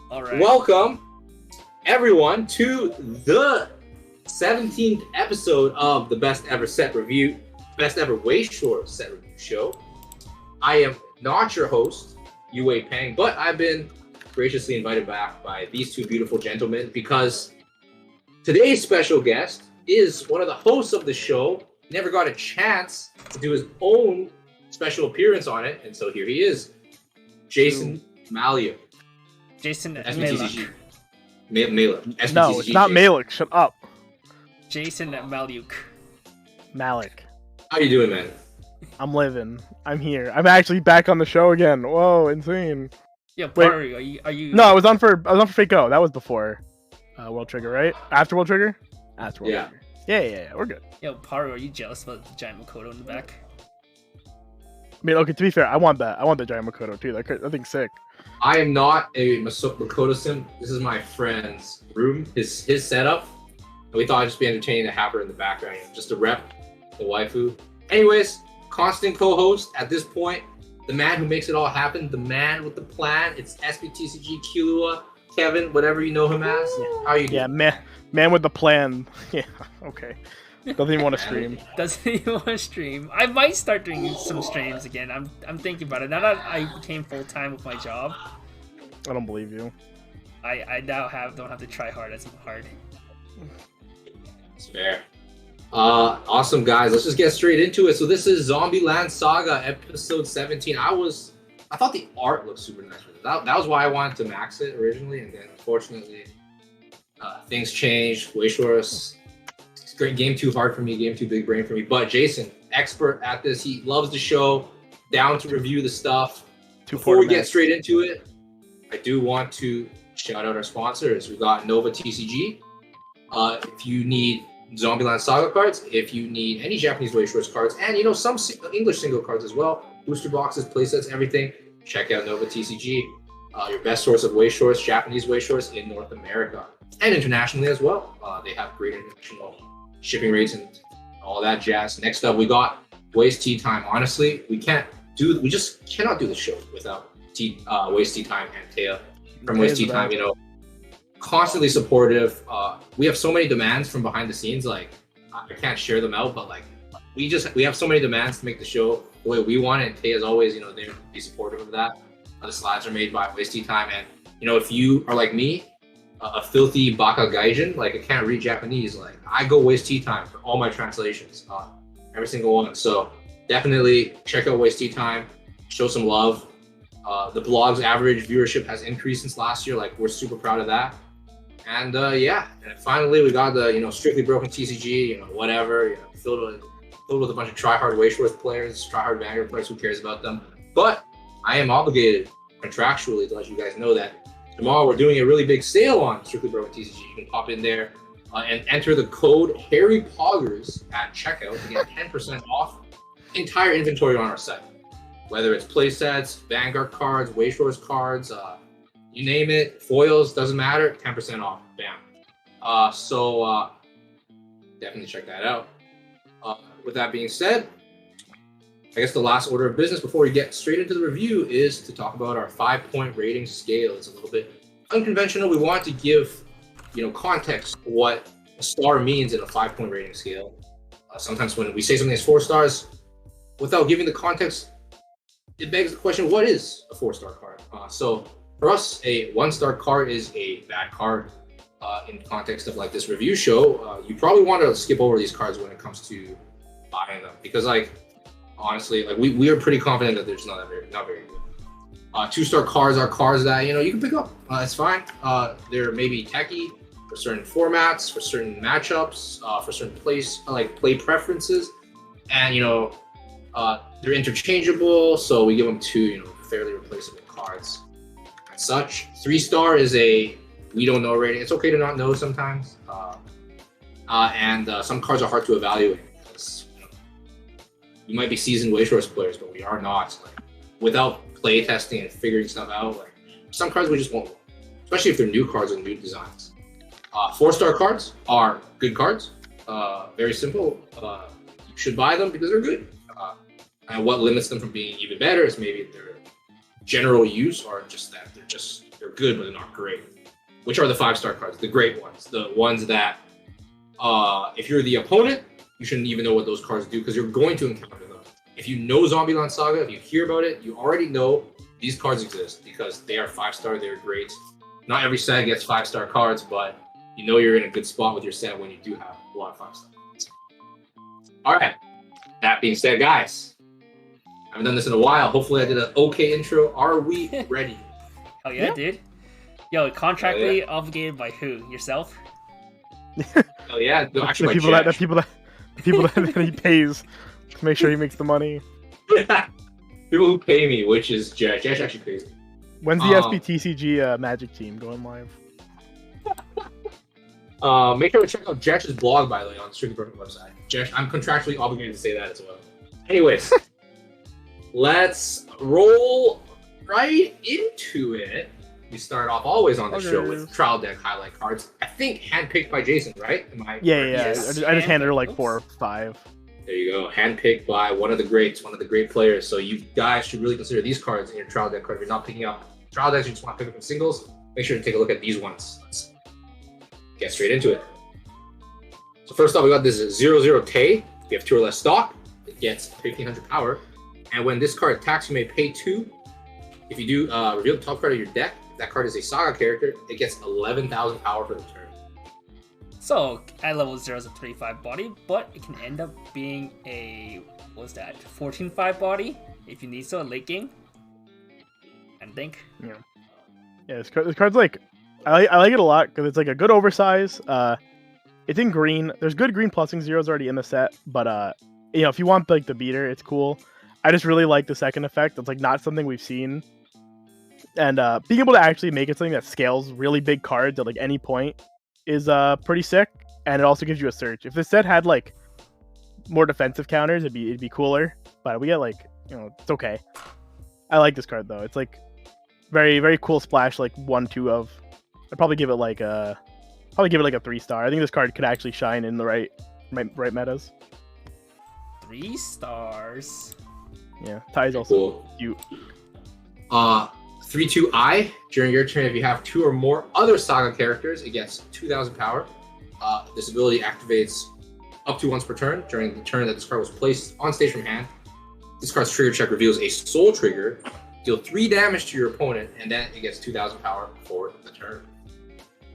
All right. Welcome, everyone, to the 17th episode of the Best Ever Weiss Schwarz set review show. I am not your host, Yue Peng, but I've been graciously invited back by these two beautiful gentlemen because today's special guest is one of the hosts of the show. He never got a chance to do his own special appearance on it, and so here he is, Jason Mallio. Jason SBTCG. Maluk. Maluk. No, it's not Malik. Shut up. Jason Maluk. Malik. How you doing, man? I'm living. I'm here. I'm actually back on the show again. Whoa, insane. Yeah, Wait. Paru, are you? No, I was on for Fake O. That was before World Trigger, right? After World Trigger? After World Trigger. Yeah. We're good. Yo, Paru, are you jealous about the giant Makoto in the back? I mean, okay, to be fair, I want that. I want the giant Makoto too. That thing's sick. I am not a Makoto sim. This is my friend's room, his setup. And we thought it'd just be entertaining to have her in the background, just to rep the waifu. Anyways, constant co-host at this point, the man who makes it all happen, the man with the plan. It's SBTCG Kilua, Kevin, whatever you know him as. How are you doing? Yeah, man with the plan. Yeah, okay. Doesn't even want to stream. Doesn't even want to stream. I might start doing some streams again. I'm thinking about it. Now that I became full-time with my job, I don't believe you. I now don't have to try hard as hard. It's fair. Awesome, guys. Let's just get straight into it. So this is Zombieland Saga episode 17. I thought the art looked super nice for this. That was why I wanted to max it originally, and then unfortunately things changed. Weiss Schwarz. Great game, too hard for me, game too big brain for me. But Jason, expert at this, he loves the show, down to review the stuff. Before we get straight into it, I do want to shout out our sponsors. We got Nova TCG. If you need Zombieland Saga cards, if you need any Japanese Weiss Schwarz cards, and some English single cards as well, booster boxes, playsets, everything, check out Nova TCG. Your best source of Weiss Schwarz, Japanese Weiss Schwarz in North America and internationally as well. They have great international shipping rates and all that jazz. Next up, we got Weiss Tea Time. Honestly, we just cannot do the show without Weiss Tea Time and Taya from Weiss Tea Time. Constantly supportive. We have so many demands from behind the scenes. Like I can't share them out, but like we have so many demands to make the show the way we want it. And Taya, as always, they be supportive of that. The slides are made by Weiss Tea Time, and if you are like me, a filthy baka gaijin, like I can't read Japanese, like I go Weiss Tea Time for all my translations, every single one. So definitely check out Weiss Tea Time, show some love. The blog's average viewership has increased since last year. Like we're super proud of that. And and finally we got the Strictly Broken TCG, whatever, filled with a bunch of tryhard Weiss Schwarz players, tryhard Vanguard players. Who cares about them? But I am obligated contractually to let you guys know that tomorrow we're doing a really big sale on Strictly Broken TCG. You can pop in there and enter the code Harry Poggers at checkout to get 10% off entire inventory on our site. Whether it's playsets, Vanguard cards, Weiss Schwarz cards, you name it, foils, doesn't matter, 10% off, bam. So definitely check that out. With that being said, I guess the last order of business before we get straight into the review is to talk about our 5-point rating scale. It's a little bit unconventional. We want to give, context what a star means in a 5-point rating scale. Sometimes when we say something is 4 stars, without giving the context, it begs the question, what is a 4-star card? So for us, a 1-star card is a bad card. In context of like this review show, you probably want to skip over these cards when it comes to buying them, because honestly, like we are pretty confident that they're just not very good. 2-star cards are cards that you can pick up. It's fine. They're maybe techie for certain formats, for certain matchups, for certain play preferences, and they're interchangeable. So we give them 2 fairly replaceable cards. As such, 3-star is a we don't know rating. It's okay to not know sometimes, and some cards are hard to evaluate. You might be seasoned Weiss Schwarz players, but we are not. Like, without play testing and figuring stuff out, like some cards we just won't, especially if they're new cards and new designs. 4-star cards are good cards. Very simple. You should buy them because they're good. And what limits them from being even better is maybe their general use, or just that they're just They're good, but they're not great. Which are the 5-star cards? The great ones. The ones that, if you're the opponent, you shouldn't even know what those cards do because you're going to encounter them. If you know Zombieland Saga, if you hear about it, you already know these cards exist because they are 5-star, they're great. Not every set gets 5-star cards, but you know you're in a good spot with your set when you do have a lot of 5-star cards. All right. That being said, guys, I haven't done this in a while. Hopefully I did an okay intro. Are we ready? Hell yeah, dude. Yo, contractually obligated by who? Yourself? Oh yeah, no, actually, the people that he pays to make sure he makes the money. People who pay me, which is Jesh. Jesh actually pays me. When's the SBTCG Magic team going live? Make sure to check out Jesh's blog, by the way, on the Strictly Perfect website. Jesh, I'm contractually obligated to say that as well. Anyways, let's roll right into it. We start off always on the show with trial deck highlight cards. I think handpicked by Jason, right? Yeah. Yes. I just handed her like 4 or 5. There you go. Handpicked by one of the greats, one of the great players. So you guys should really consider these cards in your trial deck card. If you're not picking up trial decks, you just want to pick up in singles, make sure to take a look at these ones. Let's get straight into it. So first off, we got this 0-0 Tay. If you have 2 or less stock, it gets 1500 power. And when this card attacks, you may pay 2. If you do reveal the top card of your deck, that card is a Saga character, it gets 11,000 power for the turn. So, at level 0 is a 3-5 body, but it can end up being a, 14-5 body, if you need so, late game. I think. Yeah, this card's like, I like it a lot, because it's like a good oversize. It's in green. There's good green plusing zeros already in the set, but, if you want like the beater, it's cool. I just really like the second effect. It's like not something we've seen. And being able to actually make it something that scales really big cards at like any point is pretty sick. And it also gives you a search. If this set had like more defensive counters, it'd be cooler. But we get like, it's okay. I like this card though. It's like very, very cool splash, like 1-2 of. I'd probably give it like a 3-star. I think this card could actually shine in the right metas. 3 stars. Yeah, Ty's also cute. 3-2 during your turn, if you have 2 or more other Saga characters, it gets 2,000 power. This ability activates up to once per turn during the turn that this card was placed on stage from hand. This card's trigger check reveals a soul trigger, deal 3 damage to your opponent, and then it gets 2,000 power for the turn.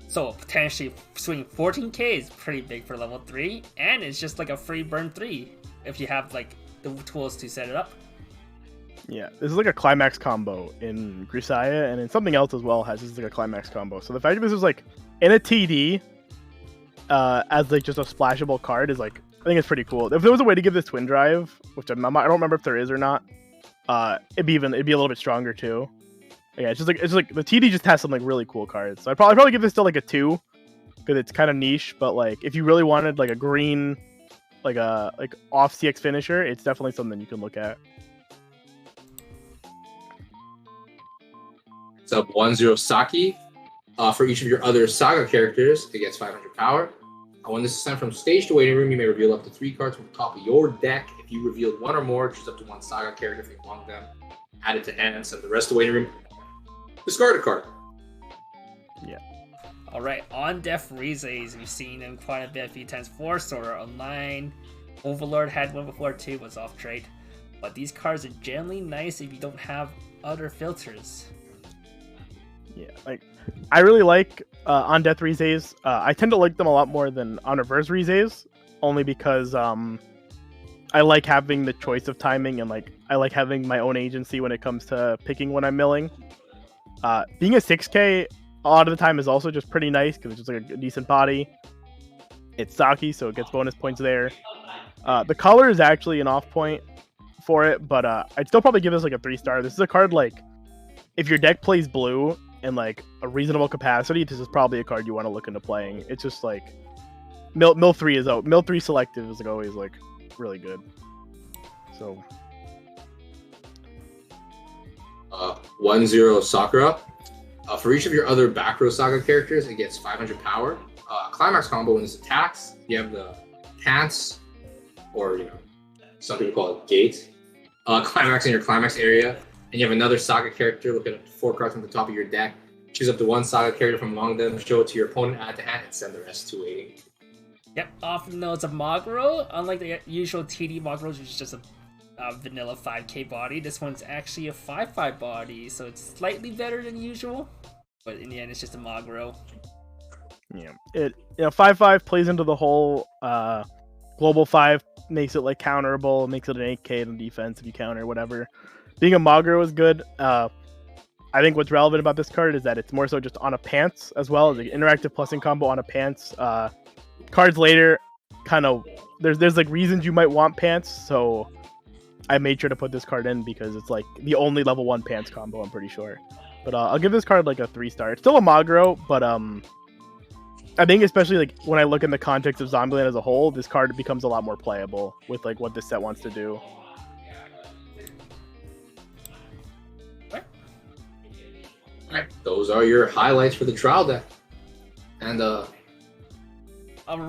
So potentially swinging 14k is pretty big for level 3, and it's just like a free burn 3 if you have like the tools to set it up. Yeah, this is like a climax combo in Grisaya, and in something else as well this is like a climax combo. So the fact that this is like in a TD as like just a splashable card is like, I think it's pretty cool. If there was a way to give this twin drive, which I don't remember if there is or not, it'd be a little bit stronger too. Yeah, it's just like the TD just has some like really cool cards. So I'd probably give this still like a 2 because it's kind of niche. But like if you really wanted like a green, like off CX finisher, it's definitely something you can look at. Up 1-0 Saki. For each of your other Saga characters, it gets 500 power. When this is sent from stage to waiting room, you may reveal up to 3 cards from the top of your deck. If you revealed 1 or more, choose up to 1 Saga character from among them. Add it to hand, send the rest to waiting room. Discard a card. Yeah. Alright, on Death Rizes, we've seen them quite a bit, a few times before. Sword Art Online. Overlord had one before too, was off trade. But these cards are generally nice if you don't have other filters. Yeah, like I really like on Death Rizes. I tend to like them a lot more than on Reverse Rizes, only because I like having the choice of timing and like I like having my own agency when it comes to picking when I'm milling. Being a 6K a lot of the time is also just pretty nice because it's just like a decent body. It's Saki, so it gets bonus points there. The color is actually an off point for it, but I'd still probably give this like a 3-star. This is a card like if your deck plays blue in like a reasonable capacity, this is probably a card you want to look into playing. It's just like Mill 3 is out. Mill 3 selective is like always like really good. So 1-0 Sakura. For each of your other back row Saga characters, it gets 500 power. Climax combo when this attacks, you have the Pants, or some people call it Gate. Climax in your climax area, and you have another Saga character looking at 4 cards from the top of your deck. Choose up to one Saga character from among them, show it to your opponent, add to hand, and send the rest to waiting. Yep, often though it's a Maguro, unlike the usual TD Maguros, which is just a vanilla 5k body, this one's actually a 5-5 body, so it's slightly better than usual, but in the end it's just a Maguro. Yeah, 5-5 plays into the whole global 5, makes it like counterable, makes it an 8k in defense if you counter whatever. Being a Maguro is good. I think what's relevant about this card is that it's more so just on a pants as well as an interactive plus in combo on a pants. Cards later, kind of there's like reasons you might want pants, so I made sure to put this card in because it's like the only level 1 pants combo, I'm pretty sure. But I'll give this card like a 3-star. It's still a Maguro, but I think especially like when I look in the context of Zombieland as a whole, this card becomes a lot more playable with like what this set wants to do. Alright, those are your highlights for the trial deck. And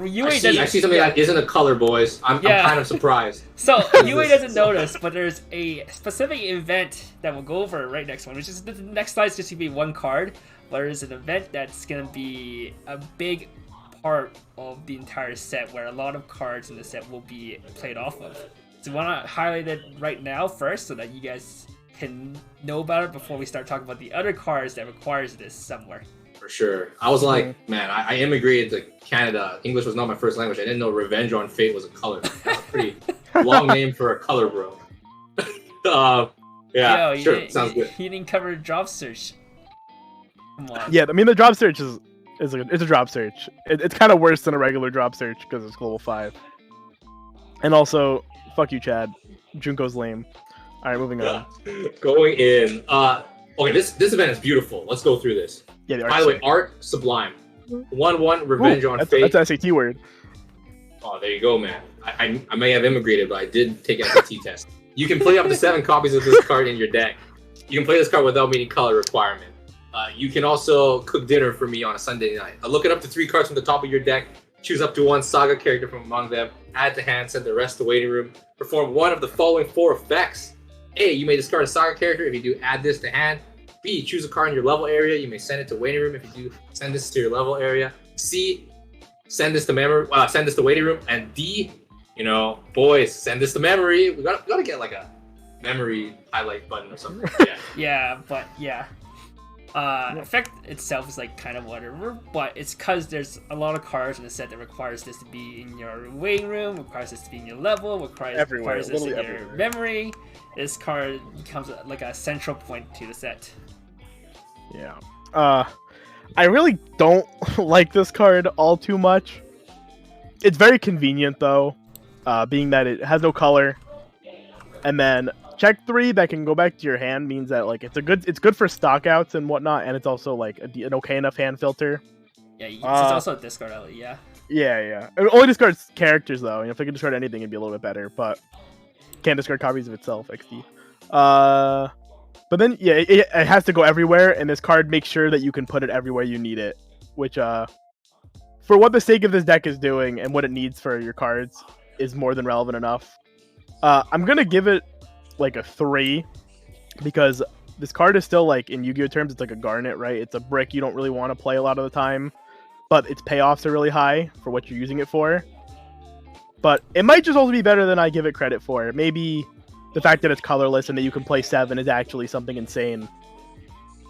Yue I see something that isn't a color, boys. I'm kind of surprised. So Yue doesn't notice, but there's a specific event that we'll go over right next one, which is the next slide's just gonna be one card, but there's an event that's gonna be a big part of the entire set, where a lot of cards in the set will be played off of. So I want to highlight it right now first, so that you guys can know about it before we start talking about the other cards that requires this somewhere. For sure. I was like, man, I immigrated to Canada. English was not my first language. I didn't know Revenge on Fate was a color. That's a pretty long name for a color, bro. Yeah, Yo, sure. Sounds good. You didn't cover drop search. Come on. Yeah, I mean the drop search it's a drop search. It's kind of worse than a regular drop search because it's global 5. And also, fuck you, Chad. Junko's lame. All right, moving on. Going in. Okay, this event is beautiful. Let's go through this. Yeah, the By the way, art sublime. 1/1 Revenge on Fate. That's an SAT word. Oh, there you go, man. I may have immigrated, but I did take SAT test. You can play up to 7 copies of this card in your deck. You can play this card without meeting color requirement. You can also cook dinner for me on a Sunday night. Look it up to 3 cards from the top of your deck. Choose up to 1 Saga character from among them. Add to hand, send the rest to waiting room. Perform one of the following 4 effects. A, you may discard a Saga character. If you do, add this to hand. B, choose a card in your level area. You may send it to waiting room. If you do, send this to your level area. C, send this to memory. Send this to waiting room. And D, boys, send this to memory. We gotta get like a memory highlight button or something. Yeah. Effect itself is like kind of whatever, but it's because there's a lot of cards in the set that requires this to be in your waiting room, requires this to be in your level, requires this in your memory. This card becomes like a central point to the set. Yeah. I really don't like this card all too much. It's very convenient though, being that it has no color. And then check 3 that can go back to your hand means that like it's good for stockouts and whatnot, and it's also like an okay enough hand filter. Yeah, it's also a discard element, yeah. Yeah. It only discards characters though. If it could discard anything, it'd be a little bit better, but can't discard copies of itself. XD. But then yeah, it has to go everywhere, and this card makes sure that you can put it everywhere you need it, which for what the sake of this deck is doing and what it needs for your cards is more than relevant enough. I'm gonna give it like a 3 because this card is still like in Yu-Gi-Oh terms, it's like a garnet, right? It's a brick you don't really want to play a lot of the time, but its payoffs are really high for what you're using it for. But it might just also be better than I give it credit for. Maybe the fact that it's colorless and that you can play 7 is actually something insane.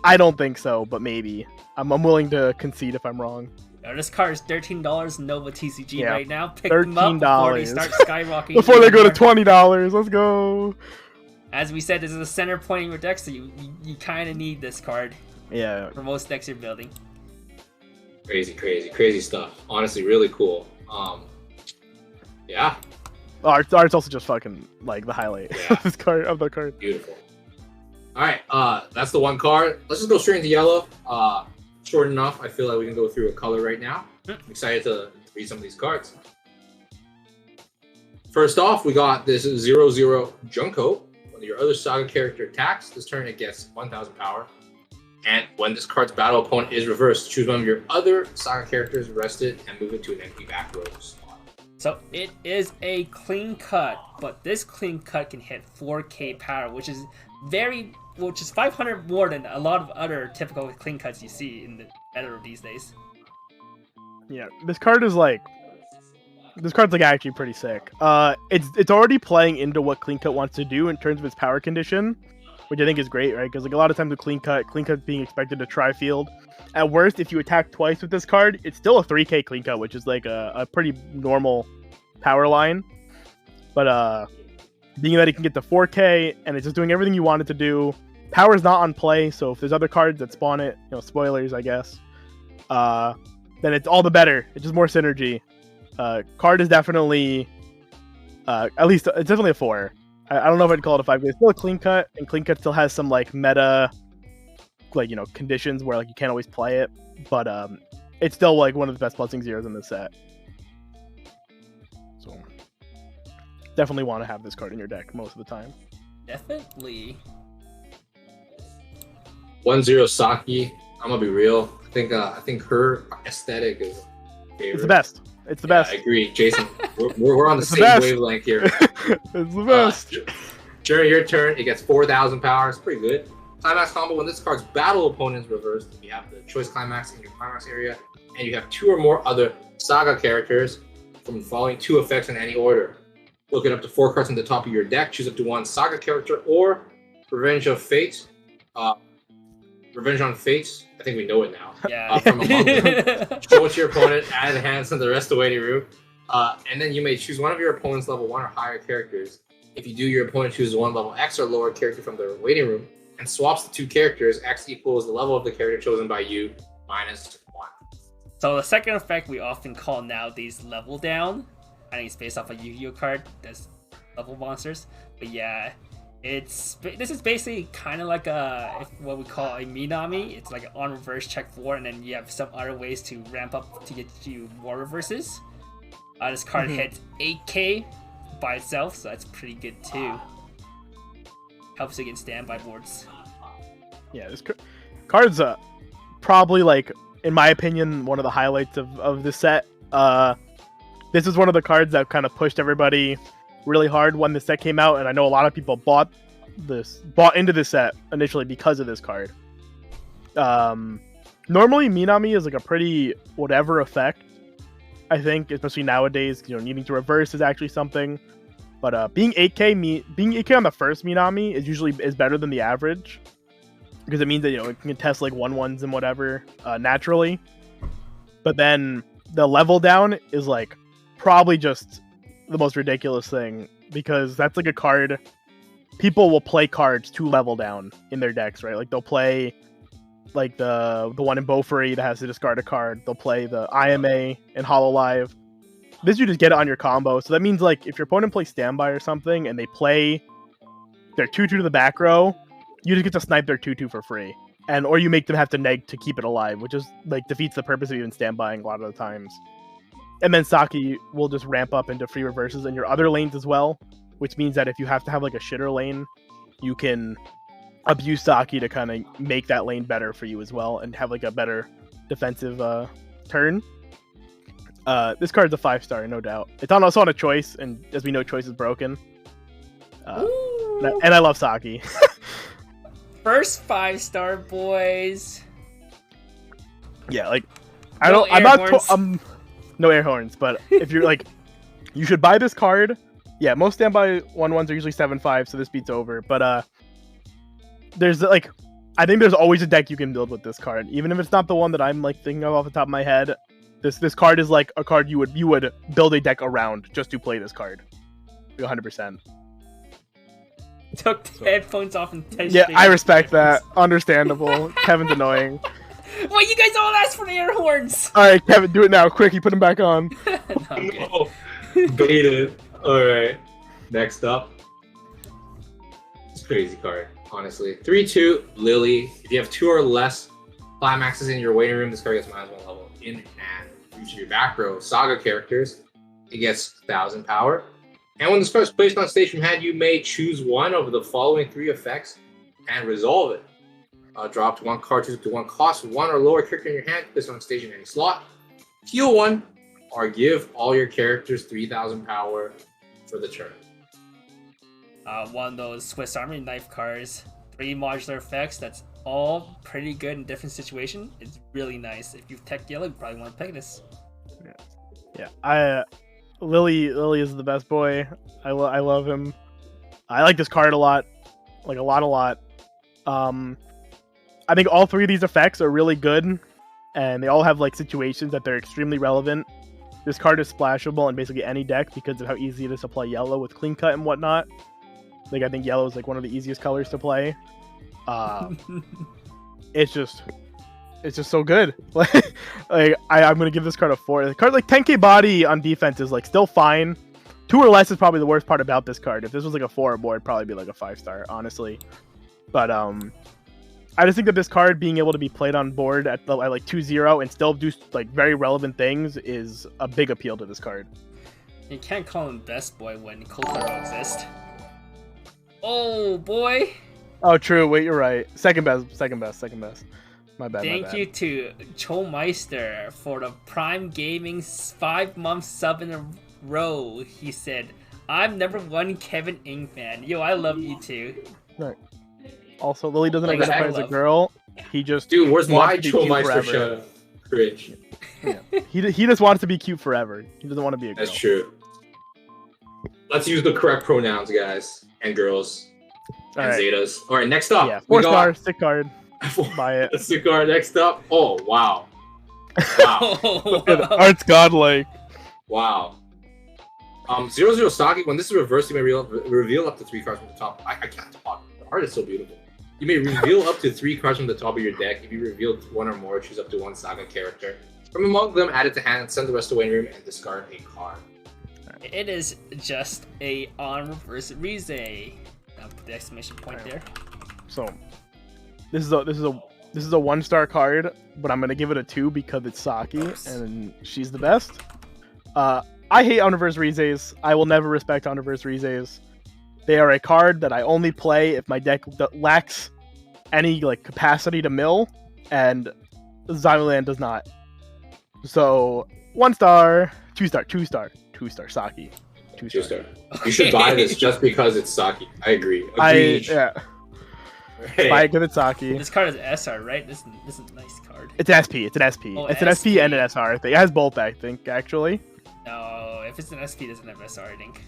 I don't think so, but maybe. I'm willing to concede if I'm wrong. This card is $13 Nova TCG right now. Pick $13. them up before they start skyrocketing. Before they go to $20, let's go. As we said, this is a center point in your deck, so you kind of need this card. Yeah. For most decks you're building. Crazy stuff. Honestly, really cool. Yeah. Art's also just fucking like the highlight of this card, of the card. Beautiful. All right, that's the one card. Let's just go straight into yellow. Short enough. I feel like we can go through a color right now. I'm excited to read some of these cards. First off, we got this 0/0 Junko. When your other Saga character attacks, this turn it gets 1,000 power. And when this card's battle opponent is reversed, choose one of your other Saga characters, rest it, and move it to an empty back row slot. So it is a clean cut, but this clean cut can hit 4k power, which is very which is 500 more than a lot of other typical clean cuts you see in the meta these days. Yeah, this card's like actually pretty sick. It's already playing into what Clean Cut wants to do in terms of its power condition, which I think is great, right? Because like a lot of times with Clean Cut being expected to try field. At worst, if you attack twice with this card, it's still a 3k Clean Cut, which is like a pretty normal power line. But being that it can get to 4k and it's just doing everything you want it to do, power is not on play. So if there's other cards that spawn it, spoilers, I guess. Then it's all the better. It's just more synergy. Card is definitely, at least it's definitely a 4. I don't know if I'd call it a 5. It's still a Clean Cut, and Clean Cut still has some like meta, like conditions where like you can't always play it, but it's still like one of the best +0s in the set. So definitely want to have this card in your deck most of the time. Definitely. 1-0 Saki. I'm gonna be real. I think her aesthetic is favorite. It's the best. It's the best. I agree, Jason. We're on the same wavelength here. It's the best. During your turn, it gets 4,000 power. It's pretty good. Climax combo: when this card's battle opponent's reversed, you have the choice climax in your climax area, and you have 2 or more other saga characters from the following 2 effects in any order. Look it up to 4 cards on the top of your deck. Choose up to 1 saga character or Revenge of Fate. Revenge on Fate. I think we know it now. Yeah. From among them. Show it to your opponent, add enhance in the rest of the waiting room. And then you may choose one of your opponent's level 1 or higher characters. If you do, your opponent chooses one level X or lower character from the waiting room and swaps the 2 characters. X equals the level of the character chosen by you minus 1. So the second effect we often call nowadays level down. I think it's based off a Yu-Gi-Oh card that's level monsters. But yeah, this is basically kind of like what we call a Minami. It's like an on reverse check 4, and then you have some other ways to ramp up to get you more reverses. This card hits 8k by itself, so that's pretty good too. Helps against standby boards. Yeah, this card's probably, like, in my opinion, one of the highlights of this set. This is one of the cards that kind of pushed everybody really hard when the set came out, and I know a lot of people bought into this set initially because of this card. Normally Minami is like a pretty whatever effect, I think, especially nowadays. Needing to reverse is actually something, but being 8k on the first Minami is better than the average, because it means that it can test like 1/1s and whatever naturally. But then the level down is like probably just the most ridiculous thing, because that's like a card people will play cards to level down in their decks, right? Like they'll play like the one in Beaufry that has to discard a card. They'll play the IMA in Hololive. This, you just get it on your combo. So that means, like, if your opponent plays standby or something and they play their 2/2 to the back row, you just get to snipe their 2/2 for free. Or you make them have to neg to keep it alive, which is like defeats the purpose of even standbying a lot of the times. And then Saki will just ramp up into free reverses in your other lanes as well, which means that if you have to have like a shitter lane, you can abuse Saki to kind of make that lane better for you as well and have like a better defensive turn. This card's a 5-star, no doubt. It's also on a choice, and as we know, choice is broken. And I love Saki. First 5-star, boys. Yeah, like no air horns, but if you're like, you should buy this card. Yeah, most standby 1/1s are usually 7/5, so this beats over. But there's like, I think there's always a deck you can build with this card, even if it's not the one that I'm like thinking of off the top of my head. This card is like a card you would build a deck around just to play this card. 100%. Took the headphones off and tested. Yeah, I respect that. Understandable. Kevin's annoying. Well, you guys all asked for the air horns. All right, Kevin, do it now, quick. You put them back on. No, baited. All right. Next up, it's a crazy card, honestly. 3/2 Lily. If you have 2 or less climaxes in your waiting room, this card gets -1 level in hand. Use your back row saga characters. It gets 1,000 power. And when this card is placed on stage from hand, you may choose one of the following 3 effects and resolve it. Draw up to 1 card, choose up to 1 cost, 1 or lower character in your hand, place on stage in any slot. Heal 1, or give all your characters 3,000 power for the turn. One of those Swiss Army knife cards. 3 modular effects. That's all pretty good in different situations. It's really nice. If you've tech yellow, you probably want to pick this. Yeah. Lily is the best boy. I love him. I like this card a lot. Like a lot. I think all 3 of these effects are really good, and they all have like situations that they're extremely relevant. This card is splashable in basically any deck because of how easy it is to play yellow with clean cut and whatnot. Like I think yellow is like one of the easiest colors to play. It's just so good. I'm gonna give this card a 4. The card like 10k body on defense is like still fine. 2 or less is probably the worst part about this card. If this was like a 4 or more, it'd probably be like a 5-star, honestly. But I just think that this card being able to be played on board at like 2-0 and still do like very relevant things is a big appeal to this card. You can't call him best boy when Kokoro exists. Oh boy! Oh, true. Wait, you're right. Second best. My bad. Thank you to Chomeister for the Prime Gaming's 5-month sub in a row. He said, "I'm #1 Kevin Ing fan. Yo, I love you too." Right. Also, Lily doesn't Like, identify I as a love- girl. He just Dude, where's my wants to be cute Trollmeister forever. show? Cringe. Yeah. He just wants to be cute forever. He doesn't want to be a girl. That's true. Let's use the correct pronouns, guys and girls All and right. Zetas. All right, next up, Yeah, we 4-star, got sick card. Buy it. the cigar. Next up, oh wow, wow, Oh, Art's godlike. wow. 00 Saki. When this is reversed, you may reveal up to 3 cards from the top. I can't talk. The art is so beautiful. You may reveal up to 3 cards from the top of your deck. If you reveal 1 or more, choose up to 1 Saga character. From among them, add it to hand, send the rest away in room, and discard a card. it is just a on reverse Rize. I'll put the exclamation point there. So, this is a 1-star card, but I'm gonna give it a 2 because it's Saki and she's the best. I hate Universe Rizes. I will never respect Universe Rizes. They are a card that I only play if my deck lacks any like capacity to mill, and Zombieland does not. So 1-star, 2-star Saki. 2-star. You should buy this just because it's Saki. I agree. Agreed. Yeah. Hey. Buy it because it's Saki. This card is SR, right? This is a nice card. It's SP. It's an SP. Oh, It's an SP and an SR. I think it has both. I think actually. No, if it's an SP, it doesn't have SR, I think.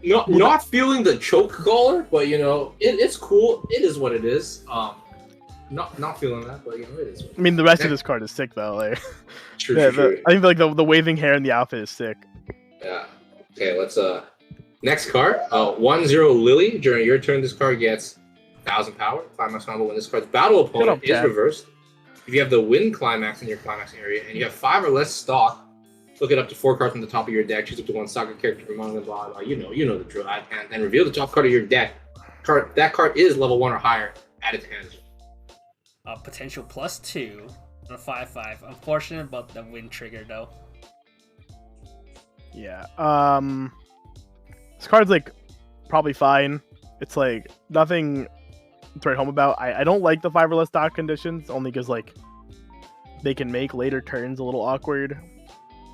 Not feeling the choke collar, but you know, it's cool. It is what it is. Not feeling that, but you know, it is. I mean, the rest of this card is sick though. Like, True. I think like the waving hair and the outfit is sick. Yeah. Okay, let's next card. 1-0 Lily. During your turn, this card gets 1,000 power. Climax combo when this card's battle opponent is Jack. reversed. If you have the win climax in your climax area and you have 5 or less stock, look it up to 4 cards from the top of your deck. Choose up to 1 Saga character from among them. Blah blah. You know the drill. And reveal the top card of your deck. That card is level 1 or higher. Add it to hand. Potential +2 on a 5/5. Unfortunate about the win trigger though. Yeah. This card's like probably fine. It's like nothing to write home about. I don't like the 5 or less stock conditions only because like they can make later turns a little awkward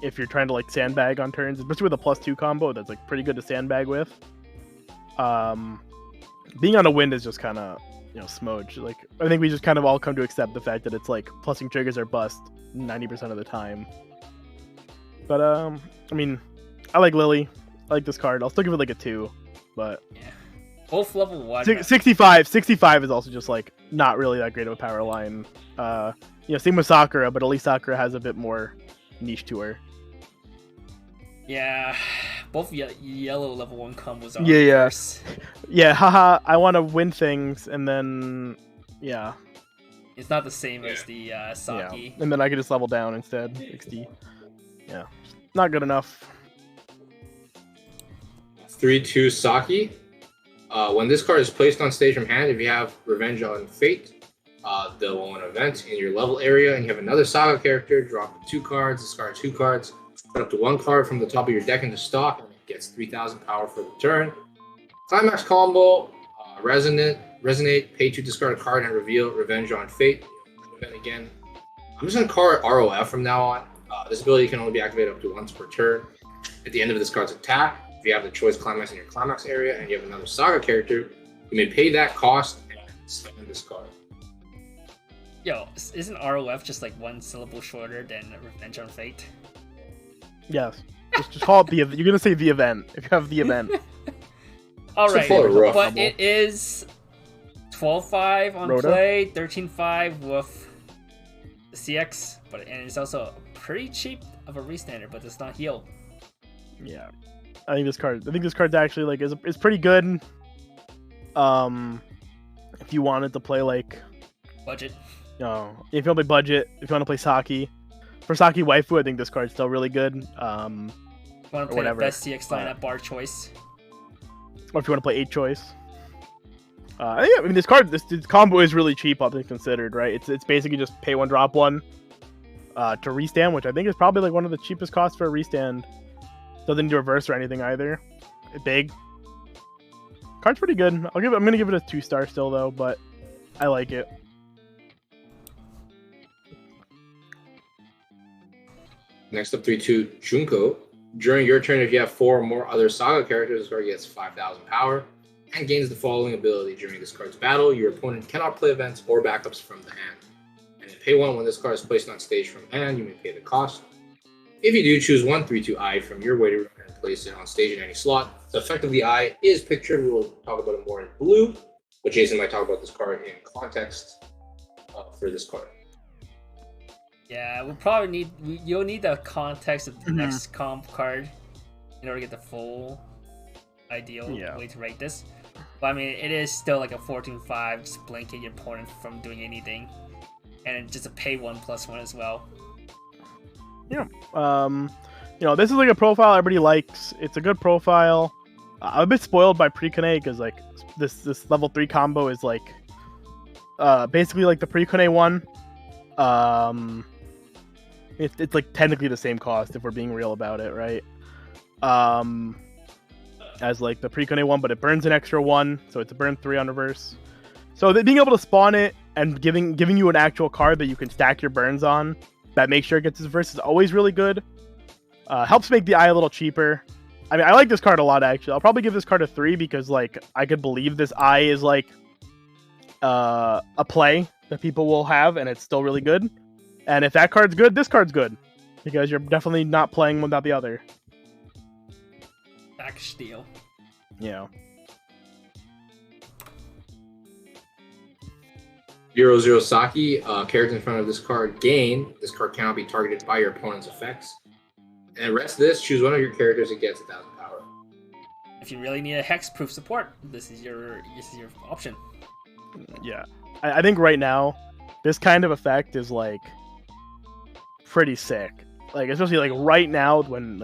if you're trying to like sandbag on turns, especially with a +2 combo that's like pretty good to sandbag with. Being on a wind is just kind of, you know, smudge. Like I think we just kind of all come to accept the fact that it's like plussing triggers are bust 90% of the time. But I mean, I like Lily. I like this card. I'll still give it like a 2, but Yeah. Both level 1. 65 is also just like not really that great of a power line. You know, same with Sakura, but at least Sakura has a bit more niche to her. Yeah. Both yellow level 1 combos are Yeah. reverse. Yeah, haha, I want to win things, and then, yeah. It's not the same as the Saki. Yeah. And then I could just level down instead, 60. Yeah, not good enough. 3-2 Saki. When this card is placed on stage from hand, if you have Revenge on Fate, the one event in your level area, and you have another Saga character, drop 2 cards, discard 2 cards, put up to 1 card from the top of your deck into stock, and it gets 3,000 power for the turn. Climax combo, resonate, pay to discard a card and reveal Revenge on Fate. Event again. I'm just going to call it ROF from now on. This ability can only be activated up to once per turn. At the end of this card's attack, if you have the choice climax in your climax area and you have another Saga character, you may pay that cost and spam this card. Yo, isn't ROF just like one syllable shorter than Revenge on Fate? Yes. Just call it the. You're gonna say the event if you have the event. All right, So far, but it is 12-5 on Rhoda? play, 13-5 with the CX, and it's also pretty cheap of a restander, but it's not heal. Yeah, I think this card's actually like is pretty good. If you wanted to play like Budget. if you want to play budget, if you want to play Saki, for Saki waifu, I think this card's still really good. You want to play whatever. the best CX lineup bar choice. Or if you want to play 8 choice. Yeah, I mean this combo is really cheap, all things considered, right? It's basically just pay 1, drop 1 to restand, which I think is probably like one of the cheapest costs for a restand. Doesn't do reverse or anything either. Big. Card's pretty good. I'm gonna give it a 2-star still though, but I like it. Next up, 3/2 Junko. During your turn, if you have 4 or more other Saga characters, this card gets 5,000 power and gains the following ability. During this card's battle, your opponent cannot play events or backups from the hand. And then pay 1 when this card is placed on stage from hand, you may pay the cost. If you do, choose one 3/2 eye from your waiting room and place it on stage in any slot. So effectively, eye is pictured. We will talk about it more in blue, but Jason might talk about this card in context for this card. Yeah, you'll need the context of the next comp card in order to get the full ideal way to rate this. But I mean, it is still like a 14-5, just blanket your opponent from doing anything, and just a pay 1+1 as well. Yeah. This is like a profile everybody likes. It's a good profile. I'm a bit spoiled by Precone because like this level 3 combo is like basically like the Precone one. It's like technically the same cost if we're being real about it, right? As like the Precone one, but it burns an extra 1, so it's a burn 3 on reverse. So being able to spawn it and giving you an actual card that you can stack your burns on that makes sure it gets its reverse is always really good. Helps make the eye a little cheaper. I mean, I like this card a lot actually. I'll probably give this card a 3 because like I could believe this eye is like a play that people will have, and it's still really good. And if that card's good, this card's good because you're definitely not playing without the other. Back steal. Yeah. 0/0 Saki, character in front of this card gain. This card cannot be targeted by your opponent's effects. And rest this, choose one of your characters and gets 1,000 power. If you really need a hexproof support, this is your option. Yeah. I think right now, this kind of effect is like pretty sick. Like especially like right now when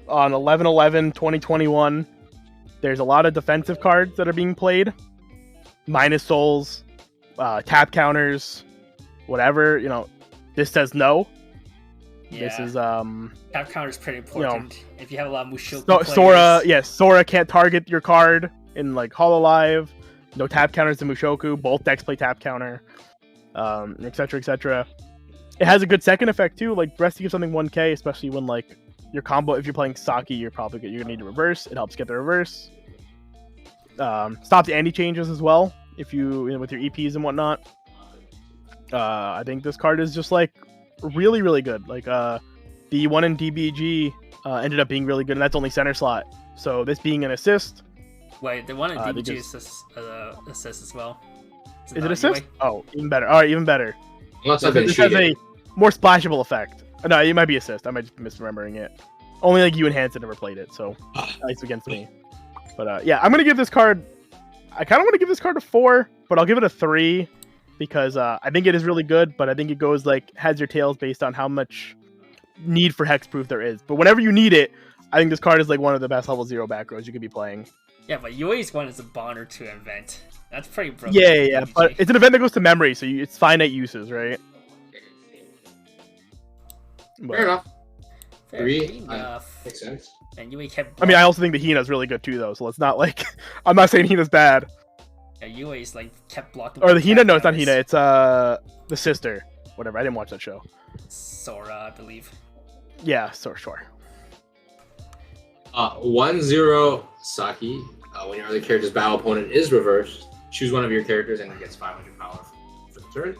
on 11/11/2021, there's a lot of defensive cards that are being played. Minus souls, tap counters, whatever, this says no. Yeah. This is tap counter is pretty important. If you have a lot of Mushoku Sora can't target your card in like Hololive. No tap counters in Mushoku. Both decks play tap counter, etc., etc. It has a good second effect too. Like Breast gives something 1k, especially when like your combo. If you're playing Saki, you're gonna need to reverse. It helps get the reverse. Stops anti-changes as well if you with your EPs and whatnot. I think this card is just like really, really good. Like the one in DBG ended up being really good, and that's only center slot. So this being an assist. Wait, the one in DBG assist as well. Is it assist? Oh, even better. All right, even better. Unless This has a more splashable effect. No, it might be assist. I might just be misremembering it. Only like you and Hanson never played it, so nice against me. But yeah, I'm gonna give this card. I kind of want to give this card a 4, but I'll give it a 3 because I think it is really good. But I think it goes like heads or tails based on how much need for hexproof there is. But whenever you need it, I think this card is like one of the best level 0 back rows you could be playing. Yeah, but you always want as a bond or 2 event. That's pretty broken. Yeah, but it's an event that goes to memory, so it's finite uses, right? Fair enough. Fair 3 enough. makes sense. And Yui kept. I mean, I also think the Hina's really good too, though. So let's not like. I'm not saying Hina's bad. Yeah, Yui's like kept blocking. Or the Hina? No, it's not Hina. It's the sister. Whatever. I didn't watch that show. Sora, I believe. Yeah, sure. 1/0 Saki. When your other character's battle opponent is reversed, choose one of your characters, and it gets 500 power for the turn.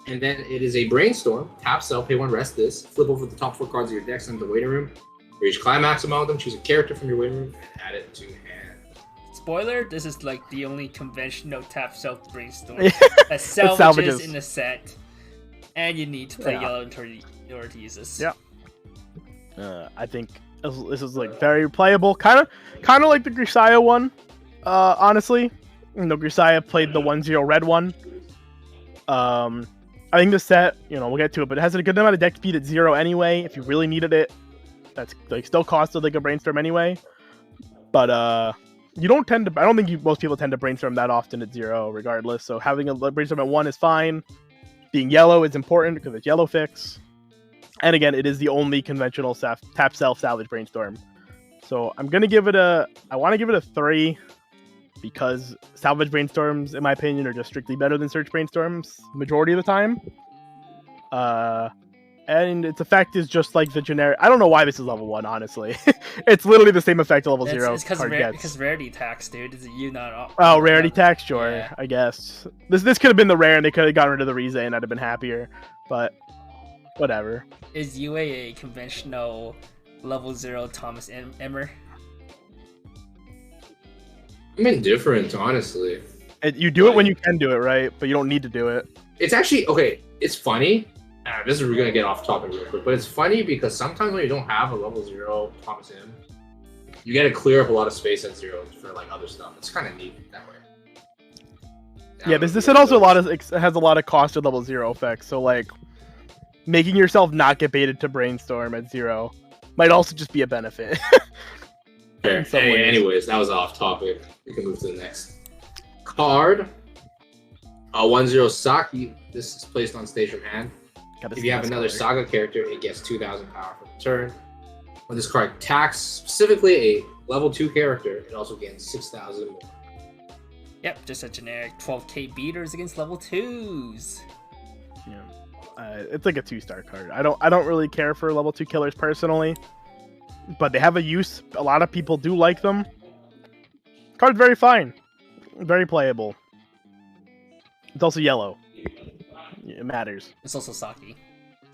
And then it is a Brainstorm. Tap cell, pay 1, rest this. Flip over the top 4 cards of your deck, send to the waiting room. Reach climax among them, choose a character from your waiting room, and add it to hand. Spoiler, this is like the only conventional tap cell Brainstorm that salvages in the set. And you need to play yellow in order to use this. Yeah. I think this is like very playable. Kind of like the Grisaya one, honestly. Grisaya played the 1/0 red one. I think the set, we'll get to it, but it has a good amount of deck speed at 0 anyway. If you really needed it, that's like still costed like a Brainstorm anyway. But you don't tend to. I don't think most people tend to Brainstorm that often at 0, regardless. So having a Brainstorm at 1 is fine. Being yellow is important because it's yellow fix. And again, it is the only conventional tap self salvage Brainstorm. So I want to give it a 3 because salvage Brainstorms, in my opinion, are just strictly better than search Brainstorms majority of the time. And its effect is just like the generic. I don't know why this is level 1, honestly. It's literally the same effect level 0. It's because rarity tax, dude. It's a U not. Oh, rarity tax, sure. Yeah. I guess this could have been the rare, and they could have gotten rid of the Rize, and I'd have been happier. But whatever. Is UA a conventional level 0 Thomas Emmer? I'm indifferent, honestly. You do it when you can do it, right? But you don't need to do it. It's actually okay. It's funny. This is we're gonna get off topic real quick, but it's funny because sometimes when you don't have a level 0 Thomas M, you get to clear up a lot of space at 0 for like other stuff. It's kind of neat that way. Yeah, this set also has a lot of costed level 0 effects. So like making yourself not get baited to Brainstorm at 0 might also just be a benefit. Anyways, that was off topic. We can move to the next card. 1/0 Saki. This is placed on stage from hand. If you have another Saga character, it gets 2,000 power for the turn. When this card attacks specifically a level 2 character, it also gains 6,000 more. Yep, just a generic 12k beaters against level 2s. Yeah, it's like a 2-star card. I don't really care for level 2 killers personally, but they have a use. A lot of people do like them. Card's very fine, very playable. It's also yellow. It matters. It's also Saki.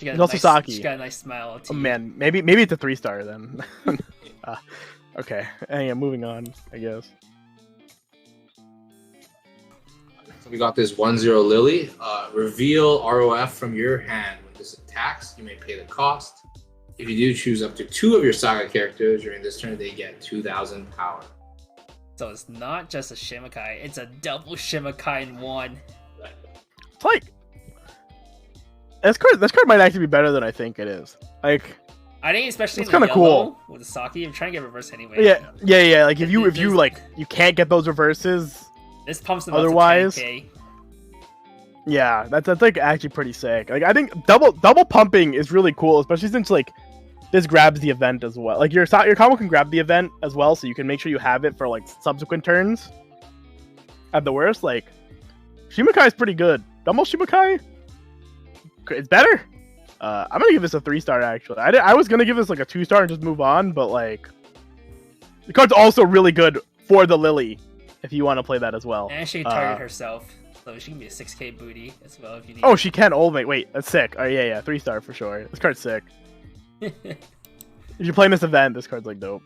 It's also Saki. She got a nice smile. Oh man, maybe it's a 3-star then. Okay, yeah, moving on, I guess. So we got this 1/0 Lily. Reveal ROF from your hand. When this attacks, you may pay the cost. If you do choose up to 2 of your Saga characters during this turn, they get 2,000 power. So it's not just a Shimakai, it's a double Shimakai in one. It's like this card might actually be better than I think it is. Like, I think especially it's in the kind of cool with the Saki. I'm trying to get reverse anyway. Yeah. Like if you like you can't get those reverses. This pumps them otherwise. Up to 10K. Yeah, that's like actually pretty sick. Like I think double pumping is really cool, especially since like this grabs the event as well. Like your combo can grab the event as well, so you can make sure you have it for like subsequent turns. At the worst, like Shimakai is pretty good. Double Shimakai, it's better. I'm gonna give this a 3-star actually. I was gonna give this like a 2-star and just move on, but like the card's also really good for the Lily if you want to play that as well. And she can target herself, so she can be a 6k booty as well if you need. Oh, she can. Oh wait, that's sick. Oh yeah, 3-star for sure. This card's sick. If you're playing this event, this card's like dope.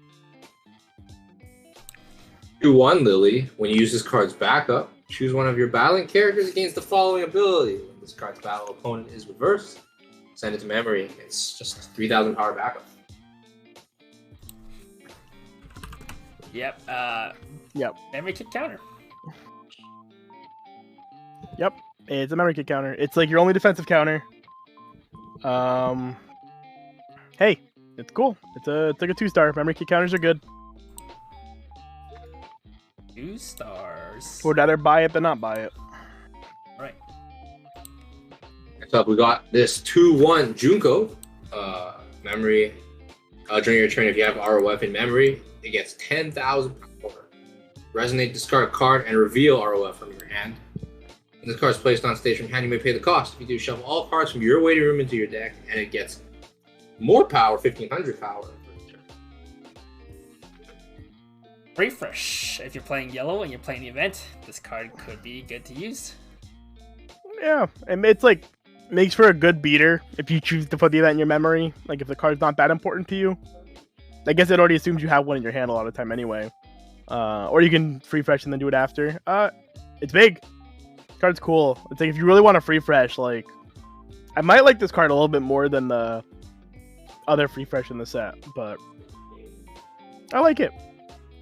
2/1 Lily. When you use this card's backup, choose one of your battling characters against the following ability. When this card's battle opponent is reversed, send it to memory. It's just 3,000 power backup. Yep. Yep. Memory kick counter. Yep. It's a memory kick counter. It's like your only defensive counter. Hey, it's cool. It's like a 2-star. Memory kick counters are good. 2 stars. Would rather buy it than not buy it. Right. Next up, we got this 2/1 Junko. Memory. During your turn, if you have ROF in memory, it gets 10,000 power. Resonate, discard a card, and reveal ROF from your hand. When this card is placed on stage from hand, you may pay the cost. If you do, shuffle all cards from your waiting room into your deck, and it gets more power, 1,500 power. Refresh. If you're playing yellow and you're playing the event, this card could be good to use. Yeah, and it's like makes for a good beater if you choose to put the event in your memory. Like if the card's not that important to you, I guess it already assumes you have one in your hand a lot of the time anyway. Or you can free fresh and then do it after. It's big. Card's cool. It's like if you really want to free fresh, like I might like this card a little bit more than the other free fresh in the set, but I like it.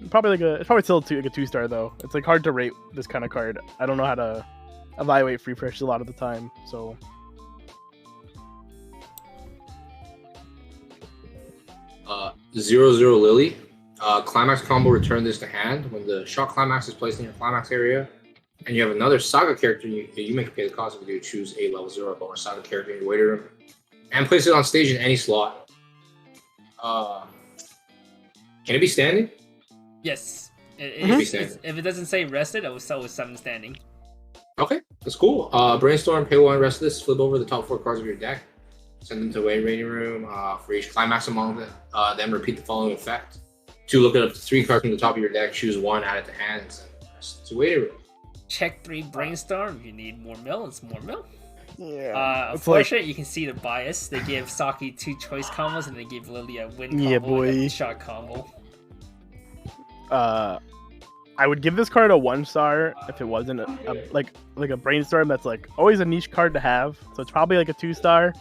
It's probably still like a 2-star though. It's like hard to rate this kind of card. I don't know how to evaluate free fresh a lot of the time, so. Zero Lily. Climax combo, return this to hand. When the shot climax is placed in your climax area, and you have another Saga character, you make pay the cost if you choose a level 0 or Saga character in your waiting room, and place it on stage in any slot. Can it be standing? Yes. If it doesn't say rested, it will sell with 7 standing. Okay, that's cool. Brainstorm, pay 1, rest of this, flip over the top 4 cards of your deck, send them to waiting room for each climax among them, then repeat the following effect. 2, look at up to 3 cards from the top of your deck, choose 1, add it to hand, and send the rest to waiting room. Check 3 brainstorm. If you need more mill, it's more mill. Yeah. Unfortunately, you can see the bias. They give Saki 2 choice combos, and they give Lily a win combo and a shot combo. I would give this card a 1-star if it wasn't a brainstorm that's like always a niche card to have. So it's probably like a 2-star.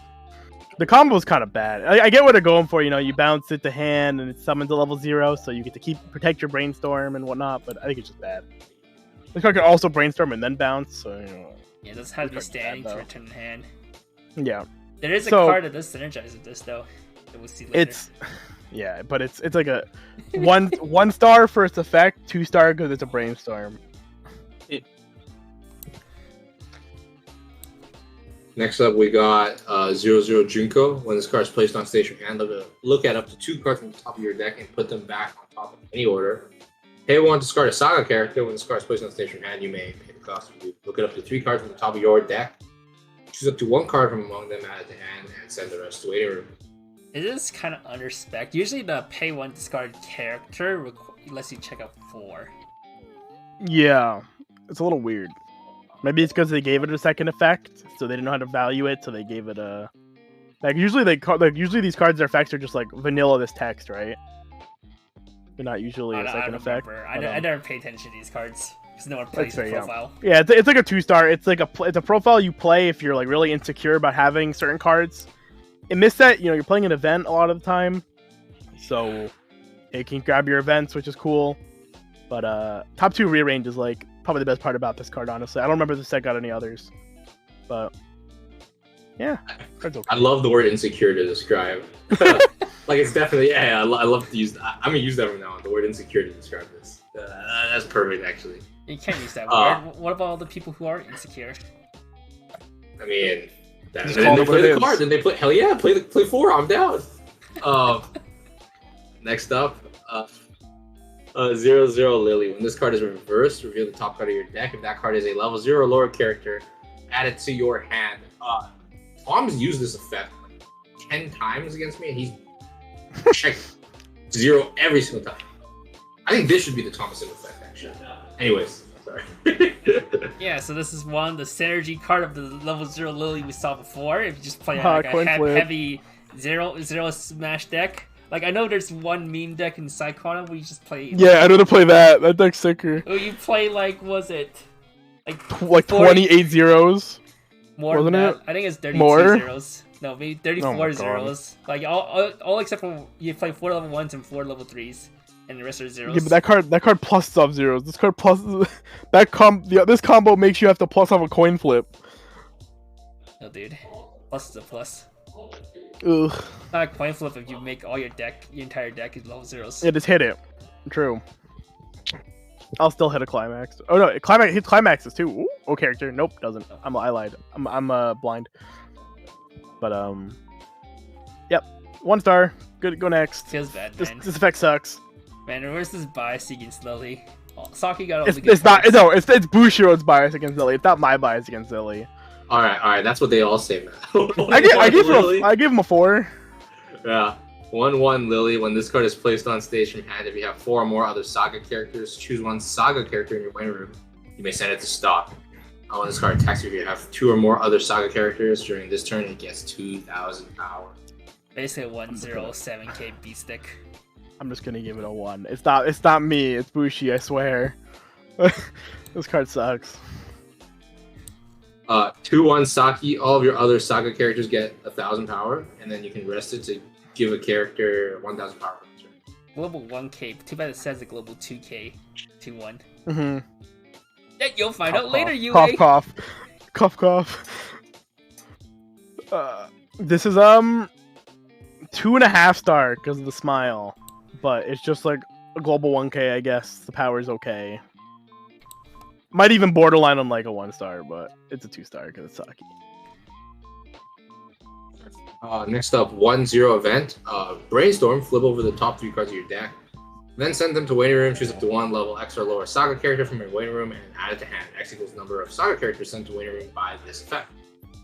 The combo's kind of bad. I get what they're going for. You know, you bounce it to hand and it summons a level 0, so you get to protect your brainstorm and whatnot. But I think it's just bad. This card can also brainstorm and then bounce. So you know, yeah, this has to be standing to return in hand. Yeah, there is a card that does synergize with this though. That we'll see later. Yeah, but it's like a 1-star for its effect, 2-star because it's a brainstorm. Next up, we got 00 Junko. When this card is placed on stage from hand, look at up to 2 cards from the top of your deck and put them back on top of any order. Pay 1 to discard a Saga character. When this card is placed on stage from hand, you may pay the cost. Look at up to 3 cards from the top of your deck. Choose up to 1 card from among them, add it to hand, and send the rest to waiting room. It is kind of under spec. Usually the pay 1 discard character lets you check out 4. Yeah, it's a little weird. Maybe it's because they gave it a second effect, so they didn't know how to value it, so they gave it a. Usually these cards' their effects are just like vanilla this text, right? They're not usually a second effect. I never pay attention to these cards because no one plays the profile. Yeah, it's like a 2-star. It's like it's a profile you play if you're like really insecure about having certain cards. In this set, you're playing an event a lot of the time, so it can grab your events, which is cool. But top 2 rearrange is like probably the best part about this card, honestly. I don't remember the set got any others, but yeah, card's okay. I love the word insecure to describe. Like it's definitely I love to use that. I'm gonna use that from now on. The word insecure to describe this. That's perfect, actually. You can't use that word. What about all the people who are insecure? I mean. And then they play the card, then they play. Hell yeah, play 4. I'm down. Next up, 00 Lily. When this card is reversed, reveal the top card of your deck. If that card is a level 0 or lower character, add it to your hand. Tom's used this effect like 10 times against me, and he's checked 0 every single time. I think this should be the Thomason effect, actually. Anyways. Sorry. Yeah, so this is the synergy card of the level 0 Lily we saw before. If you just play a heavy 0 smash deck. Like, I know there's one meme deck in Cyclone where you just play... Yeah, I know to play that. That deck's sicker. Oh, you play, like, was it? Like 28 zeros? More wasn't than it? That. I think it's 32 More? zeros. No, maybe 34 zeros. Like, all except for you play 4 level 1s and 4 level 3s. And the rest are zeros. Yeah, but that card plus off zeros. This card plus this combo makes you have to plus off a coin flip. No, dude. Plus is a plus. Ugh. It's not a coin flip if you make all your entire deck is level 0s. Yeah, just hit it. True. I'll still hit a climax. Oh no, hits climaxes too. Ooh, oh, character. Nope, doesn't. I lied. I'm blind. But yep. 1-star. Good. Go next. Feels bad, man. This effect sucks. Man, where's this bias against Lily? Oh, Saki got all it's, the good it's not. No, it's Bushiroad's bias against Lily. It's not my bias against Lily. All right. That's what they all say, man. I give him a 4. Yeah. 1/1 Lily. When this card is placed on stage from hand, if you have 4 or more other Saga characters, choose one Saga character in your waiting room. You may send it to stock. When this card attacks you, if you have 2 or more other Saga characters during this turn, it gets 2,000 power. Basically 107k B-stick. I'm just gonna give it a 1. It's not me. It's Bushi. I swear. This card sucks. 2/1 Saki. All of your other Saga characters get 1,000 power, and then you can rest it to give a character 1,000 power. Global 1k. Too bad it says a global 2k. 2/1. Mm-hmm. Yeah, you'll find out later, you. Cough. This is 2.5 star because of the smile, but it's just like a global 1k. I guess the power's okay. Might even borderline on like a 1 star, but it's a 2 star because it's Saki. Next up, 1/0 event. Brainstorm. Flip over the top 3 cards of your deck. Then send them to waiting room. Choose up to 1 level X or lower Saga character from your waiting room and add it to hand. X equals the number of Saga characters sent to waiting room by this effect.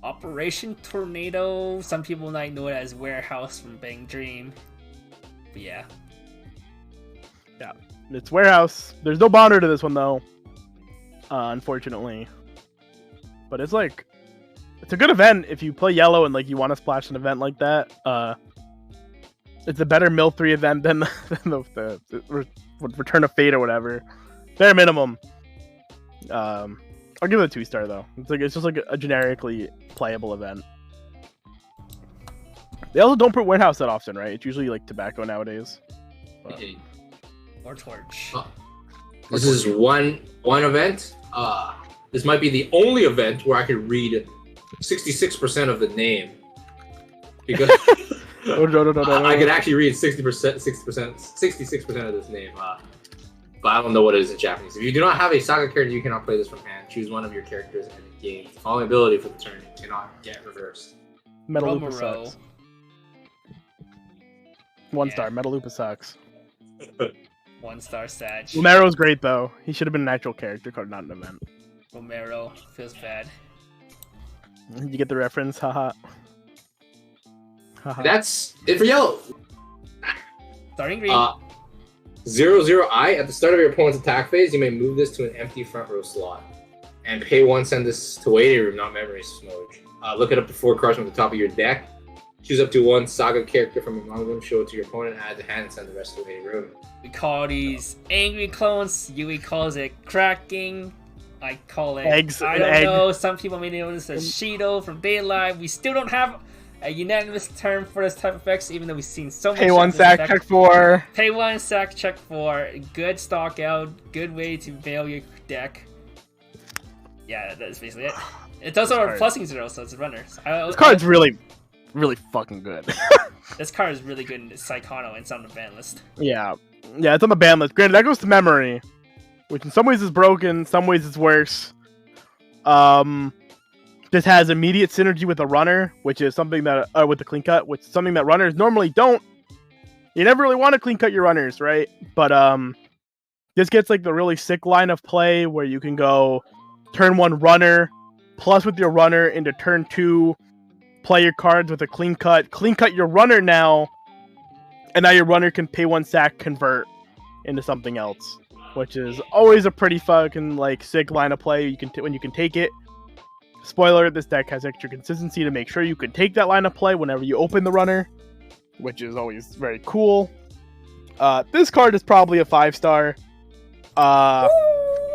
Operation Tornado. Some people might know it as Warehouse from Bang Dream. But yeah. Yeah, it's Warehouse. There's no bonder to this one though. Unfortunately. But it's like, it's a good event if you play yellow and like you want to splash an event like that. It's a better Mill 3 event than the Return of Fate or whatever. Bare minimum. I'll give it a 2 star though. It's just like a generically playable event. They also don't put Warehouse that often, right? It's usually like Tobacco nowadays. But... Or Torch. This is one event. This might be the only event where I could read 66% of the name. Because no. I could actually read 66% of this name. But I don't know what it is in Japanese. If you do not have a Saga character, you cannot play this from hand. Choose one of your characters and engage. The following ability for the turn cannot get reversed. Metalupa sucks. 1 star. Metalupa sucks. 1 star Sag. Romero's great though. He should have been an actual character card, not an event. Romero feels bad. You get the reference? Haha. That's it for yellow. Starting green. 0/0I. At the start of your opponent's attack phase, you may move this to an empty front row slot. And pay 1, send this to waiting room, not memory smudge. Look it up to 4 cards from the top of your deck. Choose up to 1 Saga character from among them, show it to your opponent, add to hand, and send the rest to waiting room. We call these angry clones. Yui calls it cracking. I call it eggs. I don't know. Some people may know this as Shido from Daylight. We still don't have a unanimous term for this type of effects, even though we've seen so much. Pay 1 sack, check 4. Pay 1 sack, check 4. Good stock out. Good way to bail your deck. Yeah, that's basically it. It's also a +0, so it's a runner. This card's really fucking good. This card is really good in Saikano and it's on the ban list. Yeah, it's on the ban list. Granted, that goes to memory, which in some ways is broken, some ways it's worse. This has immediate synergy with a runner, which is something that with the clean cut, which is something that runners normally don't. You never really want to clean cut your runners, right? But this gets like the really sick line of play where you can go turn 1 runner, plus with your runner into turn 2, play your cards with a clean cut your runner now, and now your runner can pay 1 sack, convert into something else, which is always a pretty fucking like sick line of play. You can when you can take it. Spoiler: this deck has extra consistency to make sure you can take that line of play whenever you open the runner, which is always very cool. This card is probably a 5 star.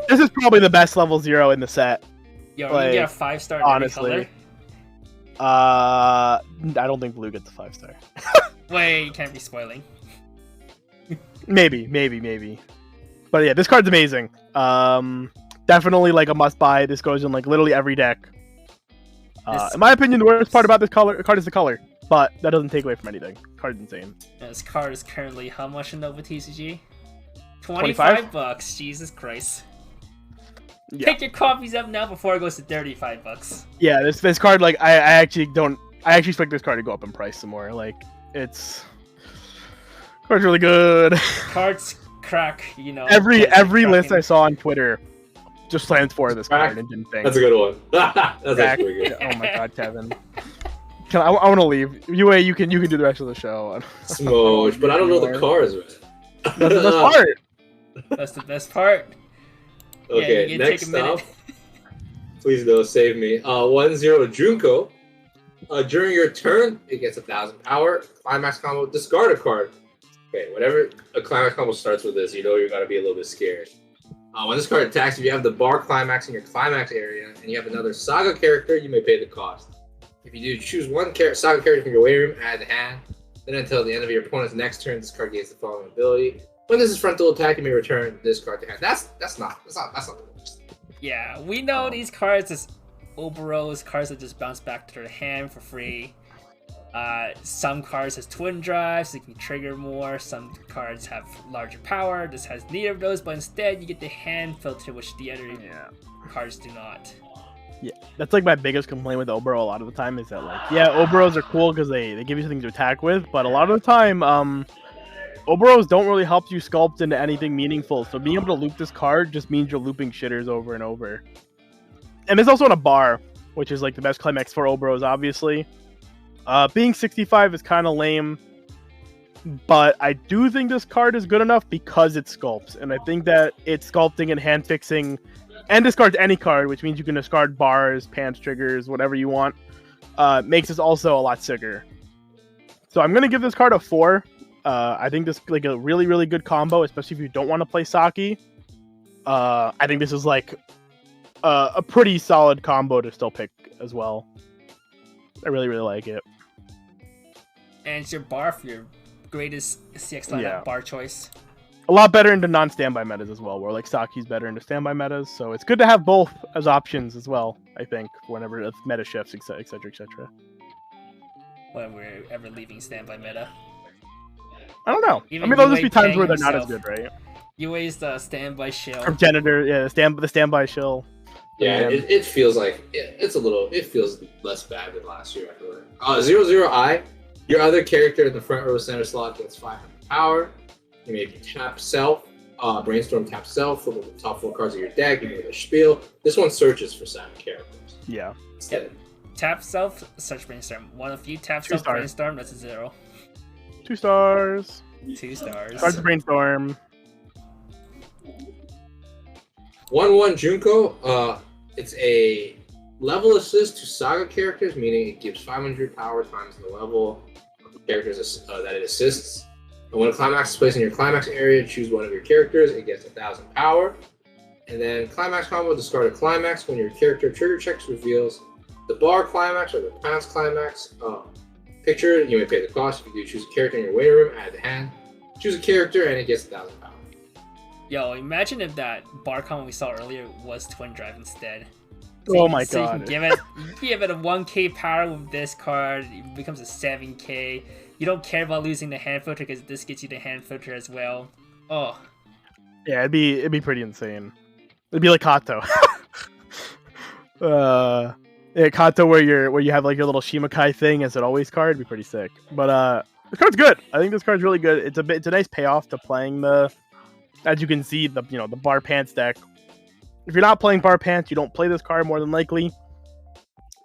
This is probably the best level 0 in the set. Yo, like, you get a 5 star in honestly. every color? I don't think blue gets a 5 star. Wait, you can't be spoiling. Maybe. But yeah, this card's amazing. Definitely like a must buy. This goes in like literally every deck. In my opinion, the worst part about this card is the color, but that doesn't take away from anything. Card's insane. This card is currently how much in Nova TCG? 25 bucks. Jesus Christ. Yeah. Pick your copies up now before it goes to 35 bucks. Yeah, this card, like, I actually expect this card to go up in price some more. Like, card's really good. Cards crack, you know. Every list I saw on Twitter just slams for this card and didn't think. That's a good one. That's actually good. Oh my god, Kevin. I want to leave. You can do the rest of the show. Smooch, but I don't know the cards, man. That's the best part. That's the best part. Okay, you next take a minute. up. Please no, save me. 1-0 Junko. During your turn, it gets 1,000 power. Climax combo, discard a card. Okay, whenever a climax combo starts with this, you know you're gonna be a little bit scared. When this card attacks, if you have the bar climax in your climax area and you have another saga character, you may pay the cost. If you do, choose one saga character from your waiting room, add to hand. Then until the end of your opponent's next turn, this card gains the following ability. When this is frontal attack, you may return this card to hand. That's not the worst. Yeah, we know these cards as Oberos, cards that just bounce back to their hand for free. Some cards has twin drives, so you can trigger more. Some cards have larger power. This has neither of those, but instead you get the hand filter, which the other cards do not. Yeah, that's like my biggest complaint with Obero a lot of the time is that Oberos are cool because they give you something to attack with, but a lot of the time Oberos don't really help you sculpt into anything meaningful. So being able to loop this card just means you're looping shitters over and over. And there's also on a bar, which is like the best climax for Oberos, obviously. Being 65 is kind of lame, but I do think this card is good enough because it sculpts, and I think that it's sculpting and hand fixing, and discards any card, which means you can discard bars, pants, triggers, whatever you want. Makes this also a lot sicker. So I'm gonna give this card a 4. I think this is like a really, really good combo, especially if you don't want to play Saki. I think this is like a pretty solid combo to still pick as well. I really, really like it. And it's your bar for your greatest CX lineup bar choice. A lot better into non-standby metas as well, where like Saki's better into standby metas. So it's good to have both as options as well, I think, whenever the meta shifts, etc., etc. When we're ever leaving standby meta. I don't know. Even there'll just be times paying where they're not as himself. good, right? UA's the standby shield. From Janitor, the standby shill. Yeah, it feels like it feels less bad than last year. I feel like. 0-0-I, your other character in the front row center slot gets 500 power. You may tap self, brainstorm tap self, flip the top 4 cards of your deck, you may the spiel. This one searches for Saga characters. Yeah. Yep. Tap self, search brainstorm. One of you tap self brainstorm, that's a 0. 2 stars. 2 stars. Cards brainstorm. 1-1 Junko. It's a level assist to Saga characters, meaning it gives 500 power times the level of the characters that it assists. And when a climax is placed in your climax area, choose one of your characters. It gets 1,000 power. And then climax combo, discard a climax. When your character trigger checks reveals the bar climax or the pants climax picture, you may pay the cost. If you do choose a character in your waiting room, add to hand. Choose a character and it gets 1,000 power. Yo, imagine if that bar combo we saw earlier was twin drive instead. Oh my so god. You can give it a 1k power with this card, it becomes a 7k. You don't care about losing the hand filter because this gets you the hand filter as well. Oh. Yeah, it'd be pretty insane. It'd be like Kato. Kato where you have like your little Shimakai thing as an always card, it'd be pretty sick. But this card's good. I think this card's really good. It's a nice payoff to playing the, as you can see, the bar pants deck. If you're not playing bar pants, you don't play this card more than likely.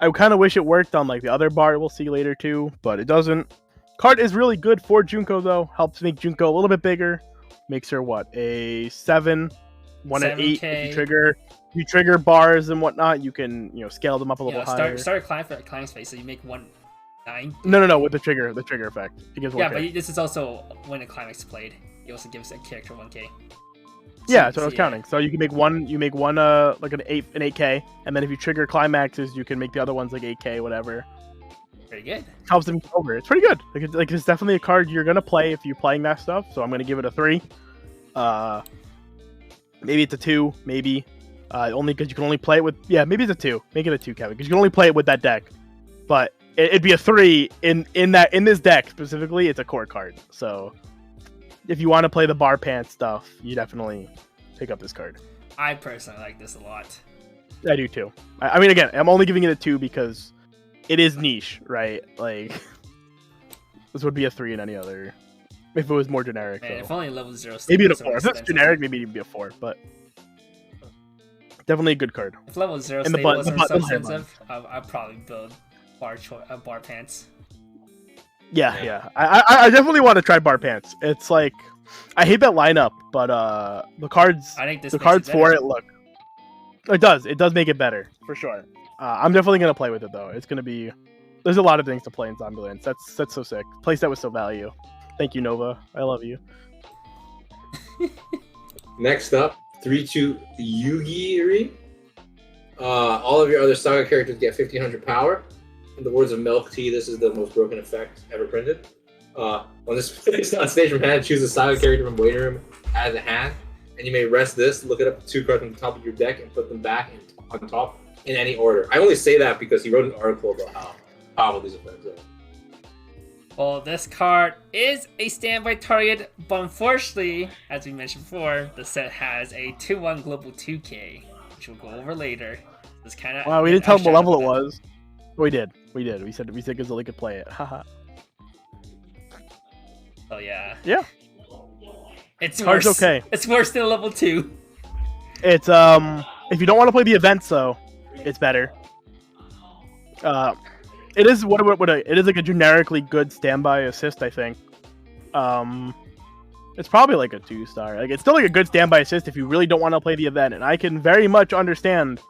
I kind of wish it worked on like the other bar we'll see later too, but it doesn't. Card is really good for Junko though. Helps make Junko a little bit bigger. Makes her what, a 7, 1 at 8. If you trigger bars and whatnot, you can scale them up a little higher. Start a climbing space, so you make 1/9. No, with the trigger effect. It gives 1K. Yeah, but this is also when a climax is played. It also gives a character 1k. Yeah, that's what I was counting. So you can make one like an 8k, and then if you trigger climaxes, you can make the other ones like 8k, whatever. Very good. Helps them get over. It's pretty good. Like it's definitely a card you're gonna play if you're playing that stuff. So I'm gonna give it a 3. Maybe it's a 2. Maybe only because you can only play it with. Yeah, maybe it's a 2. Make it a 2, Kevin, because you can only play it with that deck. But it'd be a 3 in this deck specifically. It's a core card. So if you want to play the bar pants stuff, you definitely pick up this card. I personally like this a lot. I do too. I mean, again, I'm only giving it a 2 because it is niche, right? Like, this would be a 3 in any other. If it was more generic. Man, if only level 0. Maybe it's a 4. If it's generic, maybe it'd be a 4, but definitely a good card. If level 0 stable wasn't so expensive, I'd probably build bar pants. Yeah. I definitely want to try bar pants. It's like I hate that lineup, but the cards I think this the makes cards it for better. it look. It does make it better for sure. I'm definitely gonna play with it though. It's gonna be. There's a lot of things to play in Zombieland. That's so sick. Playset was so value. Thank you, Nova. I love you. Next up, 3-2 Yugiri. All of your other saga characters get 1500 power. In the words of Milk Tea, this is the most broken effect ever printed. When this is on stage from hand, choose a saga character from waiting room as a hand, and you may rest this, look it up 2 cards from the top of your deck, and put them back on top in any order. I only say that because he wrote an article about how powerful these effects are. Well, this card is a standby target, but unfortunately, as we mentioned before, the set has a 2-1 global 2K, which we'll go over later. This kind of Wow, we didn't tell them what level it was. We did. We said Gazilli could play it. Haha. So yeah. Yeah. It's Card's worse. okay. It's worse than level 2. It's if you don't want to play the events though, it's better. It is it is like a generically good standby assist, I think. It's probably like a 2-star. Like it's still like a good standby assist if you really don't want to play the event, and I can very much understand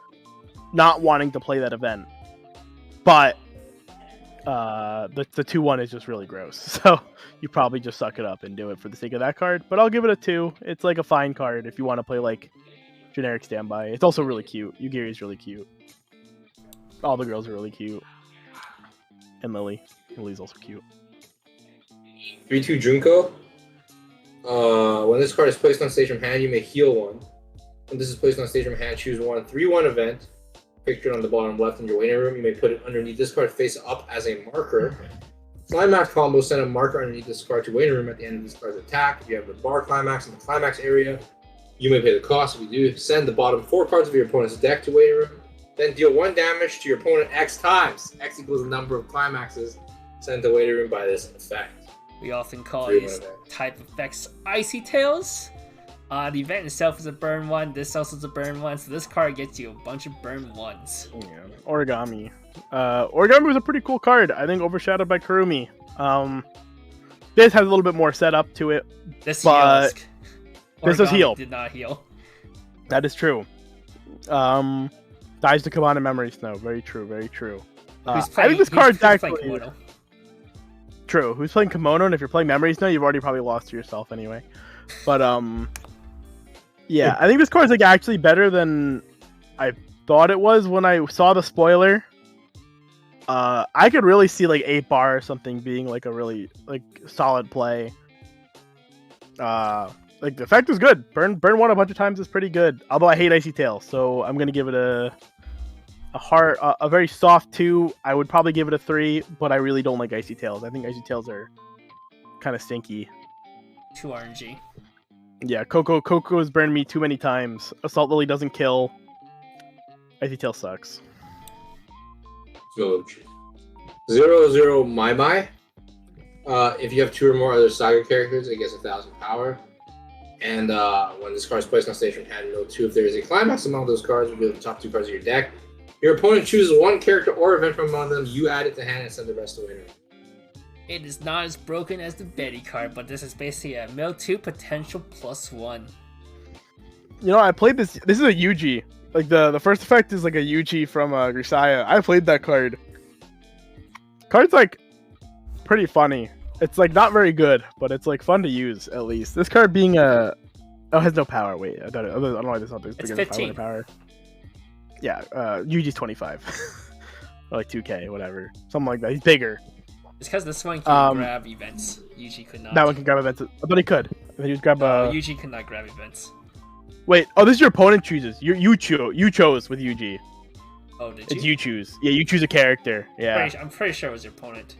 not wanting to play that event. But the 2-1 is just really gross. So you probably just suck it up and do it for the sake of that card. But I'll give it a 2. It's like a fine card if you want to play like generic standby. It's also really cute. Yugiri is really cute. All the girls are really cute. And Lily. Lily's also cute. 3-2 Junko. When this card is placed on stage from hand, you may heal 1. When this is placed on stage from hand, choose 1 3-1 event. Pictured on the bottom left in your waiting room. You may put it underneath this card face up as a marker. Climax combo, send a marker underneath this card to waiting room at the end of this card's attack. If you have the bar climax in the climax area, you may pay the cost. If you do, send the bottom 4 cards of your opponent's deck to waiting room. Then deal 1 damage to your opponent X times. X equals the number of climaxes sent to waiting room by this effect. We often call these type effects Icy Tails. The event itself is a burn 1. This also is a burn 1. So this card gets you a bunch of burn 1s. Yeah. Origami. Origami was a pretty cool card. I think overshadowed by Kurumi. This has a little bit more setup to it. This but heals. This does heal. Did not heal. That is true. Dies to Kabana Memory Snow. Very true. Very true. I think this card's actually true. Who's playing Kimono? And if you're playing Memory Snow, you've already probably lost to yourself anyway. But yeah, I think this card's like actually better than I thought it was when I saw the spoiler. I could really see like 8-bar or something being like a really like solid play. Like the effect is good. Burn 1 a bunch of times is pretty good. Although I hate Icy Tail, so I'm gonna give it a very soft 2. I would probably give it a 3, but I really don't like Icy Tails. I think Icy Tails are kind of stinky. 2 RNG. Yeah, Coco has burned me too many times. Assault Lily doesn't kill. Icy Tail sucks. 0-0 Mai. If you have 2 or more other saga characters, it gets 1000 power. And when this card is placed on stage from hand, note 2. If there is a climax among those cards, reveal the top 2 cards of your deck. Your opponent chooses 1 character or event from among them. You add it to hand and send the rest away. It is not as broken as the Betty card, but this is basically a mill 2 potential +1. You know, I played this. This is a Yuji. Like the first effect is like a Yuji from Grisaya. I played that card. Card's like pretty funny. It's like not very good, but it's like fun to use at least. This card being a has no power. Wait, I don't know why this not It's bigger 15. than power. Yeah, Yuji's 25. Or like 2K, whatever, something like that. He's bigger. It's because this one can grab events. Yuji could not. That one can grab events. I thought he could. I thought he would grab. Yuji could not grab events. Wait. Oh, this is your opponent chooses. You chose with Yuji. Oh, did It's you? you choose. Yeah, you choose a character. Yeah. I'm pretty sure it was your opponent.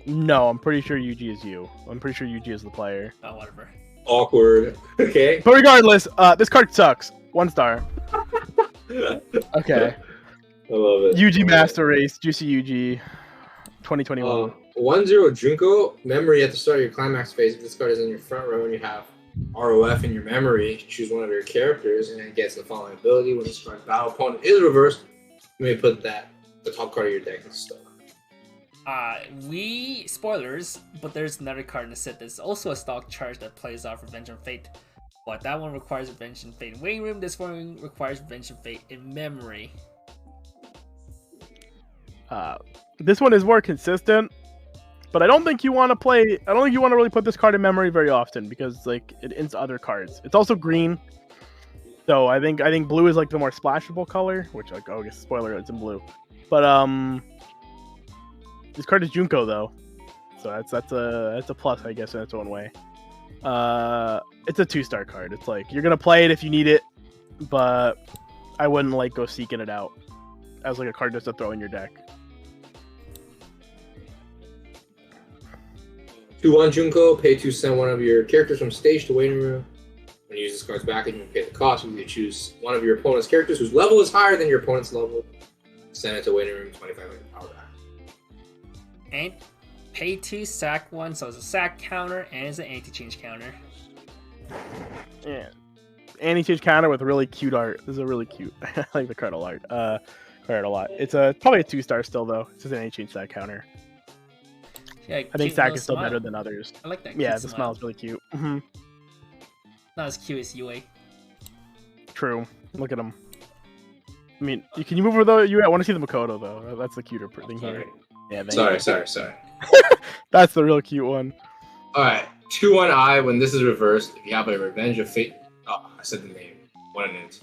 No, I'm pretty sure Yuji is you. I'm pretty sure Yuji is the player. Oh, whatever. Awkward. Okay. But regardless, this card sucks. 1 star. Okay. I love it. Yuji Master Race, Juicy Yuji, 2021. 1-0 Junko. Memory at the start of your climax phase. If this card is in your front row and you have ROF in your memory, choose one of your characters and it gets the following ability. When this card's battle opponent is reversed, you may put that the top card of your deck is stuck. Spoilers, but there's another card in the set that's also a stock charge that plays off Revenge and Fate. But that one requires Revenge and Fate in Waiting Room. This one requires Revenge and Fate in Memory. This one is more consistent, but I don't think you want to play. I don't think you want to really put this card in Memory very often because like it ends other cards. It's also green, so I think blue is like the more splashable color. Which like I guess spoiler, it's in blue. But this card is Junko though, so that's a plus I guess in its own way. It's a 2-star card. It's like you're gonna play it if you need it, but I wouldn't like go seeking it out as like a card just to throw in your deck. 2/1 Junko, pay 2, send one of your characters from stage to waiting room. When you use this card's back, and you pay the cost. You choose one of your opponent's characters whose level is higher than your opponent's level. Send it to waiting room, 2500 power back. And pay 2, sack 1, so it's a sack counter and it's an anti-change counter. Yeah, anti-change counter with really cute art. This is a really cute. I like the card a lot. Card a lot. It's probably a 2-star still though. It's just an anti-change sack counter. Yeah, I think sack is still better than others. I like that. Yeah, the smile is really cute. Mm-hmm. Not as cute as UA. True. Look at him. I mean, can you move over though? I want to see the Makoto though. That's the cuter thing here. Yeah. Sorry. That's the real cute one. All right, 2/1 I. When this is reversed, if you have a Revenge of Fate, I said the name. One int.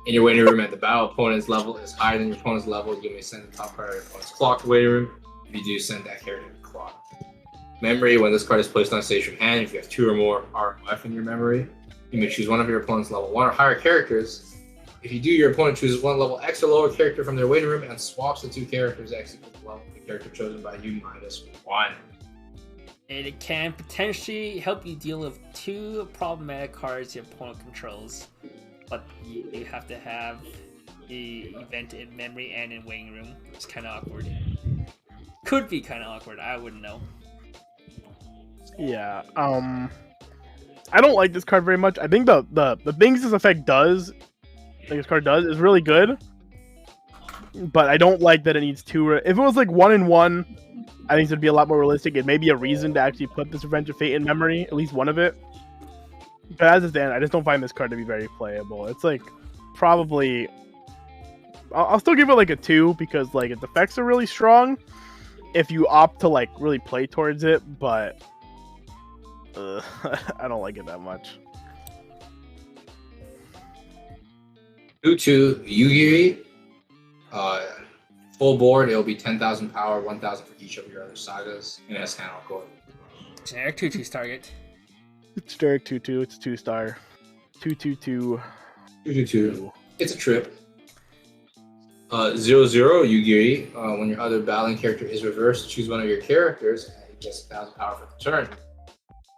In your waiting room at the battle opponent's level is higher than your opponent's level, you may send the top card of your opponent's clock to waiting room. If you do, send that character to the clock. Memory, when this card is placed on stage from hand, if you have 2 or more RF in your memory, you may choose one of your opponent's level 1 or higher characters. If you do, your opponent chooses one level X or lower character from their waiting room and swaps the 2 characters X equals the level of the character chosen by you -1. And it can potentially help you deal with 2 problematic cards your opponent controls. But you have to have the event in memory and in waiting room. It's kind of awkward. Could be kind of awkward. I wouldn't know. Yeah. I don't like this card very much. I think the things this effect does, this card does, is really good. But I don't like that it needs 2. If it was like 1-in-1, I think it'd be a lot more realistic. It may be a reason to actually put this Revenge of Fate in memory, at least one of it. But as it stands, I just don't find this card to be very playable. It's like probably, I'll still give it like a 2 because like its effects are really strong if you opt to like really play towards it, but I don't like it that much. 2/2 Yugiri. Full board, it'll be 10,000 power, 1,000 for each of your other sagas. And that's kind of cool. Generic 2/2's target. It's generic 2/2. It's 2-star. 2/2/2. 2/2. It's a trip. 0/0 Yugiri. When your other battling character is reversed, choose one of your characters and it gets 1,000 power for the turn.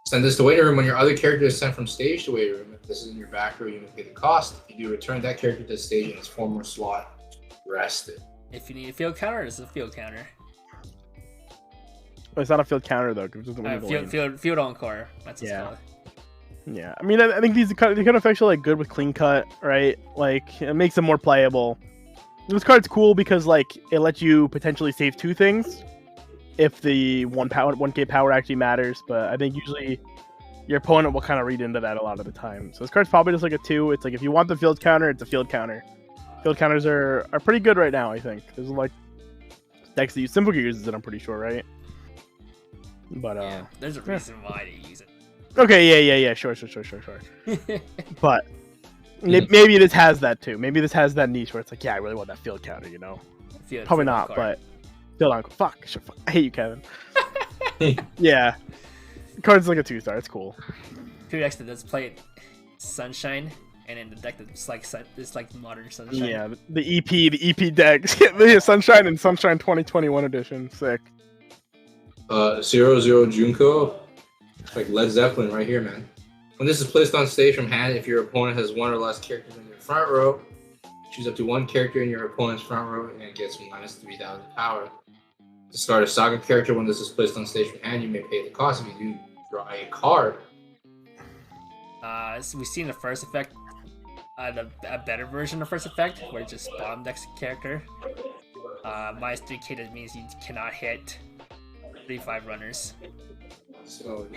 Send this to waiting room when your other character is sent from stage to waiting room. If this is in your back row, you may pay the cost. If you do, return that character to the stage in its former slot. Rested. If you need a field counter, it's a field counter. It's not a field counter though, because it doesn't leave the lane. Field encore. That's what it's called. Yeah, I mean, I think these kind of effects are like good with clean cut, right? Like it makes them more playable. This card's cool because like it lets you potentially save 2 things if the 1K power actually matters. But I think usually your opponent will kind of read into that a lot of the time. So this card's probably just like a 2. It's like if you want the field counter, it's a field counter. Field counters are pretty good right now, I think. There's like decks that use Simple Gear uses it, I'm pretty sure, right? But yeah, there's a reason why they use it. Okay, yeah, sure. But maybe this has that too. Maybe this has that niche where it's like, yeah, I really want that field counter, you know? Probably not, but field encore. Fuck, I hate you, Kevin. Yeah, the card's like a 2-star. It's cool. 2 decks that does play Sunshine. And in the deck that's like modern Sunshine. Yeah, the EP decks. The Sunshine and Sunshine 2021 edition. Sick. 0/0 Junko. It's like Led Zeppelin right here, man. When this is placed on stage from hand, if your opponent has 1 or less characters in your front row, choose up to 1 character in your opponent's front row and it gets -3,000 power. To start a saga character, when this is placed on stage from hand, you may pay the cost. If you do, draw a card. So we've seen the first effect. A better version of first effect, where it just bottom decks a character. Minus 3k, that means you cannot hit 3-5 runners. So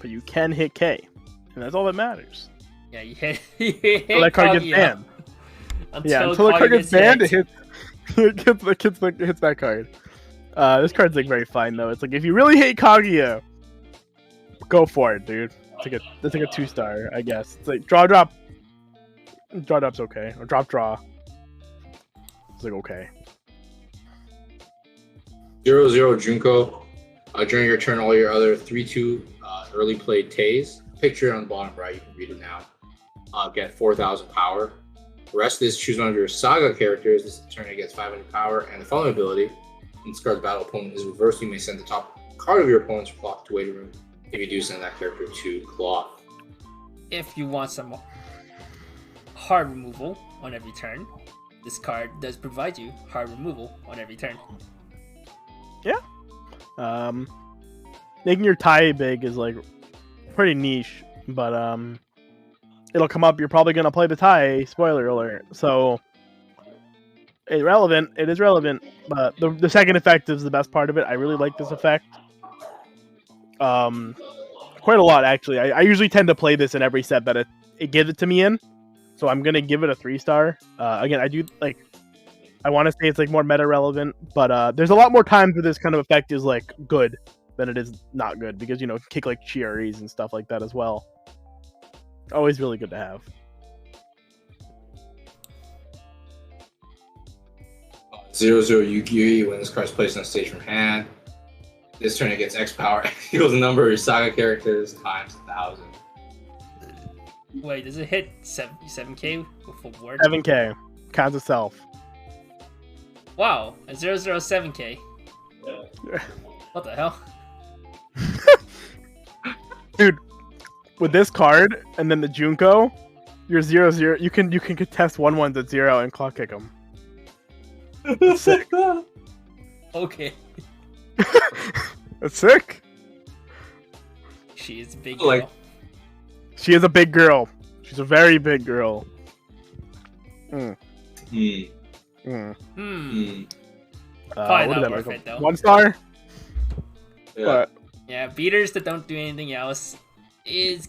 But you can hit K, and that's all that matters. Yeah, you hit. You hit Until that card gets Kaguya. banned. Until the card gets banned, it hits that card. This card's like very fine though. It's like if you really hate Kaguya, go for it, dude. It's like a 2-star, I guess. It's like draw drop. Draw drop's okay, or draw. It's like okay. 0-0 Junko. During your turn, all your other 3-2 early played Tays. Picture on the bottom right. You can read it now. Get 4,000 power. The rest of this, choose one of your Saga characters. This turn it gets 500 power, and the following ability: when this card's battle opponent is reversed, you may send the top card of your opponent's cloth to waiting room. If you do, send that character to cloth. If you want some hard removal on every turn, this card does provide you hard removal on every turn. Yeah. Making your tie big is like pretty niche, but it'll come up. You're probably gonna play the tie. Spoiler alert. So it's relevant. It is relevant, but the second effect is the best part of it. I really like this effect. Quite a lot actually. I usually tend to play this in every set that it gives it to me in. So I'm gonna give it a 3-star. Again, I do like. I want to say it's like more meta relevant, but there's a lot more times where this kind of effect is like good than it is not good because you know kick like Chiaris and stuff like that as well. Always really good to have. 0-0 Yu-Gi-Oh! When this card is placed on stage from hand, this turn it gets X power. Equals the number of your Saga characters times 1,000. Wait, does it hit 7k with full board? 7k counts itself. Wow, a 007k. Yeah. What the hell? Dude, with this card and then the Junko, you're 0-0. You can contest 1-1s at 0 and clock kick them. That's sick. Okay. That's sick. She is a big Like- girl. She is a big girl. She's a very big girl. Hmm. Hmm. Hmm. Probably what did not that worth make it, though. him? 1-star? Yeah. But Yeah, beaters that don't do anything else is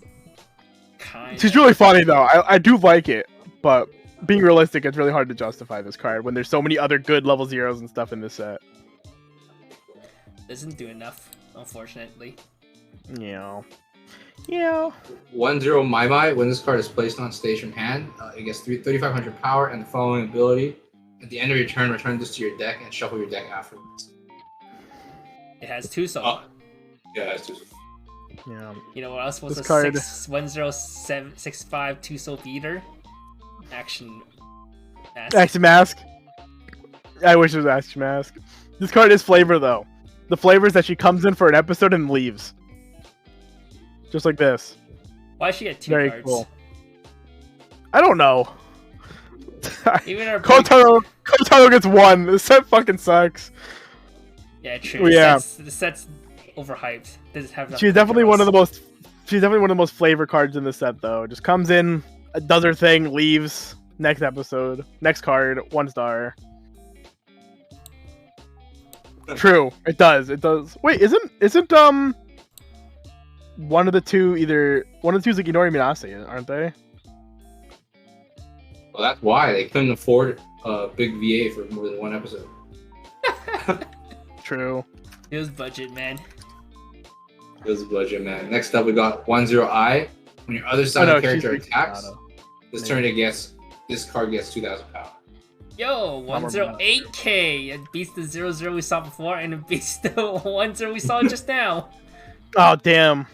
kind she's really funny though. I do like it, but being realistic, it's really hard to justify this card when there's so many other good level 0s and stuff in this set. doesn't do enough, unfortunately. Yeah. 1-0 Mai Mai. When this card is placed on stage from hand, it gets 3,500 power and the following ability. At the end of your turn, return this to your deck and shuffle your deck afterwards. It has 2 soul. Oh. Yeah, that's just... Yeah. You know what else was This a card- 10765 2 soul beater? Action. Action Mask. I wish it was Action Mask. This card is flavor though. The flavor is that she comes in for an episode and leaves. Just like this. Why she had 2 Very cards? cool. I don't know. Even our Kotaro gets 1. This set fucking sucks. Yeah, true. Yeah. The set's overhyped. Doesn't have enough She's definitely controls. one of the most. She's definitely one of the most flavor cards in the set, though. Just comes in, does her thing, leaves. Next episode, next card, 1-star. True, it does. It does. Wait, isn't one of the two is like Inori Minase, aren't they? Well, that's why they couldn't afford a big VA for more than one episode. True. It was budget, man. It was a budget, man. Next up, we got 1-0 I. When your other side no, character she's attacks, Rekitada. this turn it gets this card gets 2,000 power. Yo, Not more 108k. It beats the 0-0 we saw before, and it beats the 1-0 we saw just now. Oh damn!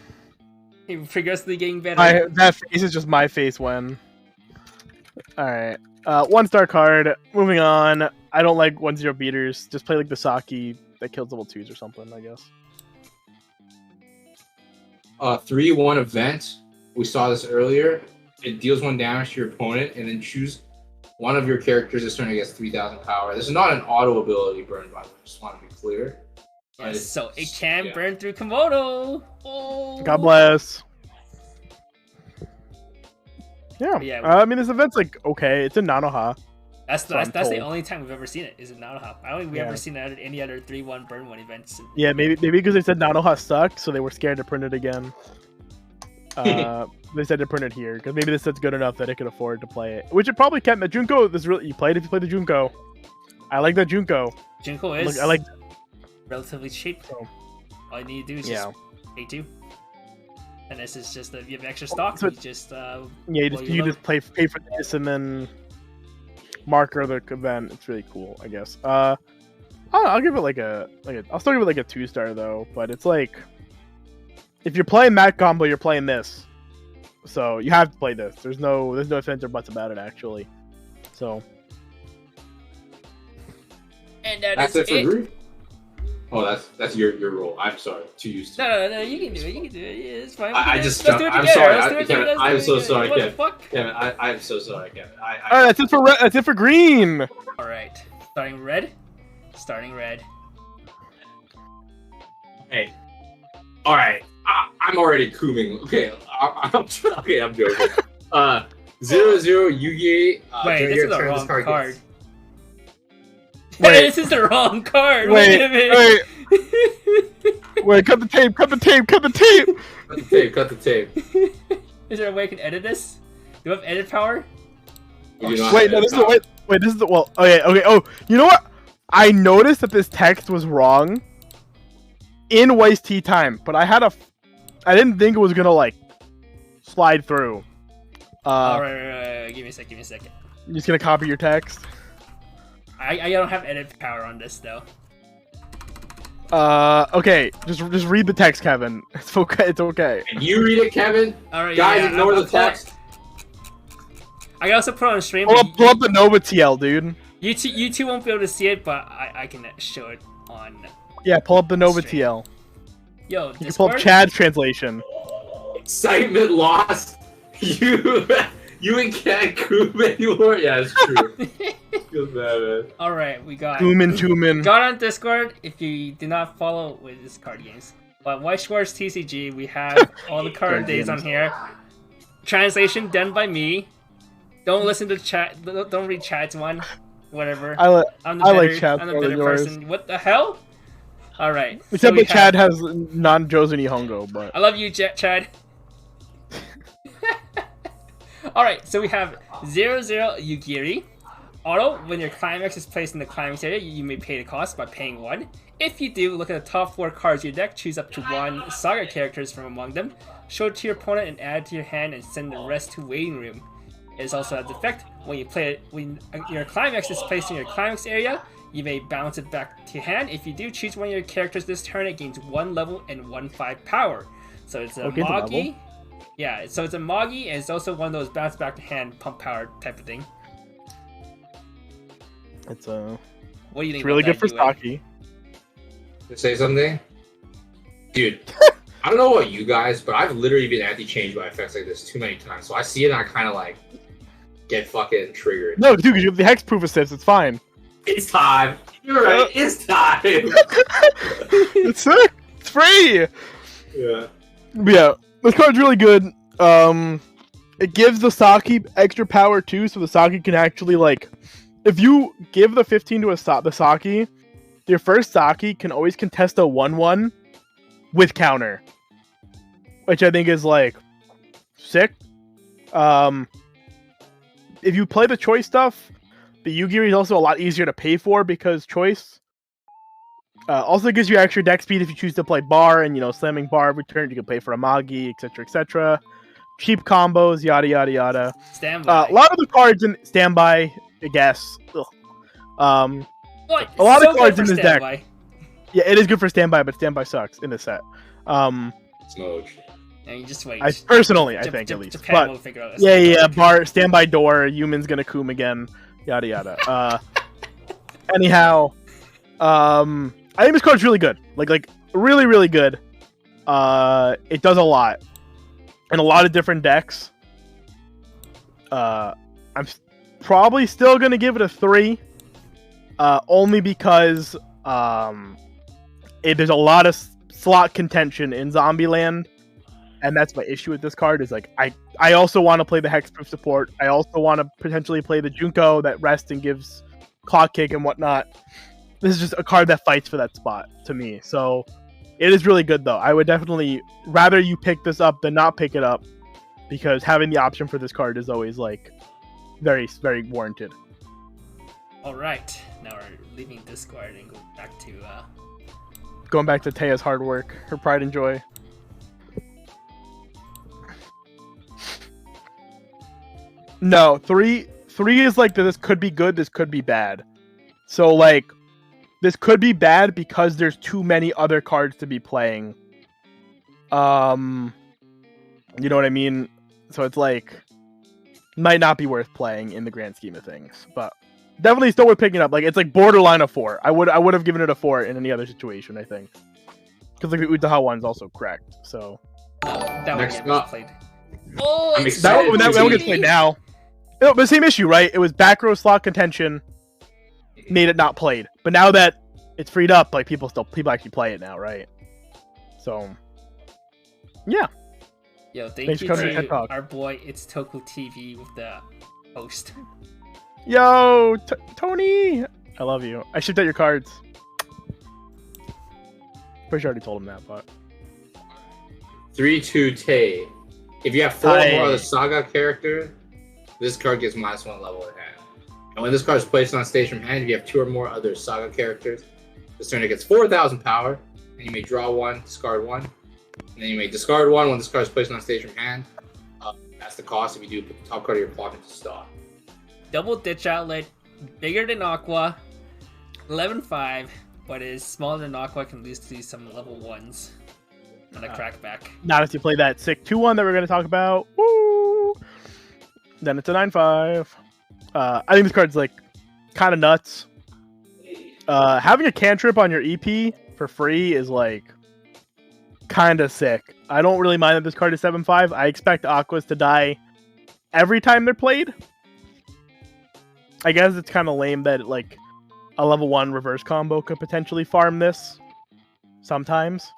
It's progressively getting better. That face is just my face when. All right, 1-star card. Moving on. I don't like 1-0 beaters. Just play like the Saki that kills level 2s or something, I guess. 3-1 event. We saw this earlier. It deals 1 damage to your opponent, and then choose one of your characters this turn it gets 3,000 power. This is not an auto ability burn, by the way. Just want to be clear. Yes, so it can burn through Komodo. Oh. God bless. Yeah. Yeah. I mean, this event's like okay. It's in Nanoha. That's So I'm that's the told. only time we've ever seen it. Is in Nanoha. I don't think we've Yeah. ever seen any other 3-1 burn 1 events. Yeah, maybe because they said Nanoha sucked, so they were scared to print it again. They said to print it here because maybe this set's good enough that it could afford to play it. Which it probably can. The Junko, this really you played if you played the Junko. I like that Junko. Junko is I like. relatively cheap. So, All you need to do is yeah. just pay 2. And this is just if you have extra stock, So you just Yeah, well, you just pay for this and then marker the event. It's really cool, I guess. I'll give it I'll still give it like a 2-star though. But it's like if you're playing that combo, you're playing this. So you have to play this. There's no ifs or buts about it actually. So and That's it for group. Oh, that's your role. I'm sorry. Too used to. No, you can do it. You can do it. Yeah, it's fine. I Let's just do it jumped. I'm together. sorry. Let's do it Kevin, together. I'm Let's do so it together. sorry, What Kevin. the fuck? Kevin, I'm so sorry, Kevin. that's it for that's it for green. All right, starting red. Hey. All right. I'm already cooming. Okay. I'm joking. 0-0 Yugi. Wait, during this your is the turn, wrong card card. gets- Wait. This is the wrong card. Wait a minute. Wait, cut the tape. Cut the tape. Is there a way I can edit this? Do I have edit power? You do not Wait, have no, any this is the power. wait. This is the okay. Oh, you know what? I noticed that this text was wrong in Weiss Tea time, but I I didn't think it was gonna like slide through. All right. Give me a second. I'm just gonna copy your text. I don't have edit power on this though. Okay, just read the text, Kevin. It's okay. It's okay. Can you read it, Kevin? All right, Guys, yeah, ignore the text. I can also put it on stream. Pull up the Nova TL, dude. You two won't be able to see it, but I can show it on. Yeah, pull up the Nova Stream. TL. Yo, You can pull up Discord. Chad's translation. Excitement lost. You and can't coom anymore. Yeah, it's true. Feels bad, man. All right, we got. Tumen. Got on Discord if you do not follow with this card games. But Weiss Schwarz TCG, we have all the card Card days on games. here. Translation done by me. Don't listen to chat. Don't read Chad's one. Whatever. I like I'm Chad's I'm the more than better yours. person. What the hell? All right. so Except we that Chad has non-Josen Nihongo, but I love you, Chad. All right. So we have 0-0 Yugiri. Auto, when your climax is placed in the climax area, you may pay the cost by paying 1. If you do, look at the top 4 cards of your deck, choose up to 1 Saga characters from among them, show it to your opponent and add it to your hand and send the rest to waiting room. It also has effect when you play it. When your climax is placed in your climax area, you may bounce it back to your hand. If you do choose one of your characters this turn, it gains 1 level and 1/5 power. So it's a Okay, it's a Magi. level. Yeah, so it's a Magi, and it's also one of those bounce back to hand pump power type of thing. it's What do you think? really about good for that, Saki. To say something? Dude, I don't know about you guys, but I've literally been anti-changed by effects like this too many times. So I see it and I kind of like get fucking triggered. No, dude, because you have the hexproof assists. It's fine. It's time. You're right. It's time. It's sick. It's free. Yeah. But yeah, this card's really good. It gives the Saki extra power too, so the Saki can actually like, if you give the 15 to the Saki, your first Saki can always contest a 1/1 with counter, which I think is like sick. If you play the choice stuff, the Yugiri is also a lot easier to pay for because choice. Also gives you extra deck speed if you choose to play bar, and slamming bar every turn you can pay for a Magi, etc., etc. Cheap combos, yada yada yada. Standby. A lot of the cards in standby, I guess. Ugh. What? a lot of So cards good in for this deck. standby. Yeah, it is good for standby, but standby sucks in this set. Smoked. And you just wait. I personally, I Jap- think Jap- at least. Japan But will figure out. yeah, bar, standby door, human's gonna coom again, yada yada. Anyhow, I think this card's really good. Like really, really good. It does a lot in a lot of different decks. I'm probably still gonna give it a 3, only because there's a lot of slot contention in Zombieland, And that's my issue with this card is like I also want to play the hexproof support. I also want to potentially play the Junko that rests and gives clock kick and whatnot. This is just a card that fights for that spot to me. So it is really good though. I would definitely rather you pick this up than not pick it up, because having the option for this card is always like very, very warranted. All right, now we're leaving Discord and going back to Taya's hard work, her pride and joy. No, three is like this could be good, this could be bad. So like this could be bad because there's too many other cards to be playing. You know what I mean? So it's like might not be worth playing in the grand scheme of things, but definitely still worth picking up. Like it's like borderline a 4. I would have given it a 4 in any other situation, I think. Because like the Utaha one's also cracked. So that one gets played. Oh, that one gets played now. No, but same issue, right? It was back row slot contention, made it not played. But now that it's freed up, like people actually play it now, right? So yeah. Yo, thanks you to our boy It's Toku TV with the host. Yo, Tony! I love you. I shipped out your cards. Pretty sure I already told him that, but 3-2 Tay. If you have 4 or more of the Saga character, this card gets -1 level in hand. And when this card is placed on stage from hand, if you have 2 or more other Saga characters, this turn it gets 4,000 power, and you may draw 1, discard 1, and then you may discard 1 when this card is placed on stage from hand. That's the cost if you do put the top card of your block into stock. Double ditch outlet, bigger than Aqua, 11-5, but is smaller than Aqua, can lose to some level 1s on a crackback. Not if you play that sick 2-1 that we're going to talk about. Woo! Then it's a 9-5. I think this card's like kind of nuts. Having a cantrip on your EP for free is like kind of sick. I don't really mind that this card is 7-5. I expect Aquas to die every time they're played. I guess it's kind of lame that like a level 1 reverse combo could potentially farm this sometimes.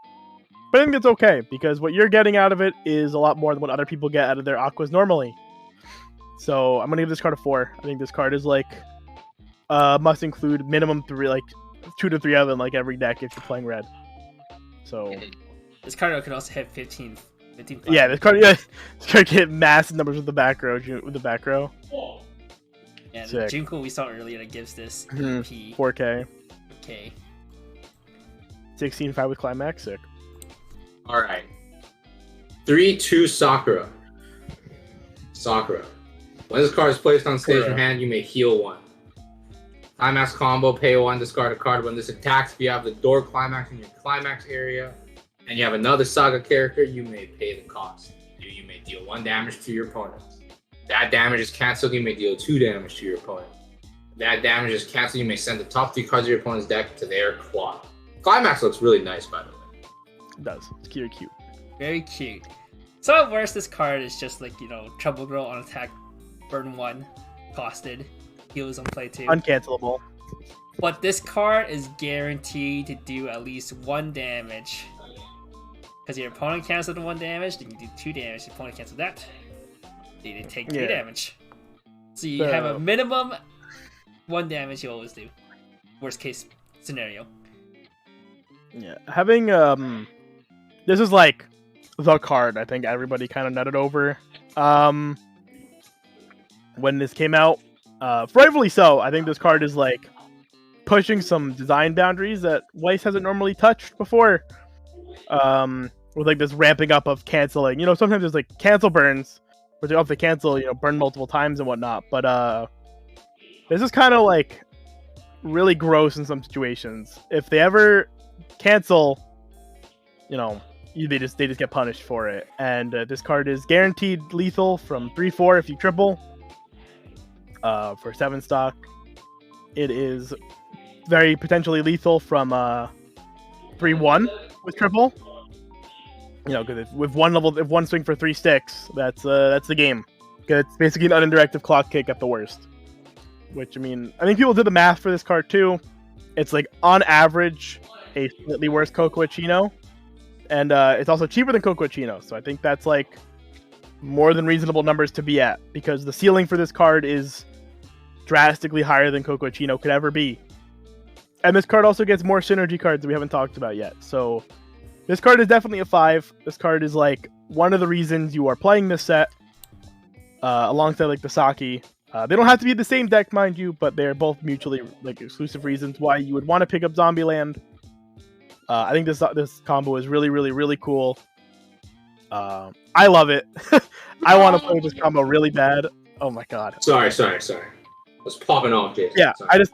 But I think it's okay, because what you're getting out of it is a lot more than what other people get out of their Aquas normally. So I'm going to give this card a 4. I think this card is like must include minimum 3, like 2 to 3 of them like every deck if you're playing red. So this card could also hit 15. Yeah, this card can hit massive numbers with the back row. Yeah, the Junko we saw earlier that gives this EP 4K. Okay. 16-5 with climax, sick. Alright. 3-2 Sakura. When this card is placed on stage from hand, you may heal 1. Climax combo, pay 1, discard a card. When this attacks, if you have the door climax in your climax area, and you have another Saga character, you may pay the cost. You may deal 1 damage to your opponent. That damage is cancelled, you may deal 2 damage to your opponent. That damage is cancelled, you may send the top 3 cards of your opponent's deck to their quad. Climax looks really nice, by the way. It does. It's cute. Very cute. So at worst, this card is just like, you know, Trouble Girl on attack, burn 1, costed, heals on play 2. Uncancelable. But this card is guaranteed to do at least 1 damage. Because your opponent canceled 1 damage, then you do 2 damage. Your opponent canceled that, they take 3 damage. So you have a minimum 1 damage you always do. Worst case scenario. Yeah, having this is like the card I think everybody kind of nutted over when this came out. Rightfully so. I think this card is like pushing some design boundaries that Weiss hasn't normally touched before. With like this ramping up of canceling. You know, sometimes there's like cancel burns, where they have to cancel, you know, burn multiple times and whatnot. But this is kind of like really gross in some situations. If they ever cancel, you know, they just get punished for it. And this card is guaranteed lethal from 3-4 if you triple. For 7 stock, it is very potentially lethal from 3-1 with triple. You know, because if one swing for 3 sticks, that's the game. It's basically an uninteractive clock kick at the worst. Which, I mean, I think people did the math for this card too. It's like on average a slightly worse Coco Chino. And it's also cheaper than Cocochino, so I think that's like more than reasonable numbers to be at, because the ceiling for this card is drastically higher than Cocochino could ever be. And this card also gets more synergy cards that we haven't talked about yet. So this card is definitely a 5. This card is like one of the reasons you are playing this set, alongside like the Saki. They don't have to be the same deck, mind you, but they're both mutually like exclusive reasons why you would want to pick up Zombieland. I think this combo is really, really, really cool. I love it. I want to play this combo really bad. Oh my god. Sorry. What's popping off, Jason? Yeah, sorry. I just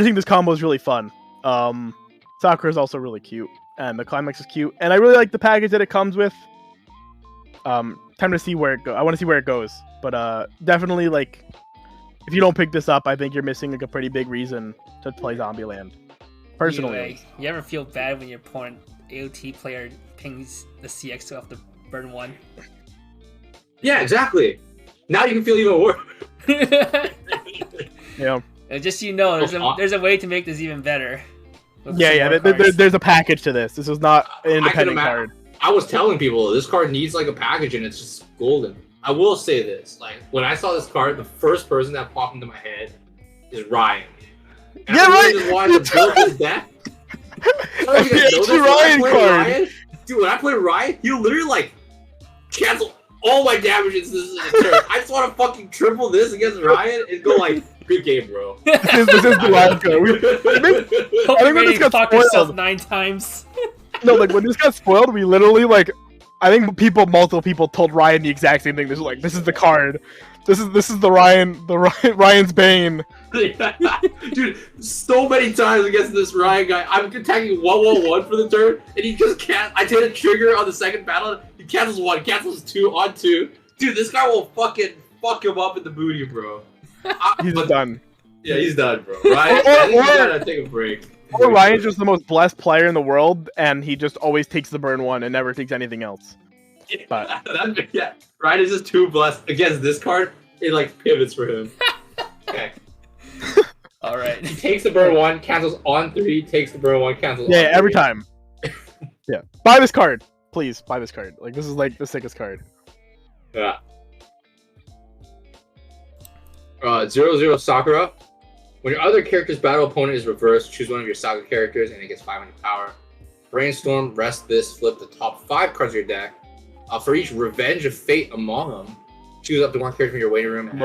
think this combo is really fun. Sakura is also really cute, and the climax is cute, and I really like the package that it comes with. Time to see where it goes. I want to see where it goes, but definitely like, if you don't pick this up, I think you're missing like a pretty big reason to play Zombieland. Personally, you ever feel bad when your opponent AOT player pings the CX off the burn 1? Yeah, exactly. Now you can feel even worse. Yeah. Just so you know, there's a way to make this even better. There's a package to this. This is not an independent card. I was telling people this card needs like a package, and it's just golden. I will say this: like when I saw this card, the first person that popped into my head is Ryan. And yeah, I right. Just wanted to build his deck. Ryan card. Dude, when I play Ryan, he'll literally like cancel all my damage into this turn. I just want to fucking triple this against Ryan and go like, good game, bro. This is the wild card. I think when this got spoiled 9 times. No, like when this got spoiled, we literally like, I think multiple people told Ryan the exact same thing. This is the card. This is the Ryan's Bane. Dude, so many times against this Ryan guy, I'm attacking 1/1 for the turn, and he just can't. I hit a trigger on the second battle. He cancels 1, cancels 2 on 2. Dude, this guy will fucking fuck him up in the booty, bro. He's done. Yeah, he's done, bro. Ryan, I think he's gotta take a break. Or Ryan's just the most blessed player in the world, and he just always takes the burn 1 and never takes anything else. But yeah, Ryan is just too blessed against this card. It like pivots for him. Okay. All right. He takes the burn 1, cancels on 3, takes the burn 1, cancels. Yeah, on 3. every time. Yeah, buy this card, please. Buy this card. Like this is like the sickest card. Yeah. 0/0 Sakura. When your other character's battle opponent is reversed, choose one of your Saga characters and it gets 500 power. Brainstorm, rest this, flip the top 5 cards of your deck. For each Revenge of Fate among them, choose up to 1 character from your waiting room and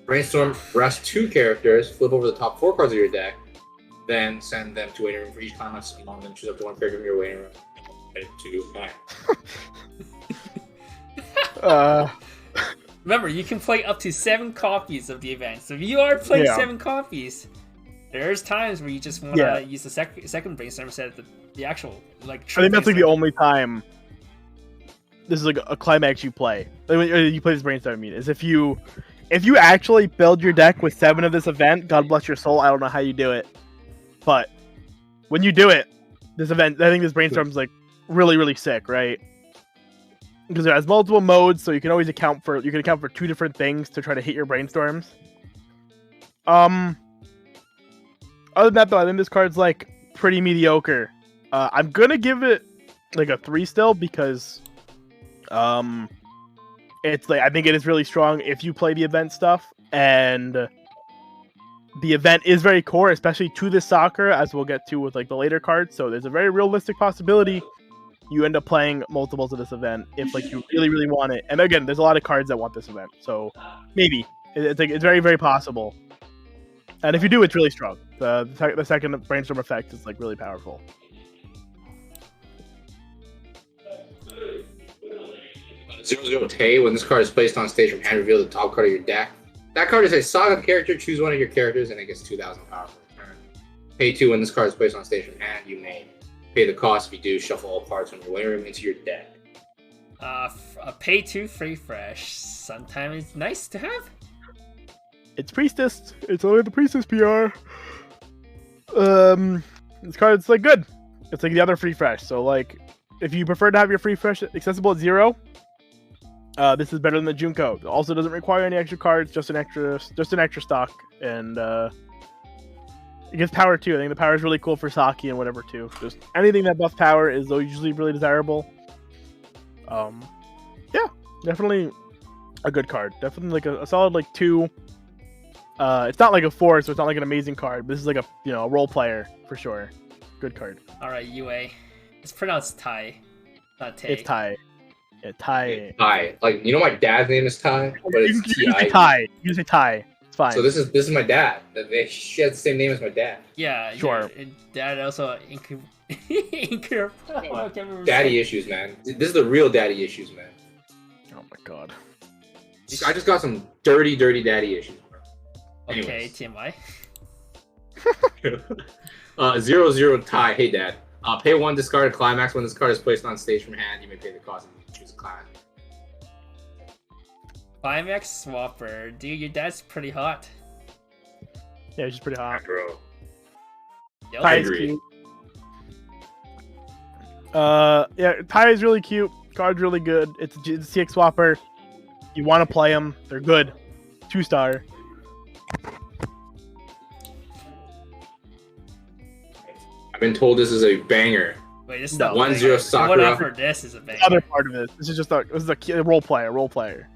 Brainstorm, rest 2 characters, flip over the top 4 cards of your deck, then send them to waiting room for each climax among them, choose up to 1 character from your waiting room. And 2 Remember, you can play up to 7 copies of the event. So if you are playing 7 copies, there's times where you just want to use the second brainstorm instead of the actual like. I think that's like the only time. This is like a climax you play. Like when you play this brainstorm, I mean, is if you actually build your deck with 7 of this event. God bless your soul. I don't know how you do it, but when you do it, this event, I think this brainstorm is like really, really sick, right? Because it has multiple modes, so you can always account for 2 different things to try to hit your brainstorms. Other than that, though, I think this card's like pretty mediocre. I'm gonna give it like a 3 still because it's like I think it is really strong if you play the event stuff, and the event is very core, especially to this Sakura, as we'll get to with like the later cards. So there's a very realistic possibility you end up playing multiples of this event if like you really, really want it. And again, there's a lot of cards that want this event, so maybe it's very, very possible. And if you do, it's really strong. The second brainstorm effect is like really powerful. Zero Tay, when this card is placed on stage from hand, reveal the top card of your deck. That card is a Saga character. Choose one of your characters, and it gets 2,000 power for the turn. Pay 2 when this card is placed on stage from hand. You may pay the cost. If you do, shuffle all cards from your waiting room into your deck. A pay 2 free fresh. Sometimes it's nice to have. It's Priestess. It's only the Priestess PR. This card's like good. It's like the other free fresh. So like, if you prefer to have your free fresh accessible at 0, this is better than the Junko. It also doesn't require any extra cards, just an extra stock, and It gives power too. I think the power is really cool for Saki and whatever too. Just anything that buffs power is usually really desirable. Yeah, definitely a good card. Definitely like a solid like 2. It's not like a 4, so it's not like an amazing card. But this is like a role player for sure. Good card. All right, UA. It's pronounced Tai, not Tay. It's Tai. Yeah, Tai. Ty. Like, you know, my dad's name is Ty, but You it's can say T-I. Tai. You can say Tai. It's fine. So this is my dad. She has the same name as my dad. Yeah, Sure. Your dad also Daddy issues, man. This is the real daddy issues, man. Oh my god. I just got some dirty daddy issues, bro. Okay, Anyways. TMI. 0 Ty. Hey, Dad. Pay 1, discard a climax. When this card is placed on stage from hand, you may pay the cost and choose a class. Climax Swapper. Dude, your dad's pretty hot. Yeah, she's pretty hot. Bro. Yep. Tai is agree. cute. Yeah, Tai is really cute. Card's really good. It's a CX swapper. You want to play them. They're good. 2-star. I've been told this is a banger. Wait, this is No. not 1-0 What Sakura. offer this is a bang. Other part of this. This is just a role player.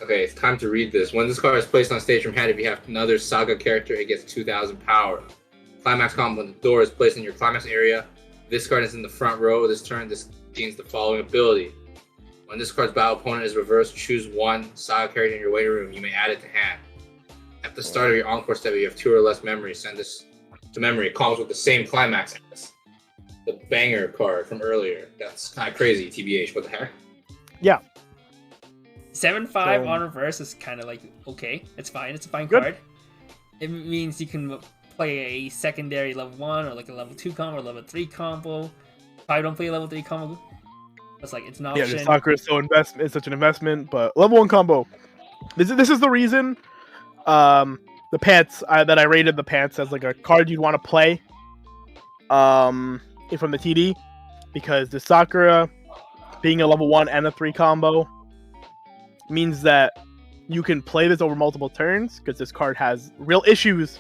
Okay, it's time to read this. When this card is placed on stage from hand, if you have another Saga character, it gets 2,000 power. Climax combo, when the door is placed in your climax area, this card is in the front row. This turn, this gains the following ability. When this card's battle opponent is reversed, choose 1 Saga character in your waiting room. You may add it to hand. At the start of your encore step, if you have 2 or less memories, send this to memory. It comes with the same climax as the banger card from earlier. That's kind of crazy, TBH. What the heck? Yeah. 7/5 So- on reverse is kind of like, okay, it's fine. It's a fine Good. card. It means you can play a secondary level 1 or like a level 2 combo or level 3 combo. Probably don't play a level 3 combo. It's like, it's an Yeah, option. the Sakura is it's such an investment, but level 1 combo. This is the reason. The pants that I rated the pants as like a card you'd want to play. From the TD, because the Sakura being a level 1 and a 3 combo means that you can play this over multiple turns, because this card has real issues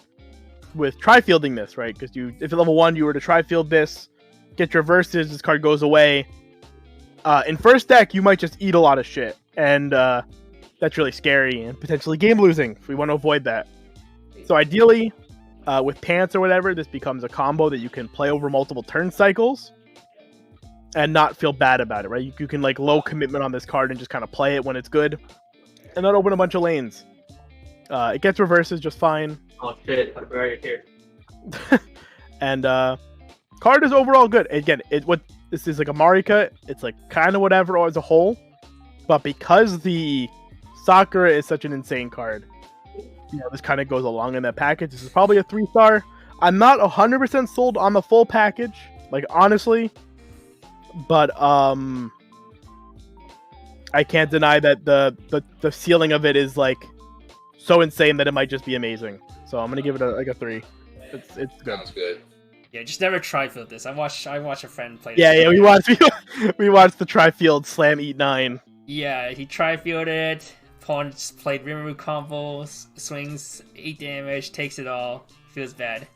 with tri-fielding this, right? Because if at level 1 you were to tri-field this, get your verses, this card goes away. In first deck, you might just eat a lot of shit, and that's really scary and potentially game losing. We want to avoid that. So ideally, with pants or whatever, this becomes a combo that you can play over multiple turn cycles and not feel bad about it, right? You can like low commitment on this card and just kind of play it when it's good, and not open a bunch of lanes. It gets reverses just fine. Oh shit! I'm right here. And card is overall good. Again, this is like a Marika. It's like kind of whatever as a whole, but because the Sakura is such an insane card, this kind of goes along in that package. This is probably a 3-star. I'm not 100% sold on the full package, like honestly, but I can't deny that the ceiling of it is like so insane that it might just be amazing. So I'm gonna give it a 3. It's good. Sounds good. Yeah, just never try for this. I watched a friend play this. Yeah, we watched the Tri-Field Slam Eat 9. Yeah, he tri-fielded it. Pawn just played Rimuru combos, swings 8 damage, takes it all, feels bad.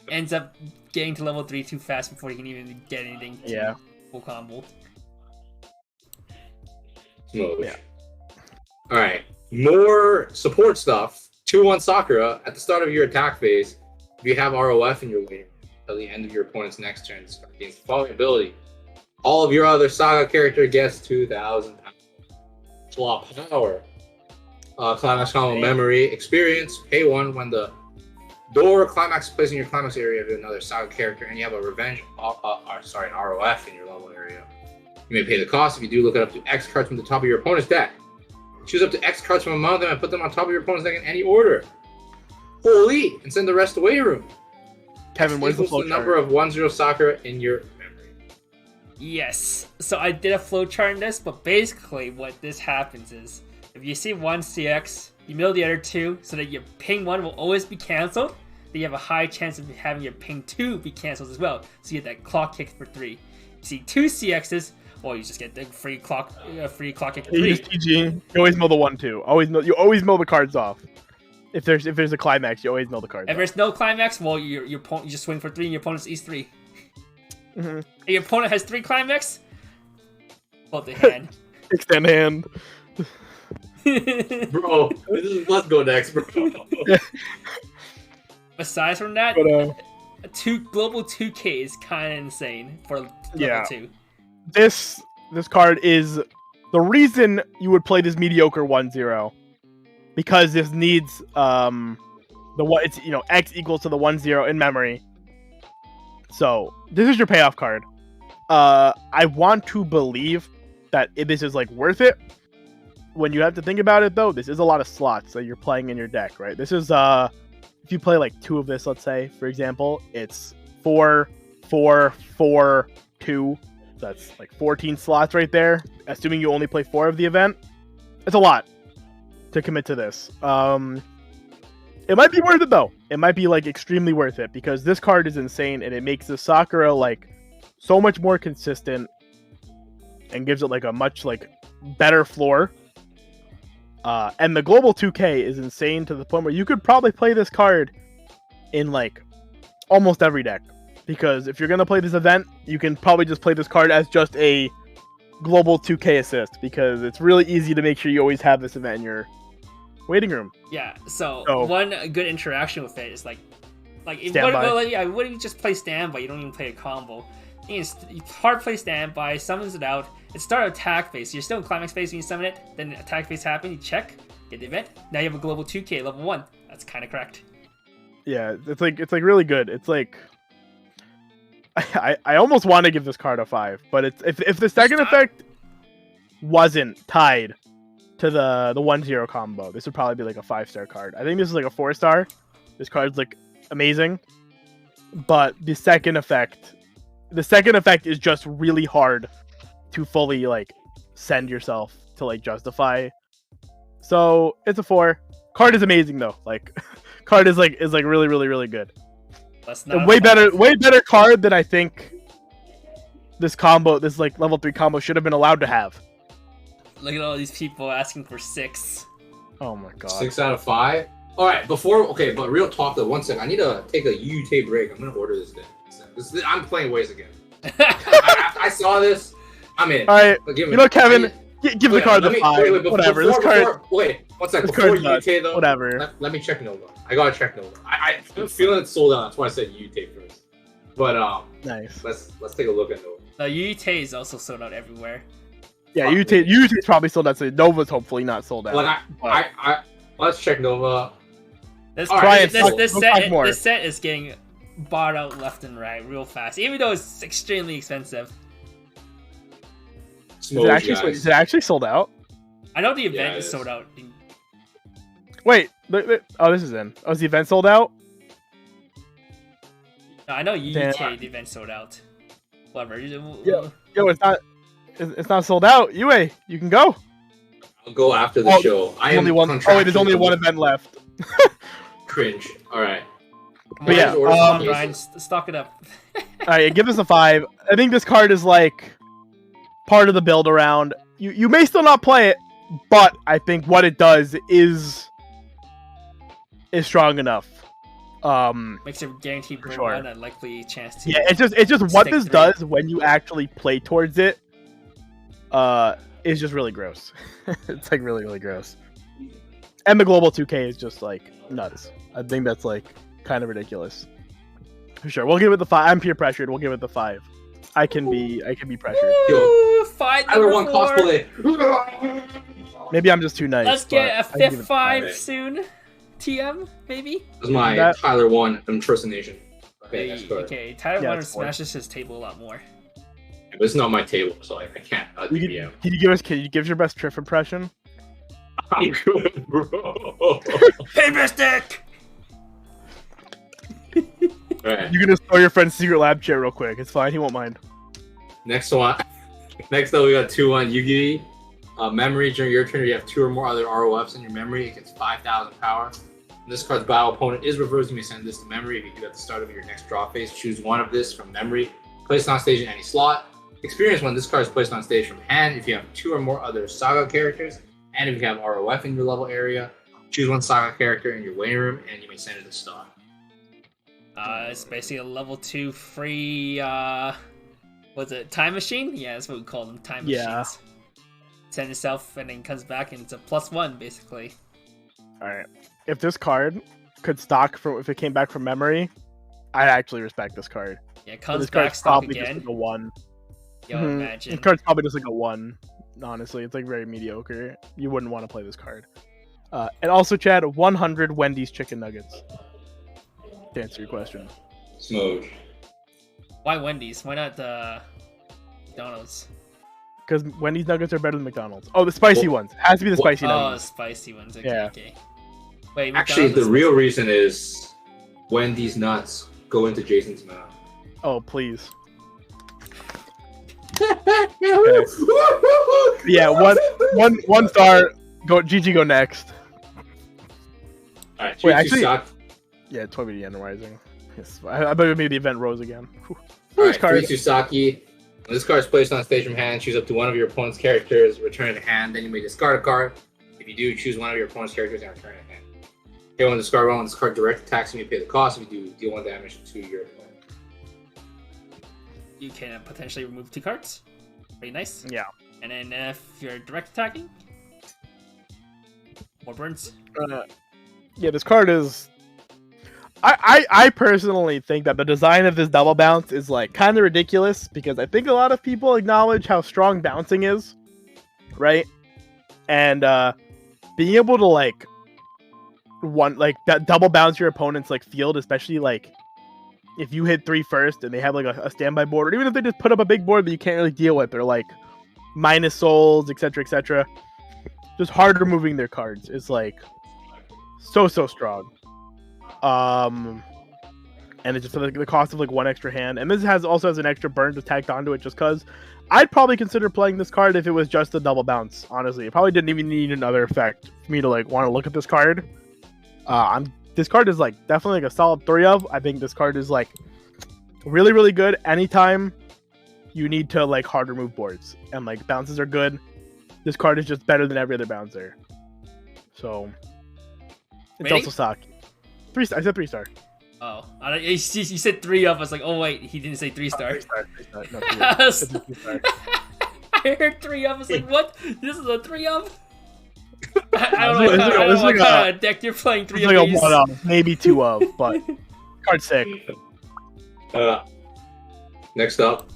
Ends up getting to level 3 too fast before he can even get anything to Yeah. full combo. Smooth. Yeah. All right. More support stuff. 2-1 Sakura. At the start of your attack phase, if you have ROF in your waiting until the end of your opponent's next turn, this card gains the following ability. All of your other Saga character gets 2,000 swap power. Climax combo memory experience. Pay 1 when the door climax is placed in your climax area of another Saga character, and you have a revenge, an ROF in your level area. You may pay the cost. If you do, look it up to X cards from the top of your opponent's deck. Choose up to X cards from among them and put them on top of your opponent's deck in any order. Holy! And send the rest to waiting room. Kevin, where's the Equals flow number of 1-0 Sakura in your memory. Yes. So I did a flowchart in this, but basically what this happens is if you see 1 CX, you mill the other 2 so that your ping 1 will always be cancelled. Then you have a high chance of having your ping 2 be cancelled as well. So you get that clock kick for 3. You see 2 CXs, well, you just get the free clock kick for You 3. just TG. You always mill the 1-2. You always mill the cards off. If there's a climax, you always know the card. If there's no climax, well, your opponent, you just swing for 3 and your opponent's eats 3. Mm-hmm. If your opponent has 3 climax, vote the hand. Extend hand. Bro, let's go next, bro. Aside from that, But, global 2K is kind of insane for level 2. This card is the reason you would play this mediocre 1-0, because this needs it's X equals to the 1-0 in memory. So this is your payoff card. I want to believe that this is like worth it. When you have to think about it, though, this is a lot of slots that you're playing in your deck, right? This is if you play like 2 of this, let's say, for example, it's 4, 4, 4, 2. That's like 14 slots right there. Assuming you only play 4 of the event, it's a lot to commit to this. It might be worth it though. It might be like extremely worth it because this card is insane and it makes the Sakura like so much more consistent and gives it like a much like better floor. And the global 2K is insane to the point where you could probably play this card in like almost every deck. Because if you're going to play this event, you can probably just play this card as just a global 2K assist. Because it's really easy to make sure you always have this event in your waiting room. Yeah, so one good interaction with it is like what if you just play standby, you don't even play a combo. It's hard play standby, summons it out, it starts attack phase, you're still in climax phase when you summon it, then attack phase happens, you check, get the event, now you have a global 2K level 1. That's kind of correct. Yeah, it's like really good. It's like I almost want to give this card a 5, but it's if the second effect wasn't tied to the 1-0 combo, this would probably be like a 5-star card. I think this is like a 4-star. This card's like amazing, but the second effect is just really hard to fully like send yourself to like justify. So it's a 4. Card is amazing though. Like card is really really good. A way better card than I think this like level 3 combo should have been allowed to have. Look at all these people asking for 6. Oh my god. 6 out of 5. All right, but real talk though. 1 second, I need to take a UUT break. I'm gonna order this thing. I'm playing Ways again. I saw this. I'm in. All right, Kevin, give the card the 5. Whatever. Wait, 1 second. Before UUT though. Whatever. Let me check Nova. I gotta check Nova. I'm feeling it sold out. That's why I said UUT first. But nice. Let's take a look at Nova. No, UUT is also sold out everywhere. Yeah, UUT is probably sold out. So Nova's hopefully not sold out. Like let's check Nova. This set is getting bought out left and right real fast, even though it's extremely expensive. Is it actually sold out? I know the event is sold out. Wait, oh, this is in. Oh, is the event sold out? No, I know UUT the event sold out. Whatever. Yo, it's not sold out. Yue, you can go. I'll go after the show. There's only one event left. Cringe. All right. But yeah, Brian, stock it up. All right, give this a 5. I think this card is like part of the build around. You may still not play it, but I think what it does is strong enough. Makes it guaranteed for sure. One and likely chance to. Yeah, it's just what this does when you actually play towards it. Is just really gross. It's like really gross. And the global 2K is just like nuts. I think that's like kind of ridiculous. For sure, we'll give it the 5. I'm peer pressured. We'll give it the 5. I can be pressured. Woo, 5 number 4. Cosplay. Maybe I'm just too nice. Let's get a 5th 5 soon. TM maybe. That's my Tyler 1 impersonation. Okay, Tyler 1 smashes his table a lot more. But it's not my table, so I can't. Can you give your best Triff impression? I'm good, bro. Hey, Mystic! Right. You're gonna store your friend's secret lab chair real quick. It's fine. He won't mind. Next one. Next up, we got Tuan Yugi. Memory during your turn, you have 2 or more other ROFs in your memory. It gets 5,000 power. When this card's battle opponent is reversed, you may send this to memory. If you do at the start of your next draw phase, choose one of this from memory. Place it on stage in any slot. Experience when this card is placed on stage from hand if you have 2 or more other Saga characters, and if you have ROF in your level area. Choose one Saga character in your waiting room, and you may send it to Star. It's basically a level 2 free, what's it, time machine? Yeah, that's what we call them, time machines. Send yourself and then comes back and it's a +1, basically. Alright. If this card could stock if it came back from memory, I'd actually respect this card. Yeah, it comes this back card's stock probably again. just like a 1. Yo, imagine. This card's probably just like a 1. Honestly, it's like very mediocre. You wouldn't want to play this card. And also, Chad, 100 Wendy's chicken nuggets. To answer your question. Smoke. Why Wendy's? Why not McDonald's? Because Wendy's nuggets are better than McDonald's. Oh, the spicy ones. Has to be the spicy Oh, nuggets. spicy ones. Okay, Yeah. okay. Wait, Actually, McDonald's the real reason is Wendy's nuts go into Jason's mouth. Oh, please. Okay. Yeah, one star. Go GG. Go next. All right, Wait, choose actually- Suck. Yeah, Toy the End Rising. Yes, I bet maybe the event rose again. All First right, card. Tuan Saki. When this card is placed on stage from hand, choose up to one of your opponent's characters, return it to hand, then you may discard a card. If you do, choose one of your opponent's characters and return it to hand. Okay, when discard one, this card direct attacks and you pay the cost. If you do, deal 1 damage to your opponent. You can potentially remove 2 cards. Pretty nice. Yeah. And then if you're direct attacking, more burns. Yeah, this card is. I personally think that the design of this double bounce is like kind of ridiculous because I think a lot of people acknowledge how strong bouncing is, right? And being able to like that double bounce your opponent's like field, especially like if you hit 3 first and they have like a standby board, or even if they just put up a big board that you can't really deal with, they're like minus souls, etc., etc. Just hard removing their cards is like so strong. And it's just like the cost of like 1 extra hand, and this also has an extra burn just tacked onto it. Just cause I'd probably consider playing this card if it was just a double bounce. Honestly, it probably didn't even need another effect for me to like want to look at this card. This card is like definitely like a solid 3 of. I think this card is like really good anytime you need to like hard remove boards and like bounces are good. This card is just better than every other bouncer. So it's Rating? also Saki. 3 star. I said 3 star. Oh, you said 3 of. I was like, oh wait, he didn't say 3 star. 3 star. 3 star. No, 3 I was- 3 star. I heard 3 of. I was like, what? This is a 3 of? I don't It's know like what a- kind of deck you're playing 3 It's of like a these. 1 of, maybe 2 of, but card sick. Next up,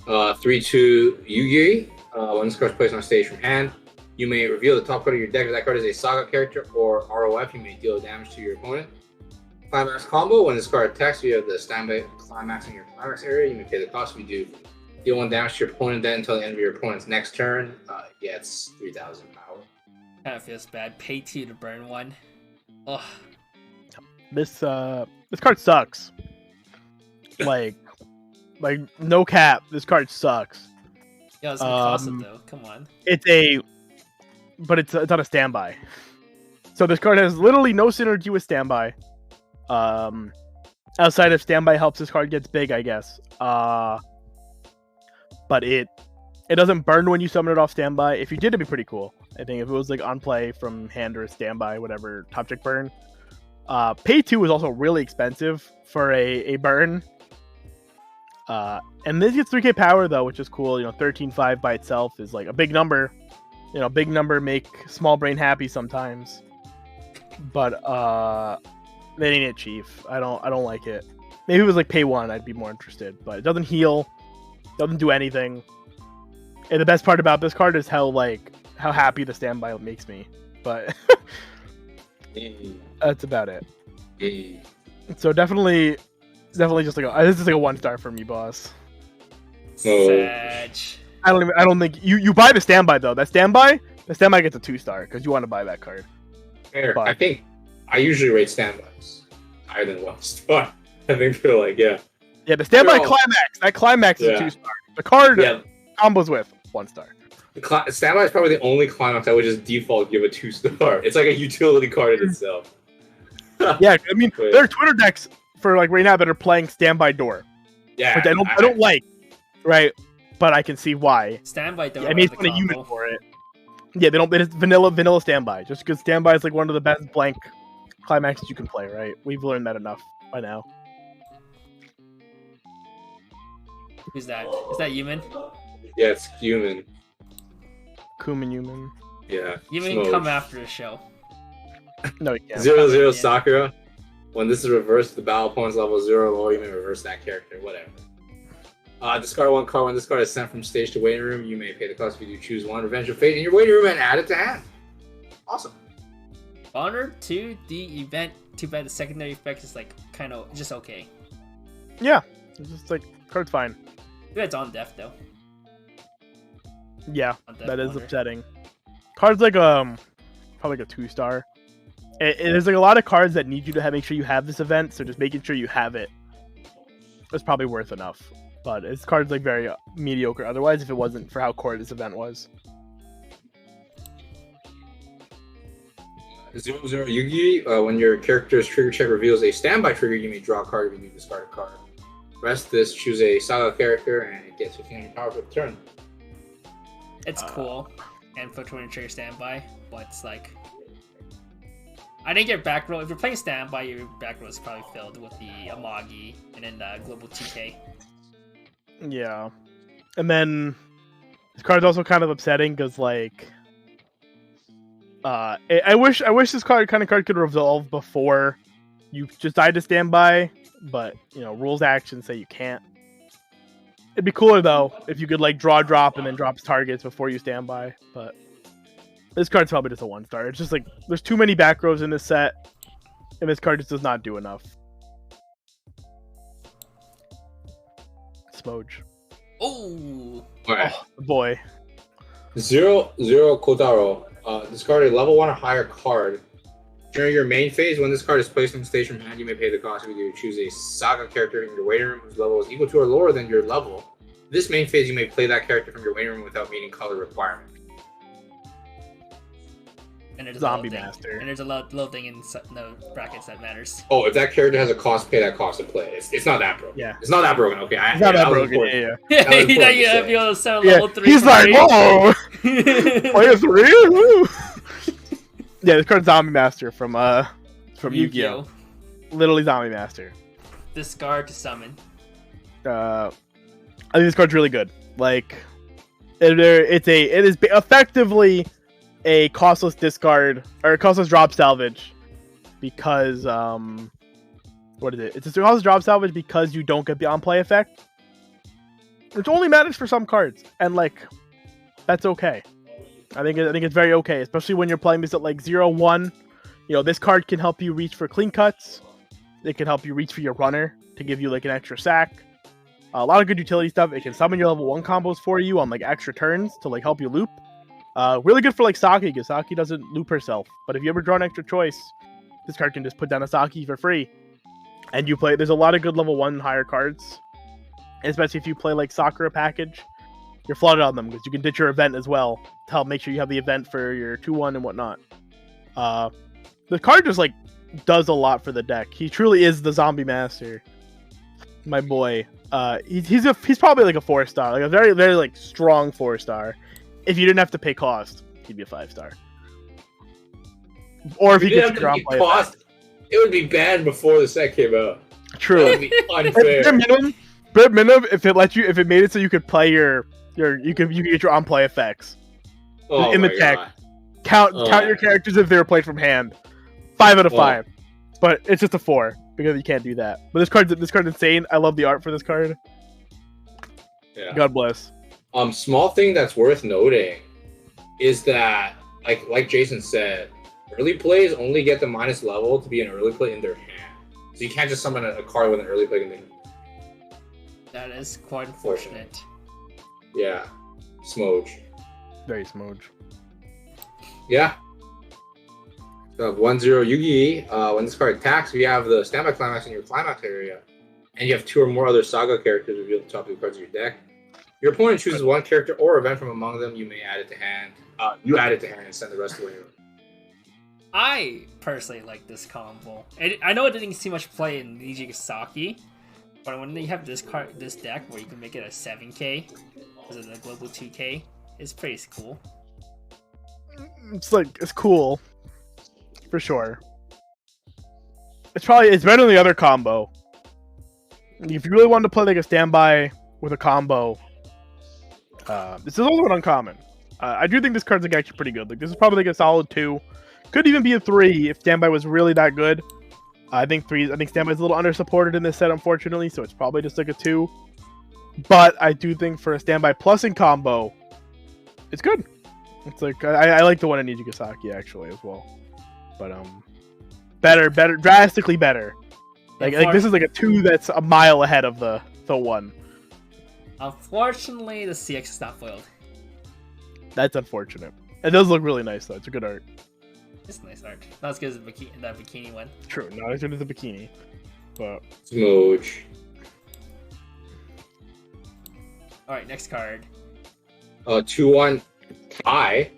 3/2 Yugi. When this card is placed on stage from hand, you may reveal the top card of your deck. If that card is a Saga character or ROF, you may deal damage to your opponent. Climax combo. When this card attacks, you have the standby climax in your climax area. You may pay the cost. If you do, deal 1 damage to your opponent. Then until the end of your opponent's next turn, gets 3,000 power. Kind of feels bad. Pay 2 to burn 1. Ugh. This card sucks. Like no cap. This card sucks. Yeah, it's gonna cost it though. Come on. But it's on a standby. So this card has literally no synergy with standby. Outside of standby helps this card gets big, I guess. But it doesn't burn when you summon it off standby. If you did, it'd be pretty cool. I think if it was like on play from hand or standby, whatever, top check burn. Pay 2 is also really expensive for a burn. And this gets 3k power though, which is cool. 13.5 by itself is like a big number. Big number make small brain happy sometimes. But they ain't it, Chief. I don't like it. Maybe if it was like pay 1, I'd be more interested. But it doesn't heal, doesn't do anything. And the best part about this card is how happy the standby makes me. But that's about it. So definitely just like this is like a 1 star for me, boss. Sag. I don't think you buy the standby though. The standby gets a 2 star because you want to buy that card. Fair. But- I think I usually rate standbys higher than 1 star. I think they're like, yeah. Yeah, the standby They're all- climax. That climax is Yeah. a 2 star. The card Yeah. combos with 1 star. Standby is probably the only climax I would just default give a 2 star. It's like a utility card in itself. Yeah, I mean Wait. there are Twitter decks for like right now that are playing standby door, Yeah. which I don't like, right? But I can see why. Standby don't I mean, it's have not a the unit combo. for it. Yeah, they don't. It's vanilla standby. Just because standby is like one of the best blank climaxes you can play, right? We've learned that enough by now. Who's that? Is that Yumin? Yeah, it's human. Kumin Yumin. Yeah. Yumin Smoke. come after the show. No, you can't. 0-0 Yeah. Sakura. When this is reversed, the battle points level 0 or you may reverse that character. Whatever. Discard one card. When this card is sent from stage to waiting room, you may pay the cost if you do choose one Revenge of Fate in your waiting room and add it to hand. Awesome. Honor to the event. Too bad the secondary effect is like kind of just okay. Yeah, it's just like card's fine. It's on death though. Yeah, On death that is Honor. upsetting. Card's like probably like a 2-star. There's like a lot of cards that need you to make sure you have this event, so just making sure you have it is probably worth enough. But this card's like very mediocre otherwise if it wasn't for how core this event was. 0-0 Yugi. When your character's trigger check reveals a standby trigger, you may draw a card if you discard a card. Rest this, choose a Saga character, and it gets 15 power for the turn. It's cool. And put 20 trigger standby, but it's like I didn't get back row. If you're playing standby, your back row is probably filled with the Amagi and then the Global 2K. Yeah, and then this card's also kind of upsetting because like, I wish this kind of card could resolve before you just died to standby, but you know rules actions say you can't. It'd be cooler though if you could like drop and then drops targets before you standby, but this card's probably just a 1-star. It's just like there's too many back rows in this set, and this card just does not do enough. Smoge. Oh, Alright. Oh, boy. 0-0 Kotaro. Discard a level 1 or higher card. During your main phase, when this card is placed on stage from hand, you may pay the cost if you choose a Saga character in your waiting room whose level is equal to or lower than your level. This main phase, you may play that character from your waiting room without meeting color requirement. and there's Zombie a little Master. thing. And there's a little thing in the brackets that matters. Oh, if that character has a cost, pay that cost to play. It's not that broken. Yeah. It's not that broken, okay? It's not that was broken. important. Yeah. That was You important know, to you say. have to go sell Yeah. level 3. He's like, whoa, oh! play a 3. Woo. Yeah, this card's Zombie Master from Yu-Gi-Oh. Literally Zombie Master. Discard to summon. I think this card's really good. Like, it is effectively a costless discard or a costless drop salvage because what is it? It's a costless drop salvage because you don't get the on play effect, which only matters for some cards, and like that's okay. I think it's very okay, especially when you're playing this at like 0-1. You know, this card can help you reach for clean cuts. It can help you reach for your runner to give you like an extra sack. A lot of good utility stuff. It can summon your level 1 combos for you on like extra turns to like help you loop. Really good for like Saki because Saki doesn't loop herself. But if you ever draw an extra choice, this card can just put down a Saki for free. And you play. There's a lot of good level 1 higher cards, especially if you play like Sakura package. You're flooded on them because you can ditch your event as well to help make sure you have the event for your 2-1 and whatnot. The card just like does a lot for the deck. He truly is the Zombie Master, my boy. He's probably like a 4-star, like a very very like strong 4-star. If you didn't have to pay cost, he'd be a 5-star. Or if If you you could didn't figure have out to play be cost, it would be banned before the set came out. True. That would be unfair. Bare minimum, if it made it so you could play you could get your on play effects. Oh in the my deck. God. Count your characters if they were played from hand. 5 out of Oh. 5. But it's just a 4 because you can't do that. But this card's insane. I love the art for this card. Yeah. God bless. Small thing that's worth noting is that, like Jason said, early plays only get the minus level to be an early play in their hand. So you can't just summon a card with an early play in their hand. That is quite unfortunate. Yeah. Smoge. Very smoge. Yeah. So 1-0 Yugi. When this card attacks, if you have the standby climax in your climax area, and you have 2 or more other Saga characters revealed at the top of the cards of your deck, your opponent chooses 1 character or event from among them. You may add it to hand. You add it to hand and send the rest away. I personally like this combo. I know it didn't see much play in Nijigasaki, but when you have this deck where you can make it a 7K because of the global 2K, it's pretty cool. it's cool for sure. It's better than the other combo. If you really wanted to play like a standby with a combo, this is also an uncommon. I do think this card's like actually pretty good. Like this is probably like a solid 2. Could even be a 3 if standby was really that good. I think standby's a little undersupported in this set, unfortunately, so it's probably just like a 2. But I do think for a standby plus in combo, it's good. It's like I like the one in Nijigasaki actually as well. But better, drastically better. Like this is like a 2 that's a mile ahead of the 1. Unfortunately, the CX is not foiled. That's unfortunate. It does look really nice though. It's a good art. It's nice art. Not as good as that bikini one. True, not as good as the bikini, but Smooch. All right, next card. 2-1 tie.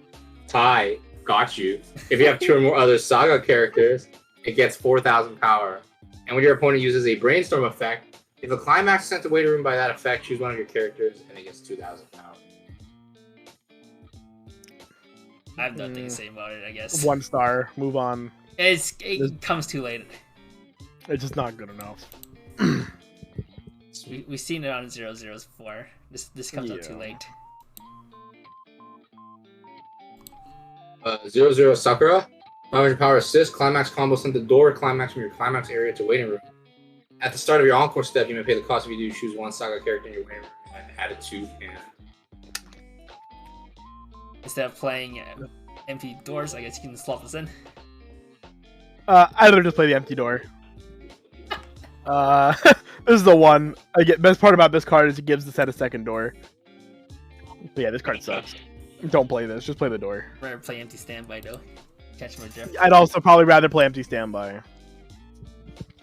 Tie. Got you. If you have 2 or more other Saga characters, it gets 4,000 power. And when your opponent uses a brainstorm effect, if a climax is sent to waiting room by that effect, choose one of your characters, and it gets 2,000 power. I have nothing to say about it, I guess. 1 star. Move on. It comes too late. It's just not good enough. We've seen it on 0-0s before. This comes out too late. 0-0 Sakura. 500 power assist. Climax combo sent the door climax from your climax area to waiting room. At the start of your encore step, you may pay the cost if you do choose 1 Saga character in your waiting room and add it to hand. Instead of playing empty doors, I guess you can slot this in. I'd rather just play the empty door. This is the one. Best part about this card is it gives the set a second door. But yeah, this card sucks. Don't play this. Just play the door. Rather play empty standby though. Catch my drift. I'd also probably rather play empty standby.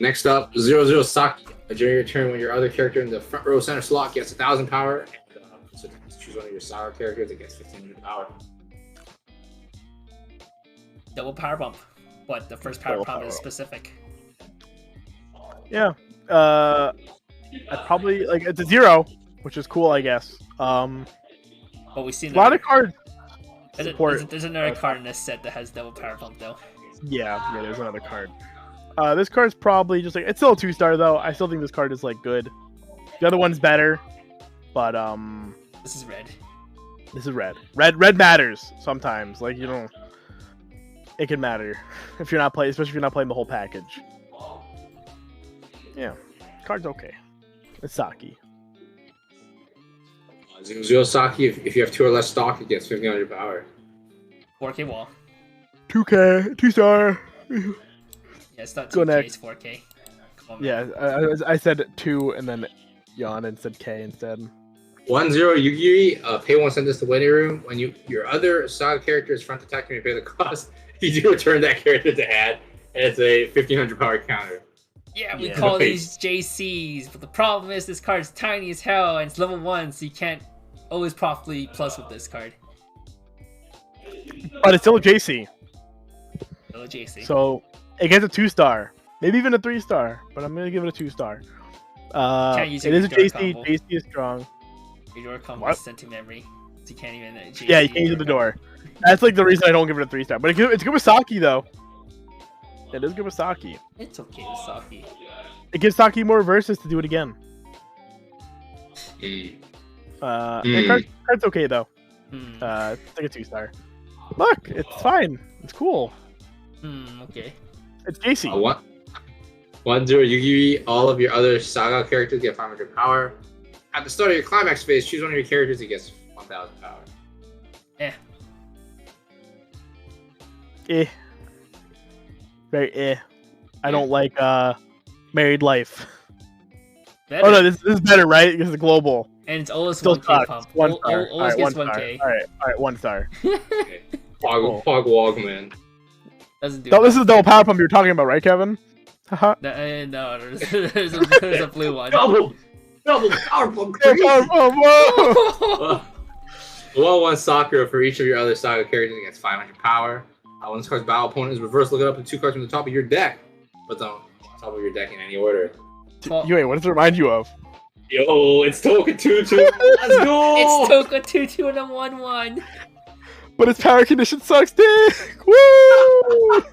Next up, 0-0 Saki. During your turn, when your other character in the front row center slot gets 1,000 power, and so choose one of your Saga characters that gets 1,500 power. Double power bump, but the first power bump is specific. Yeah. I'd probably like it's a 0, which is cool, I guess. But we've seen a lot of cards. There's another card in this set that has double power bump though. Yeah, there's another card. This card's probably just like it's still a 2-star though. I still think this card is like good. The other one's better, but this is red. This is red. Red matters sometimes. Like it can matter if you're not playing, especially if you're not playing the whole package. Yeah, card's okay. It's Saki. 0-0 Saki. If you have 2 or less stock, it gets 1,500 power. 4K wall. 2K, 2-star. Yeah, it's not 2K, Go next. it's 4K. Come on, yeah, I said 2 and then yawned and said K instead. 1-0 Yugiri. Pay 1 send this to waiting room. When your other Saga character is front attack, you may pay the cost. You do return that character to hand, and it's a 1,500 power counter. Yeah, we call these JCs, but the problem is this card's tiny as hell and it's level 1, so you can't always properly plus with this card. But it's still a JC. Still a JC. So it gets a 2-star, maybe even a 3-star, but I'm gonna give it a 2-star. It is a JC. Combo. JC is strong. Your door combo is sent to memory, so you can't even. JC yeah, you can't use the door. That's like the reason I don't give it a 3-star. But it's good with Saki though. It is good with Saki. It's okay with Saki. It gives Saki more reverses to do it again. Card's okay though. It's like a 2-star. Look, it's fine. It's cool. Okay. It's JC. 1-0 Yugiri. All of your other Saga characters get 500 power. At the start of your climax phase, choose one of your characters that gets 1,000 power. Very I don't like Married Life. Better. Oh no, this is better, right? Because it's global. And it's always still 1K pump. 1 star. Always gets 1K. Alright, 1 star. Okay. Pog Walkman. Doesn't do this is the double power pump you were talking about, right, Kevin? Haha. No, there's a blue one. Double power pump. Whoa! 1-1 Sakura for each of your other Saga characters against 500 power. When this card's battle opponent is reversed, look it up to 2 cards from the top of your deck. Put them on top of your deck in any order. Wait, what does it remind you of? Yo, it's Toka 2-2. Let's go! It's Toka 2-2 and a 1-1. But its power condition sucks dick! Woo!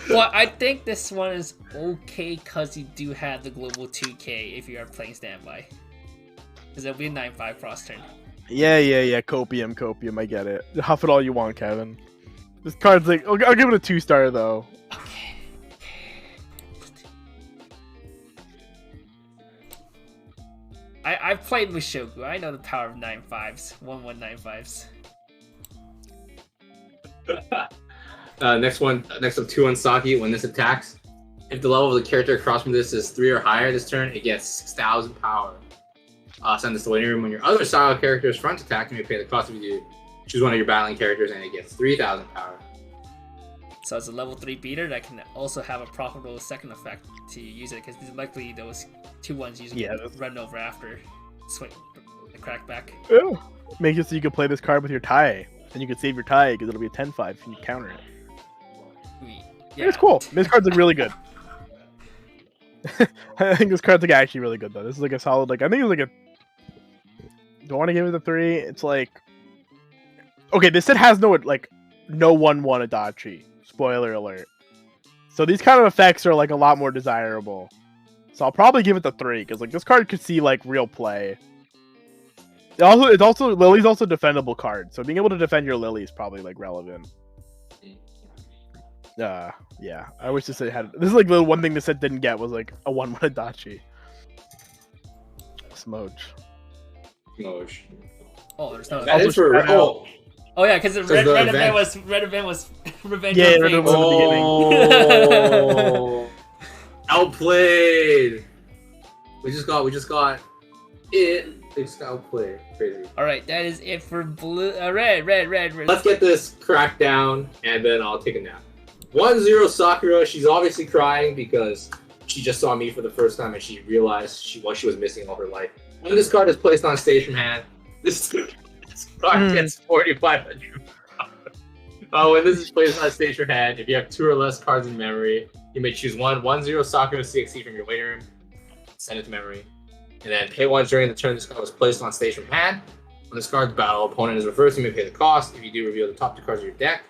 Well, I think this one is okay because you do have the global 2K if you are playing standby. Because it'll be a 9-5 cross turn. Yeah. Copium, I get it. Huff it all you want, Kevin. This card's like, I'll give it a 2-star though. Okay. I've played with Shogu. I know the power of 9-5s. 1-1 9-5s. Next up, Tuan Saki. When this attacks, if the level of the character across from this is 3 or higher this turn, it gets 6,000 power. Send this to the waiting room. When your other Saga character's front attack, you may pay the cost of you choose one of your battling characters, and it gets 3,000 power. So it's a level 3 beater that can also have a profitable second effect to use it, because likely those 2-1s usually run over after swing the crackback. Ooh. Make it so you can play this card with your tie, and you can save your tie because it'll be a 10-5 and you counter it. Yeah. It's cool. This card's like really good. I think this card's like actually really good though. This is like a solid, like I think it's like a. Do I want to give it a 3? It's like, okay, this set has no 1-1 Adachi. Spoiler alert. So these kind of effects are like a lot more desirable. So I'll probably give it the 3 because like this card could see like real play. It's also Lily's also a defendable card, so being able to defend your Lily is probably like relevant. Yeah. I wish this set had. This is like the one thing this set didn't get was like a 1-1 Adachi. Smoge. Oh, there's no. That is for Oh yeah, because red event was Revenge. Yeah, of Red Fate. Event was Oh, outplayed. We just got it. They just got outplayed. Crazy. All right, that is it for blue. Red. Let's get this cracked down, and then I'll take a nap. 1-0 Sakura. She's obviously crying because she just saw me for the first time, and she realized what she was missing all her life. When this card is placed on stage from hand, this card gets 4,500. When this is placed on stage from hand, if you have 2 or less cards in memory, you may choose 1-0 Sakura CXC from your waiting room, send it to memory, and then pay 1 during the turn this card was placed on stage from hand. When this card's battle opponent is reversed, you may pay the cost. If you do reveal the top 2 cards of your deck,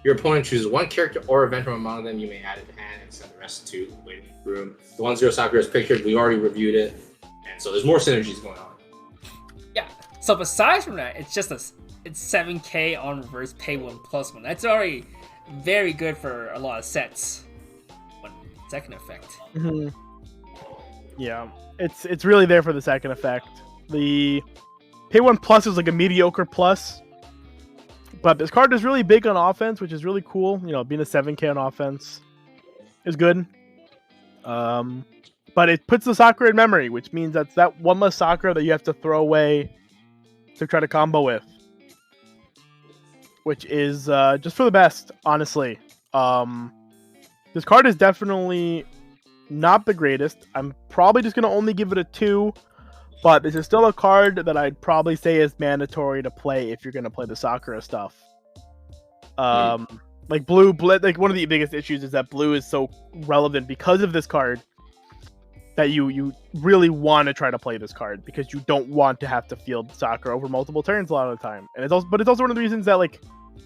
your opponent chooses 1 character or event from among them, you may add it to hand and send the rest to the waiting room. The 1-0 Sakura is pictured, we already reviewed it, and so there's more synergies going on. Yeah. So besides from that, it's 7K on reverse, pay 1+1. That's already very good for a lot of sets. Second effect. Mm-hmm. Yeah, it's really there for the second effect. The pay 1+ is like a mediocre plus, but this card is really big on offense, which is really cool. You know, being a 7K on offense is good. But it puts the Sakura in memory, which means that's that 1 less Sakura that you have to throw away to try to combo with, which is just for the best, honestly. This card is definitely not the greatest. I'm probably just going to only give it a 2, but this is still a card that I'd probably say is mandatory to play if you're going to play the Sakura stuff. Like blue, like one of the biggest issues is that blue is so relevant because of this card that you really want to try to play this card because you don't want to have to field Sakura over multiple turns a lot of the time. And it's also one of the reasons that like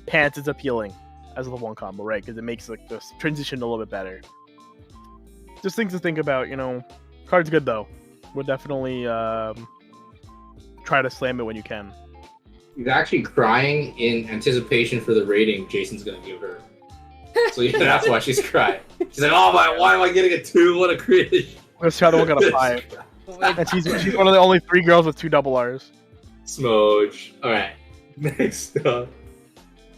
Pants is appealing as a level 1 combo, right? Because it makes like this transition a little bit better. Just things to think about, you know. Card's good though. We'll definitely try to slam it when you can. She's actually crying in anticipation for the rating Jason's gonna give her. So yeah, that's why she's crying. She's like, "Oh my, why am I getting a 2? What a cringe!" This Shadow got a 5, and she's one of the only 3 girls with 2 double R's. Smoge. All right, next up.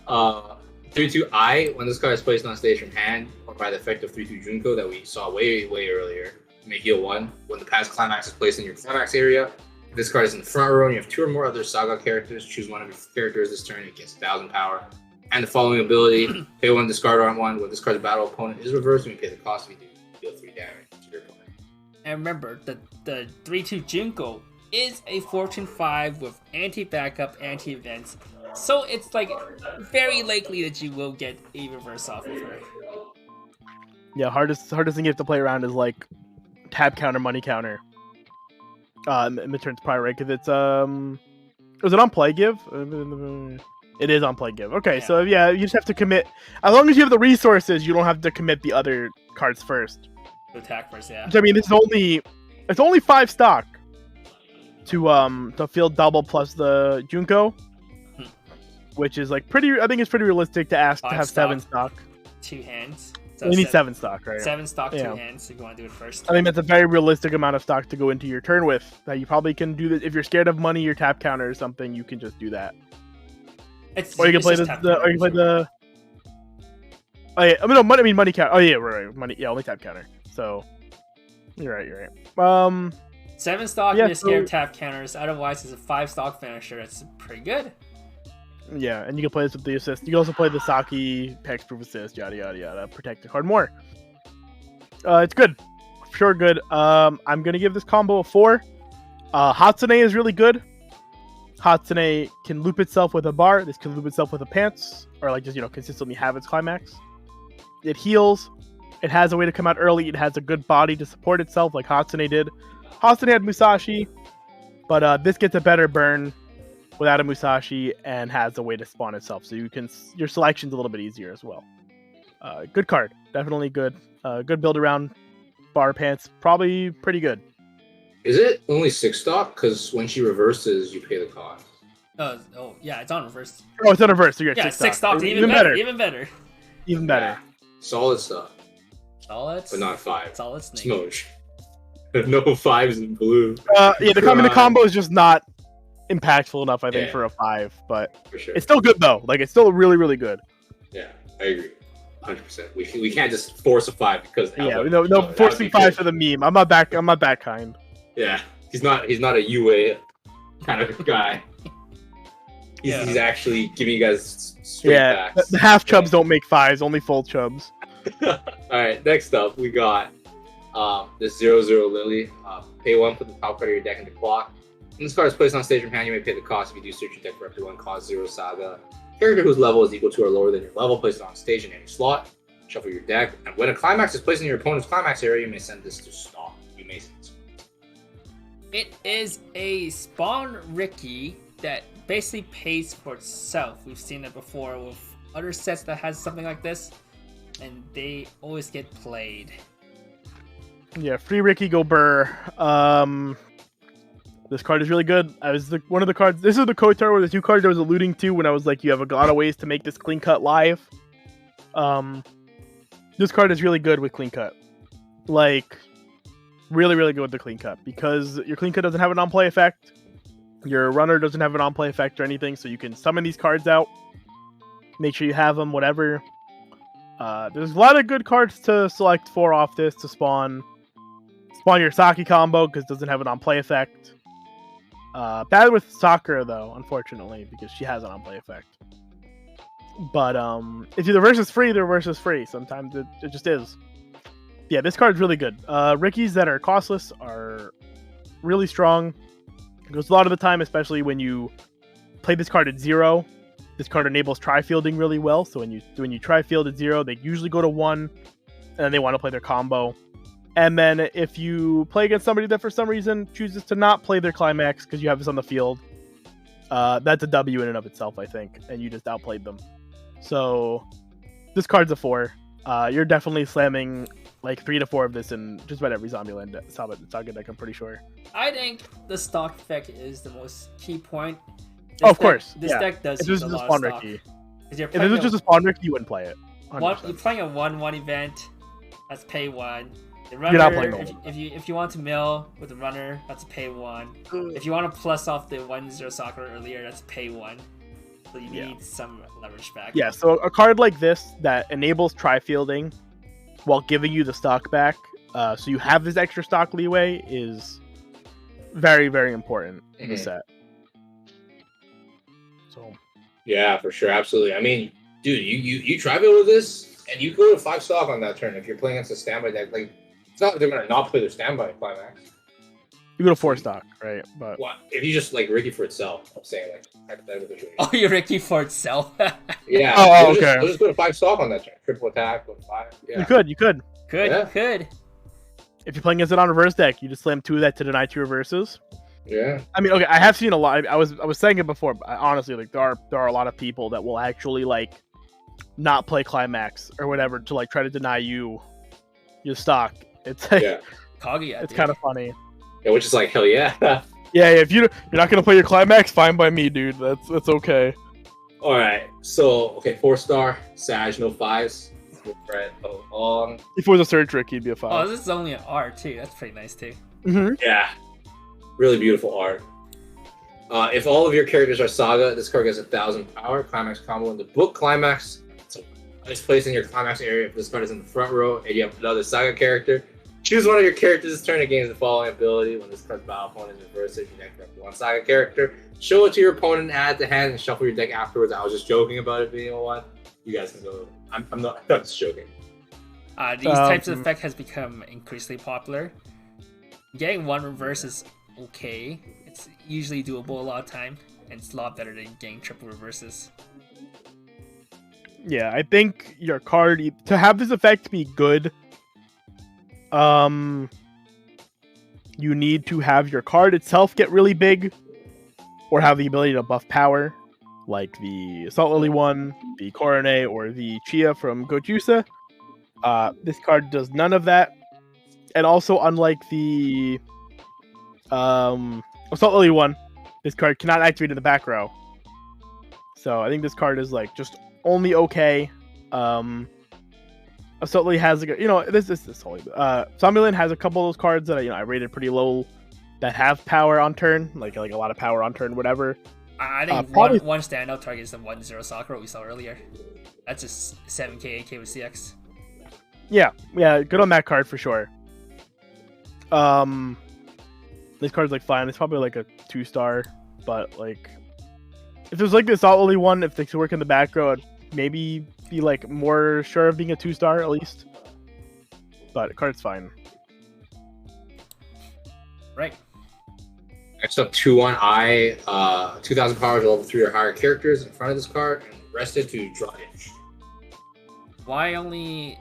3-2 I. When this card is placed on stage from hand or by the effect of 3-2 Junko that we saw way earlier, you may heal 1. When the past climax is placed in your climax area, if this card is in the front row and you have 2 or more other Saga characters, choose one of your characters this turn. It gets 1,000 power. And the following ability: pay 1, discard on 1. When this card's battle opponent is reversed, you may pay the cost. If you do, deal 3 damage to your opponent. And remember, the 3-2 Junko is a Fortune 5 with anti-backup, anti-events. So it's like very likely that you will get a reverse off of her. Yeah, hardest thing you have to play around is like tab counter, money counter. In the turn's probably right because it's was it on play give? It is on play give. Okay, Yeah. so yeah, you just have to commit. As long as you have the resources, you don't have to commit the other cards first. To attack first, yeah. Which, I mean, it's only 5 stock to field double plus the Junko, which is like pretty. I think it's pretty realistic to ask to 5 have 7 stock. 2 hands. So You need 7 stock, right? 7 stock, 2 Yeah. hands if you want to do it first. I think that's a very realistic amount of stock to go into your turn with. That you probably can do this if you're scared of money, your tap counter or something. You can just do that. It's, Or you can it's play just tap or you can play counter. Oh yeah, I mean, no, money counter. Oh yeah, right. Money, yeah, only tap counter. So you're right. 7 stock, yeah, you're scared so- tap counters. Otherwise, it's a 5 stock finisher. It's pretty good. Yeah, and you can play this with the assist. You can also play the Saki hexproof assist, yada yada yada, protect the card more. It's good, for sure good. I'm gonna give this combo a 4. Hatsune is really good. Hatsune can loop itself with a bar. This can loop itself with a pants, or like just consistently have its climax. It heals. It has a way to come out early. It has a good body to support itself, like Hatsune did. Hatsune had Musashi, but this gets a better burn without a Musashi and has a way to spawn itself, so your selection's a little bit easier as well. Good card, definitely good. Good build around. Bar pants, probably pretty good. Is it only 6 stock? Because when she reverses, you pay the cost. Oh yeah, it's on reverse. Oh, it's on reverse, so you're at Yeah, 6 stock. stock. Even better. Even better. Even better. Solid stuff, Solid. but not 5. Solid snake. Smosh. No 5s in blue. Yeah, the combo is just not impactful enough, I think, Yeah. for a 5, but For sure. it's still good though. Like, it's still really, really good. Yeah, I agree. 100%. We can't just force a 5 because Yeah, Alba- no that would forcing be 5 good. for the meme. I'm not that kind. Yeah, he's not a UA kind of guy. Yeah. He's actually giving you guys straight Yeah, backs. the half chubs don't make 5s, only full chubs. All right, next up we got this 0-0 Lily. Pay 1, put the top card of your deck into clock. When this card is placed on stage from hand, you may pay the cost. If you do, search your deck for up to 1 cost 0 Saga. Character whose level is equal to or lower than your level, place it on stage in any slot. Shuffle your deck, and when a climax is placed in your opponent's climax area, you may send this to stop. You may send this. It is a spawn Ricky that basically pays for itself. We've seen it before with other sets that has something like this, and they always get played. Yeah, free Ricky go Burr. This card is really good. One of the cards. This is the Kotar where the 2 cards I was alluding to when I was like, you have a lot of ways to make this clean cut live. This card is really good with clean cut. Like, really, really good with the clean cut because your clean cut doesn't have an on-play effect. Your runner doesn't have an on-play effect or anything, so you can summon these cards out. Make sure you have them, whatever. There's a lot of good cards to select for off this to spawn your Saki combo because it doesn't have an on-play effect. Bad with Sakura though, unfortunately, because she has an on-play effect. But if the reverse is free, the reverse is free. Sometimes it just is. Yeah, this card's really good. Rickies that are costless are really strong. Because a lot of the time, especially when you play this card at 0, this card enables tri-fielding really well. So when you tri-field at 0, they usually go to 1, and then they want to play their combo. And then if you play against somebody that for some reason chooses to not play their climax because you have this on the field, that's a W in and of itself, I think, and you just outplayed them. So this card's a 4. You're definitely slamming like 3 to 4 of this in just about every Zombieland Saga deck, I'm pretty sure. I think the stock effect is the most key point. Oh, of course. This deck does If use this a is a lot of spawn stock. Ricky. If you're If this was just a spawn Ricky, you wouldn't play it. you're playing a 1/1 event, that's pay 1. The runner, You're not playing the if you want to mill with the runner, that's pay 1. If you want to plus off the 1-0 soccer earlier, that's pay 1. So you need some leverage back. Yeah, so a card like this that enables tri-fielding while giving you the stock back, so you have this extra stock leeway, is very, very important in the set. So Yeah, for sure, absolutely. I mean, dude, you tri-field with this, and you go to 5 stock on that turn if you're playing against a standby deck. Like, it's not like they're gonna not play their standby climax. you go to 4 stock, right? But What if you just like Ricky for itself? I'm saying like hypothetical situation. Oh, you're Ricky for itself. Yeah. Oh, they'll okay. They'll just go to 5 stock on that turn. Triple attack with 5. Yeah. you could. Good, Yeah. good. If you're playing against it on reverse deck, you just slam 2 of that to deny 2 reverses. Yeah. I mean, okay, I have seen a lot. I was saying it before, but honestly, like there are a lot of people that will actually like not play climax or whatever to like try to deny you your stock. It's like, Yeah. Kaguya, it's dude. kind of funny. Yeah, which is like hell yeah. Yeah, if you're not gonna play your climax, fine by me, dude. That's okay. All right. So okay, 4-star Sag, no 5s. Right. If it was a search trick, he'd be a Oh, 5. this is only an R too. That's pretty nice too. Yeah. Really beautiful art. If all of your characters are Saga, this card gets 1,000 power. Climax combo in the book. Climax. So it's placed in your climax area if this card is in the front row and you have another Saga character. Choose one of your characters this turn and gains the following ability. When this card's battle opponent is reversed, if you deck up one Saga character, show it to your opponent, add to hand, and shuffle your deck afterwards. I was just joking about it being a 1. You guys can go. I'm not just joking. These types of effect has become increasingly popular. Getting 1 reverse is okay. It's usually doable a lot of time, and it's a lot better than getting triple reverses. Yeah, I think your card to have this effect be good, you need to have your card itself get really big, or have the ability to buff power, like the Assault Lily one, the Korone, or the Chia from Gojusa. This card does none of that, and also unlike the Assault Lily one, this card cannot activate in the back row. So I think this card is like just only okay. Assault Lily has like Zombieland has a couple of those cards that I rated pretty low that have power on turn, like a lot of power on turn, whatever. I think probably... one standout target is the 1-0 Sakura we saw earlier. That's just 7k, 8k with CX. Yeah, good on that card for sure. This card's like fine. It's probably like a 2-star, but like if there's like this Assault Lily one, if they could work in the back row, I'd maybe be like more sure of being a 2-star at least. But the card's fine. Right. Next up, Tuan I, 2,000 power to level 3 or higher characters in front of this card, and rested to draw it. Why only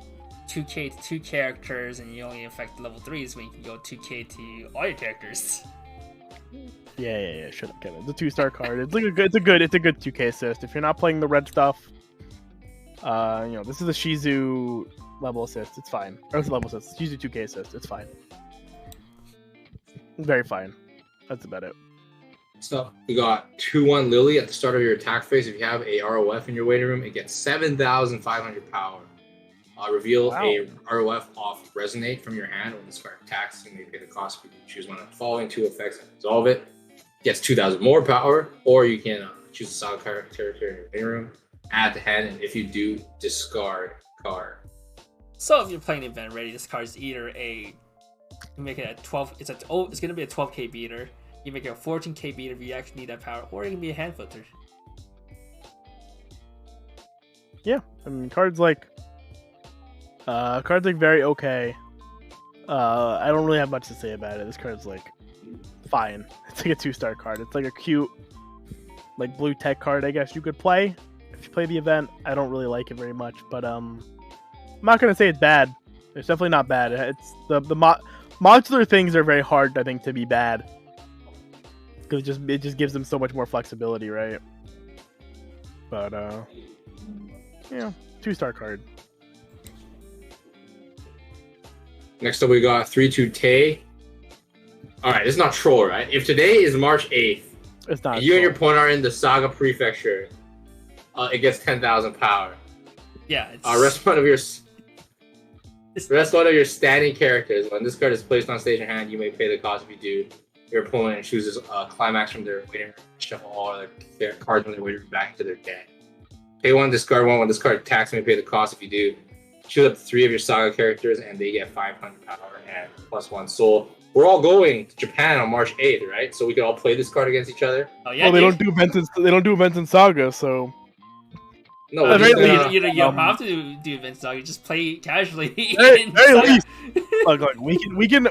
2k to 2 characters and you only affect level 3s when you can go 2k to all your characters? Yeah. Shut up, Kevin. It's a 2-star card. It's like a good 2k assist. If you're not playing the red stuff, this is a Shizu level assist. It's fine. Or it's a level assist. It's Shizu 2k assist. It's fine. Very fine. That's about it. So we got 2-1 Lily at the start of your attack phase. If you have a ROF in your waiting room, it gets 7,500 power. Reveal a ROF off Resonate from your hand. When this card attacks, you may pay the cost. You can choose one of the following 2 effects and resolve it. Gets 2,000 more power, or you can choose a Saga character in your waiting room, add to hand, and if you do, discard card. So if you're playing the event ready, this card is either you make it a 12. It's gonna be a 12k beater. You make it a 14k beater if you actually need that power, or it can be a hand filter. Yeah, I mean cards like very okay. I don't really have much to say about it. This card's like fine. It's like a 2-star card. It's like a cute like blue tech card, I guess you could play if you play the event. I don't really like it very much, but I'm not gonna say it's bad. It's definitely not bad. It's the modular things are very hard, I think, to be bad because it just gives them so much more flexibility, right? But 2-star card. Next up, we got 3-2 Tay. All right, this is not troll, right? If today is March 8th, it's not. And you and your opponent are in the Saga Prefecture, it gets 10,000 power. Yeah. It's... Rest one of your standing characters. When this card is placed on stage in hand, you may pay the cost if you do. Your opponent chooses a climax from their waiting room, shuffle all other cards from their waiting room back into their deck. Pay 1, discard 1. When this card attacks, you may pay the cost if you do. Choose up 3 of your Saga characters, and they get 500 power and +1 soul. We're all going to Japan on March 8th, right? So we could all play this card against each other. Oh yeah. Well, they don't do events in Saga, so. No, you don't have to do events, dog. You just play casually. Very least, look, we can.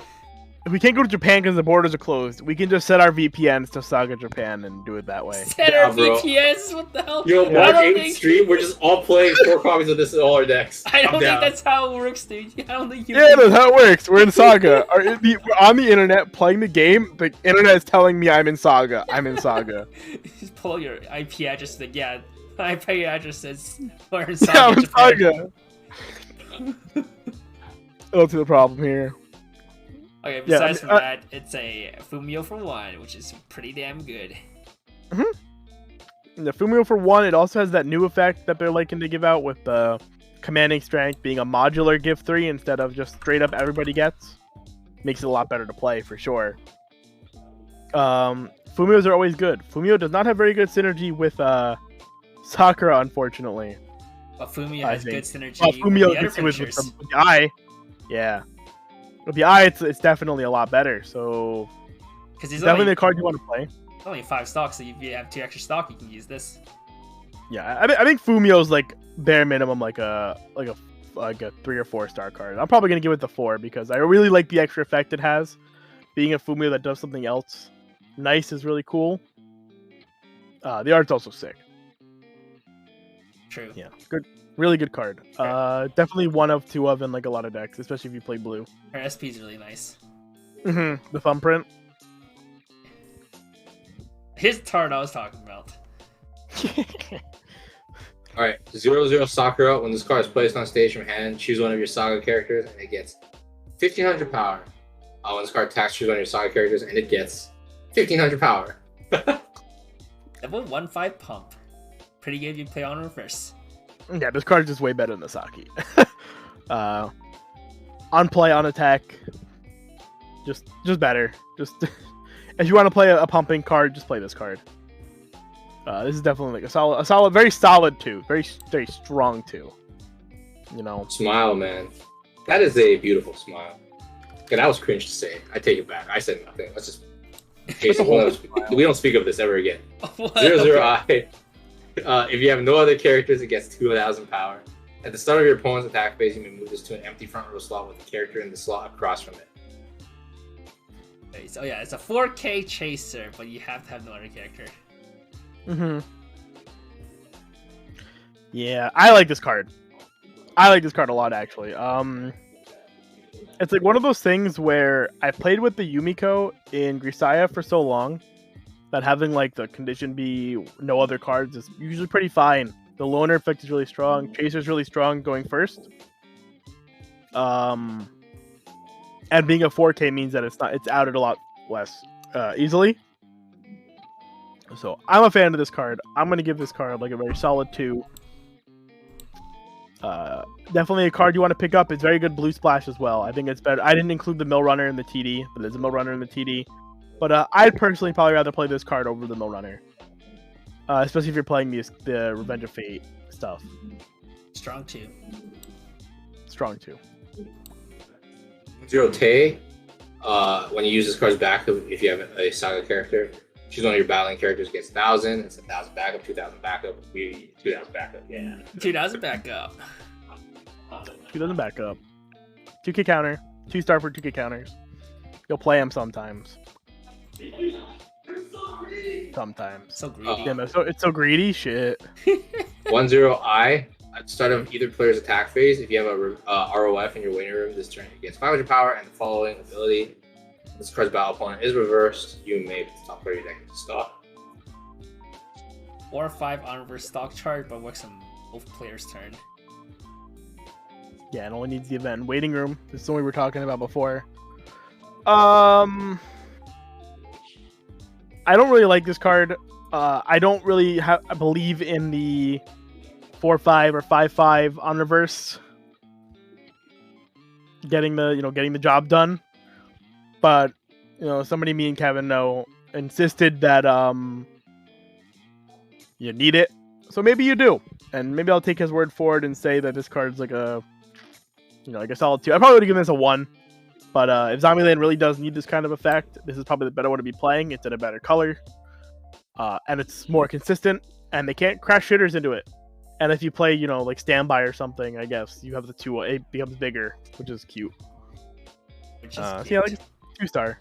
if we can't go to Japan because the borders are closed, we can just set our VPNs to Saga Japan and do it that way. Set our VPNs? What the hell? Yo, March 8th think... stream, we're just all playing 4 copies of this in all our decks. I don't think that's how it works, dude. I don't think you... Yeah, that's how it works. We're in Saga. We're on the internet playing the game. The internet is telling me I'm in Saga. I'm in Saga. Just pull your IP address. Like, yeah, my IP address says we're in Saga. Yeah, I'm in Saga. What's the problem here? Okay, besides from that, it's a Fumio for 1, which is pretty damn good. The Fumio for 1, it also has that new effect that they're liking to give out with the commanding strength being a modular give 3 instead of just straight up everybody gets. Makes it a lot better to play for sure. Fumios are always good. Fumio does not have very good synergy with Sakura, unfortunately. But Fumio has good synergy Fumio with the other finishers. With the eye. Yeah. With the eye, it's definitely a lot better. So, because it's definitely the card you want to play. It's only 5 stocks, so if you have 2 extra stock, you can use this. Yeah, I think Fumio's like bare minimum like a 3 or 4 star card. I'm probably gonna give it the 4 because I really like the extra effect it has. Being a Fumio that does something else nice is really cool. The art's also sick. True. Yeah, good. Really good card. Definitely 1 of 2 of in like a lot of decks, especially if you play blue. Her SP is really nice. The thumbprint. Here's the card I was talking about. Alright, 0-0 Sakura. When this card is placed on stage from hand, choose one of your Saga characters and it gets 1500 power. When this card attacks, choose one of your Saga characters and it gets 1500 power. Level 1-5 pump. Pretty good if you play on reverse. Yeah, this card is just way better than the Saki. On play, on attack, just better. Just if you want to play a pumping card, just play this card. This is definitely like a solid, very solid 2, very strong 2. You know, Smile, man. That is a beautiful smile. Okay, that was cringe to say. I take it back. I said nothing. Let's just. We don't speak of this ever again. 0-0 if you have no other characters, it gets 2,000 power. At the start of your opponent's attack phase, you may move this to an empty front row slot with a character in the slot across from it. Okay, so yeah, it's a 4K chaser, but you have to have no other character. Yeah, I like this card. I like this card a lot, actually. It's like one of those things where I played with the Yumiko in Grisaya for so long that having like the condition be no other cards is usually pretty fine. The loner effect is really strong. Chaser's really strong going first. And being a 4K means that it's outed a lot less easily. So I'm a fan of this card. I'm gonna give this card like a very solid 2. Definitely a card you want to pick up. It's very good blue splash as well. I think it's better. I didn't include the Mill Runner in the TD, but there's a Mill Runner in the TD. But I'd personally probably rather play this card over the Mill Runner. Especially if you're playing the Revenge of Fate stuff. Strong 2. Strong 2. 0 Tay. When you use this card's backup, if you have a Saga character, choose one of your battling characters, gets 1,000. It's 1,000 backup, 2,000 backup. 2,000 backup. Yeah. 2,000 backup. 2,000 backup. 2K counter. 2-star for 2K counters. You'll play them sometimes. Sometimes. So greedy. Damn, it's so greedy. Shit. 1-0 I. At the start of either player's attack phase, if you have a ROF in your waiting room, this turn it gets 500 power and the following ability. This card's battle opponent is reversed. You may stop player deck to stop. 4 or 5 on reverse stock chart, but works on both players' turn. Yeah, it only needs the event waiting room. This is what we were talking about before. I don't really like this card. I don't really believe in the 4-5 or 5-5 on reverse getting the job done. But somebody me and Kevin know insisted that you need it. So maybe you do. And maybe I'll take his word for it and say that this card's like a solid 2. I probably would have given this a 1. But if Zombieland really does need this kind of effect, this is probably the better one to be playing. It's in a better color. And it's more consistent. And they can't crash shitters into it. And if you play, like Standby or something, I guess, you have the 2, it becomes bigger, which is cute. Which is cute. So yeah, 2-star.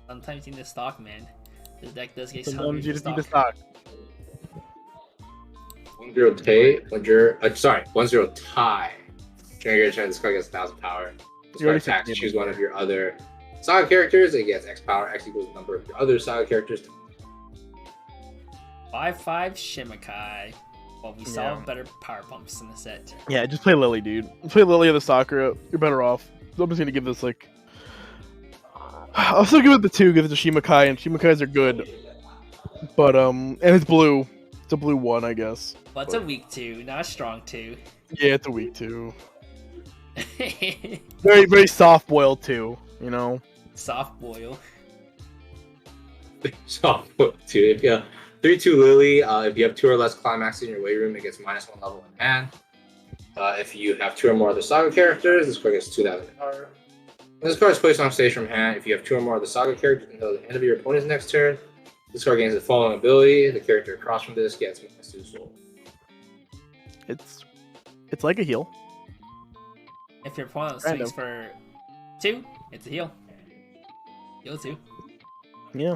Sometimes you need the stock, man. This deck does get Sometimes you just need stock. the stock. 1-0 tie. 1-0 tie. During your turn, this card gets 1000 power. This card attacks. Choose one of your other Saga characters. It gets X power. X equals the number of your other Saga characters. 5/5 Shimikai. Well, we saw better power bumps in the set. Yeah, just play Lily, dude. Play Lily or the Sakura. You're better off. I'm just gonna give this like. I'll still give it the 2 because it's a Shimikai, and Shimikais are good. But and it's blue. It's a blue 1, I guess. Well, it's a weak 2, not a strong 2. Yeah, it's a weak 2. Very, very soft boil 2. You know. Soft boil. Soft boil 2. If you 3/2 Lily, if you have 2 or less climaxes in your weight room, it gets -1 level in hand. If you have 2 or more other Saga characters, this card gets 2000 power. When this card is placed on stage from hand, if you have 2 or more of the Saga characters until the end of your opponent's next turn, this card gains the following ability. The character across from this gets -2 soul. It's like a heal. If your opponent swings for 2, it's a heal. Heal 2. Yeah.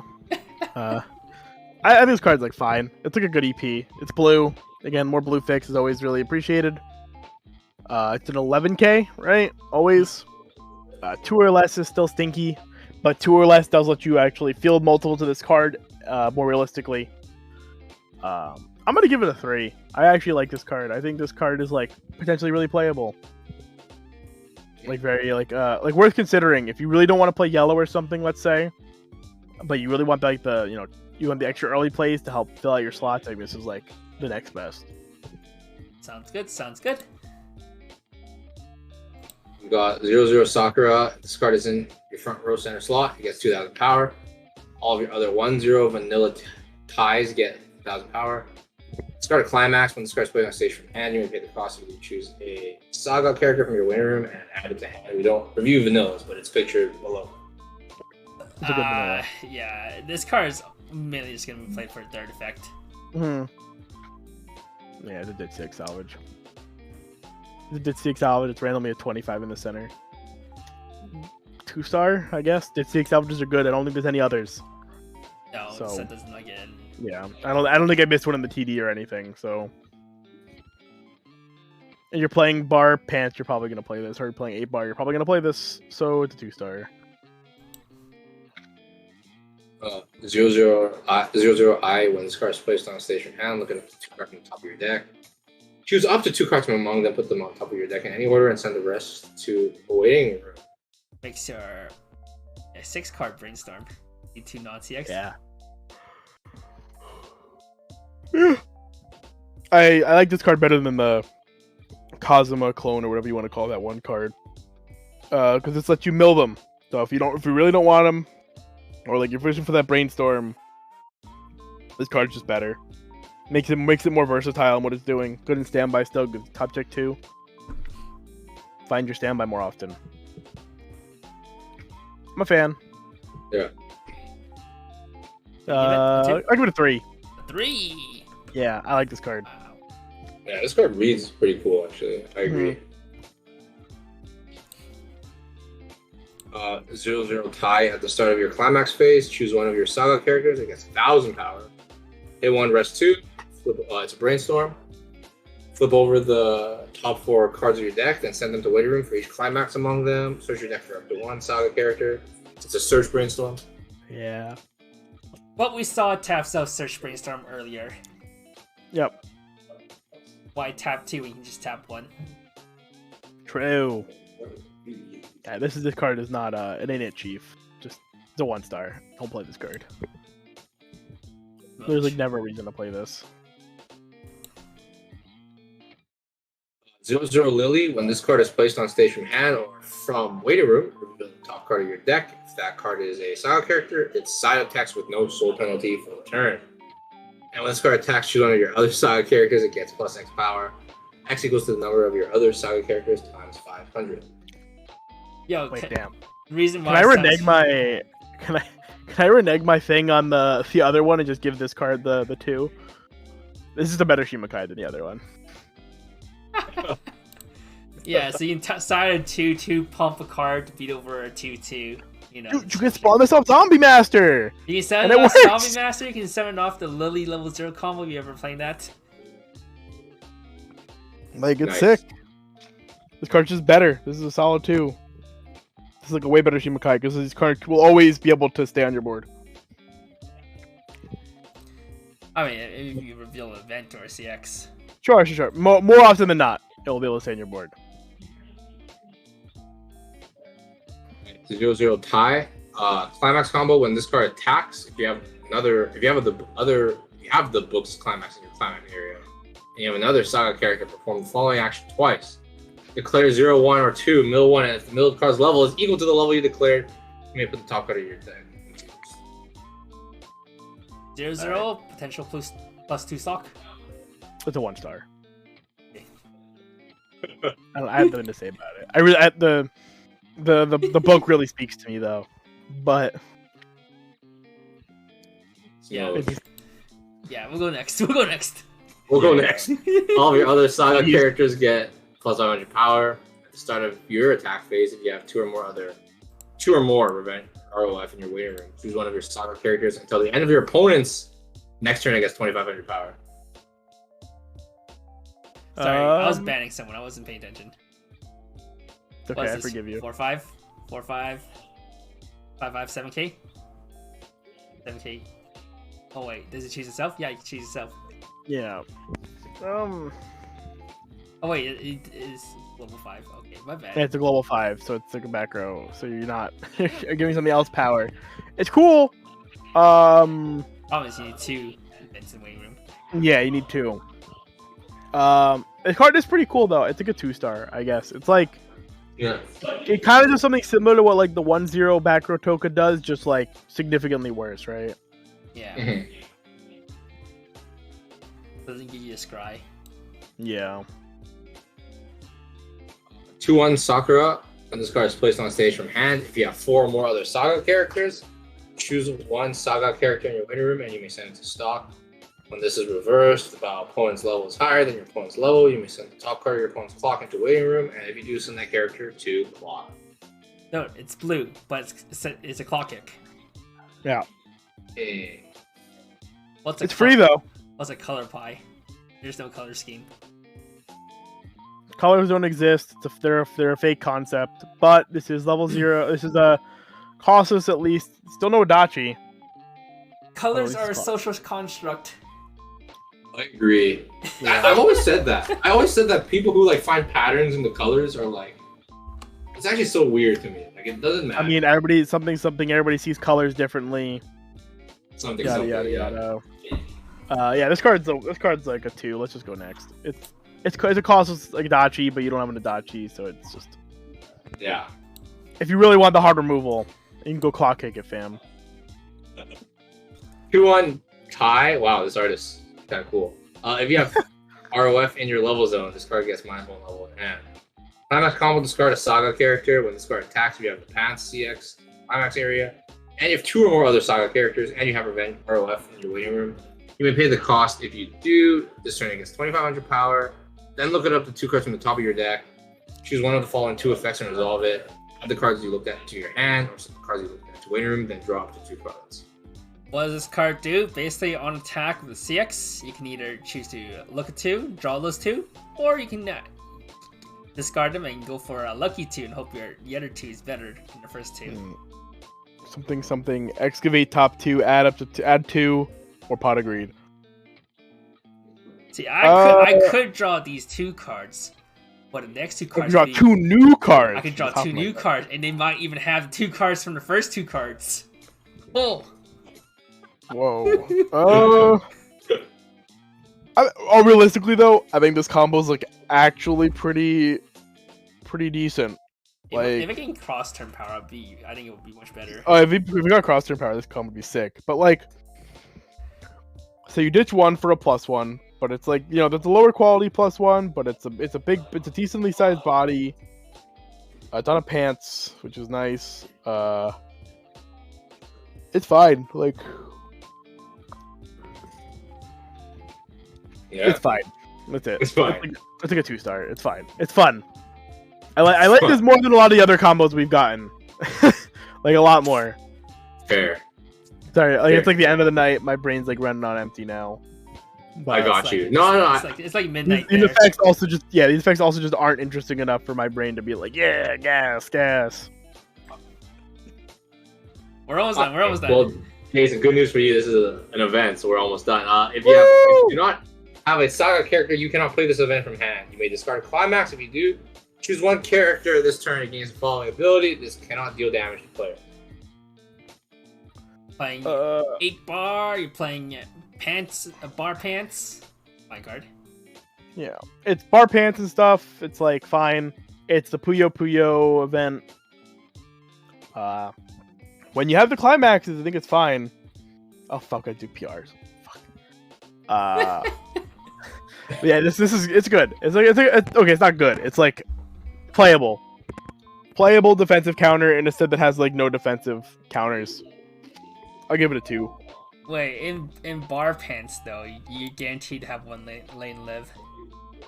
I think this card's like fine. It's like a good EP. It's blue. Again, more blue fix is always really appreciated. It's an 11k, right? Always. 2 or less is still stinky, but 2 or less does let you actually field multiple to this card more realistically. I'm gonna give it a 3. I actually like this card. I think this card is like potentially really playable. Like very like worth considering if you really don't want to play yellow or something, let's say, but you really want like you want the extra early plays to help fill out your slots. I think this is like the next best. Sounds good. Sounds good. We got 0/0 Sakura. This card is in your front row center slot. It gets 2000 power. All of your other 1/0 vanilla ties get 1000 power. Start a climax. When this card is played on stage from hand, you may pay the cost if you choose a Saga character from your winning room and add it to hand. We don't review vanillas, but it's pictured below. Yeah, this card is mainly just going to be played for a third effect. Yeah, it's a Dit 6 salvage. It's a Dit 6 salvage. It's randomly a 25 in the center. 2-star, I guess. Dit 6 salvages are good. I don't think there's any others. No, the set doesn't like it. Yeah, I don't think I missed one in the TD or anything. So, and you're playing bar pants, you're probably gonna play this. Or you're playing 8-bar, you're probably gonna play this. So it's a 2-star. 0/0 I. When this card is placed on stage from hand, look at the 2 cards on the top of your deck. Choose up to 2 cards from among them, put them on top of your deck in any order, and send the rest to a waiting room. Makes your 6-card brainstorm. E2 non-CX. Yeah. I like this card better than the Kazuma clone or whatever you want to call that one card, because it's let you mill them. So if you really don't want them, or like you're fishing for that brainstorm, this card's just better. Makes it more versatile in what it's doing. Good in standby still. Good top check too. Find your standby more often. I'm a fan. Yeah. I'll give it a 3. 3. Yeah, I like this card. Wow. Yeah, this card reads pretty cool, actually. I agree. 0/0 tie at the start of your climax phase. Choose one of your Saga characters. It gets 1000 power. Hit 1, rest 2. Flip, it's a brainstorm. Flip over the top 4 cards of your deck, then send them to waiting room for each climax among them. Search your deck for up to 1 Saga character. It's a search brainstorm. Yeah. But we saw tap self search brainstorm earlier. Yep. Why tap 2 when you can just tap 1? True. Yeah, this card is not it ain't it, Chief. Just it's a 1-star. Don't play this card. There's like never a reason to play this. 0/0 Lily. When this card is placed on stage from hand or from waiting room, reveal the top card of your deck. If that card is a Saga character, its side attacks with no soul penalty for the turn. And when this card attacks, choose one of your other Saga characters, it gets +X power. X equals to the number of your other Saga characters times 500. Yo, Wait, damn. Reason why Can I renege my can I renege my thing on the other one and just give this card the 2? This is a better Shimikai than the other one. Yeah, so you decided to pump a card to beat over a 2/2. You know, You can spawn this off Zombie Master. you can summon and it off works. Zombie Master. You can summon off the Lily level 0 combo. Have you ever played that? Like, it's Nice. sick. This card's just better. This is a solid 2. This is like a way better Shimakai because these cards will always be able to stay on your board. I mean, if you reveal an event or a CX. Sure. More often than not, it will be able to stay on your board. The 0-0 tie. Climax combo. When this card attacks, if you have the book's climax in your climax area, and you have another saga character perform the following action twice. Declare 0, 1, or 2, middle 1, and if the middle card's level is equal to the level you declared, you may put the top card of your deck. 0-0, potential plus 2 stock. It's a 1-star. I have nothing to say about it. I really the book really speaks to me though, but Yeah. So, Yeah, we'll go next. we'll go next. All of your other saga characters get plus 500 power at the start of your attack phase. If you have two or more revenge ROF in your waiting room, choose one of your saga characters until the end of your opponent's next turn. It gets 2,500 power. Sorry, I was banning someone. I wasn't paying attention. It's okay, I forgive you. 4-5, 4-5, 5-5, 7k, 7k. Oh wait, does it choose itself? Yeah, you can choose itself. Yeah. Oh wait, it is level 5. Okay, my bad. Yeah, it's a global 5, so it's like a back row. So you're not you're giving something else power. It's cool. Obviously, you need 2 events in waiting room. Yeah, you need 2. The card is pretty cool though. It's like a 2-star, I guess. It's like Yeah. it kind of does something similar to what like the 1-0 back row Toka does, just like significantly worse, right? Yeah. Mhm. Doesn't give you a scry. Yeah. 2-1 Sakura. When this card is placed on stage from hand, if you have 4 or more other saga characters, choose one saga character in your waiting room and you may send it to stock. When this is reversed, if our opponent's level is higher than your opponent's level, you may send the top card of your opponent's clock into waiting room, and if you do, send that character to clock. No, it's blue, but it's a clock kick. Yeah. Hey. It's free though. What's a color pie? There's no color scheme. Colors don't exist. They're a fake concept. But this is level 0. This is a cost us at least. Still no Adachi. Colors Oh, are a it's social construct. I agree. I've always said that. I always said that people who like find patterns in the colors are like, it's actually so weird to me. Like it doesn't matter. I mean, everybody something. Everybody sees colors differently. something. Yada Yeah. yada. Yeah, this card's like a 2. Let's just go next. It's a cost like Adachi, but you don't have an Adachi, so it's just. Yeah. If you really want the hard removal, you can go clock kick it, fam. 2-1 tie. Wow, this art is kind of cool. If you have ROF in your level zone, this card gets -1 level in hand. Climax combo, discard a saga character. When this card attacks, if you have the pants CX climax area, and you have 2 or more other saga characters, and you have revenge ROF in your waiting room, you may pay the cost. If you do, this turn it gets 2,500 power. Then look it up the 2 cards from the top of your deck. Choose one of the following 2 effects and resolve it. Add the cards you looked at to your hand, or some cards you looked at to waiting room, then draw up to 2 cards. What does this card do? Basically, on attack with the CX, you can either choose to look at 2, draw those 2, or you can discard them and go for a lucky 2 and hope the other 2 is better than the first 2. Something. Excavate top 2. Add 2, or pot of greed. See, I could draw these 2 cards, but the next 2 I cards. could draw 2 new cards. I could draw 2 new cards, and they might even have 2 cards from the first 2 cards. Oh. Whoa. Realistically though, I think this combo's like actually pretty decent. If it can cross turn power, I think it would be much better. Oh, if we got cross turn power, this combo would be sick. But like, so you ditch 1 for a +1, but it's like, you know, that's a lower quality +1, but it's a decently sized body. A ton of pants, which is nice. It's fine. Like. Yeah. It's fine. That's it. It's fine. It's like a 2-star. It's fine. It's fun. I like this more than a lot of the other combos we've gotten. Like a lot more. Fair. Sorry, like Fair. it's like the end of the night. My brain's like running on empty now. I got It's you. like- No. It's like midnight. These there. effects also just aren't interesting enough for my brain to be like, yeah, gas. We're almost done. We're almost done. Well, Jason, good news for you. This is an event, so we're almost done. If you do not have a Saga character, you cannot play this event from hand. You may discard Climax. If you do, choose one character this turn against the following ability. This cannot deal damage to the player. Playing 8 bar. You're playing pants, bar pants. My card. Yeah, it's bar pants and stuff. It's like fine. It's the Puyo Puyo event. When you have the climaxes, I think it's fine. Oh fuck, I do PRs. Fuck. Yeah, this is it's good. Okay, it's not good. It's like playable defensive counter in a set that has like no defensive counters. I'll give it a 2. Wait, in bar pants though, you're guaranteed to have one lane live,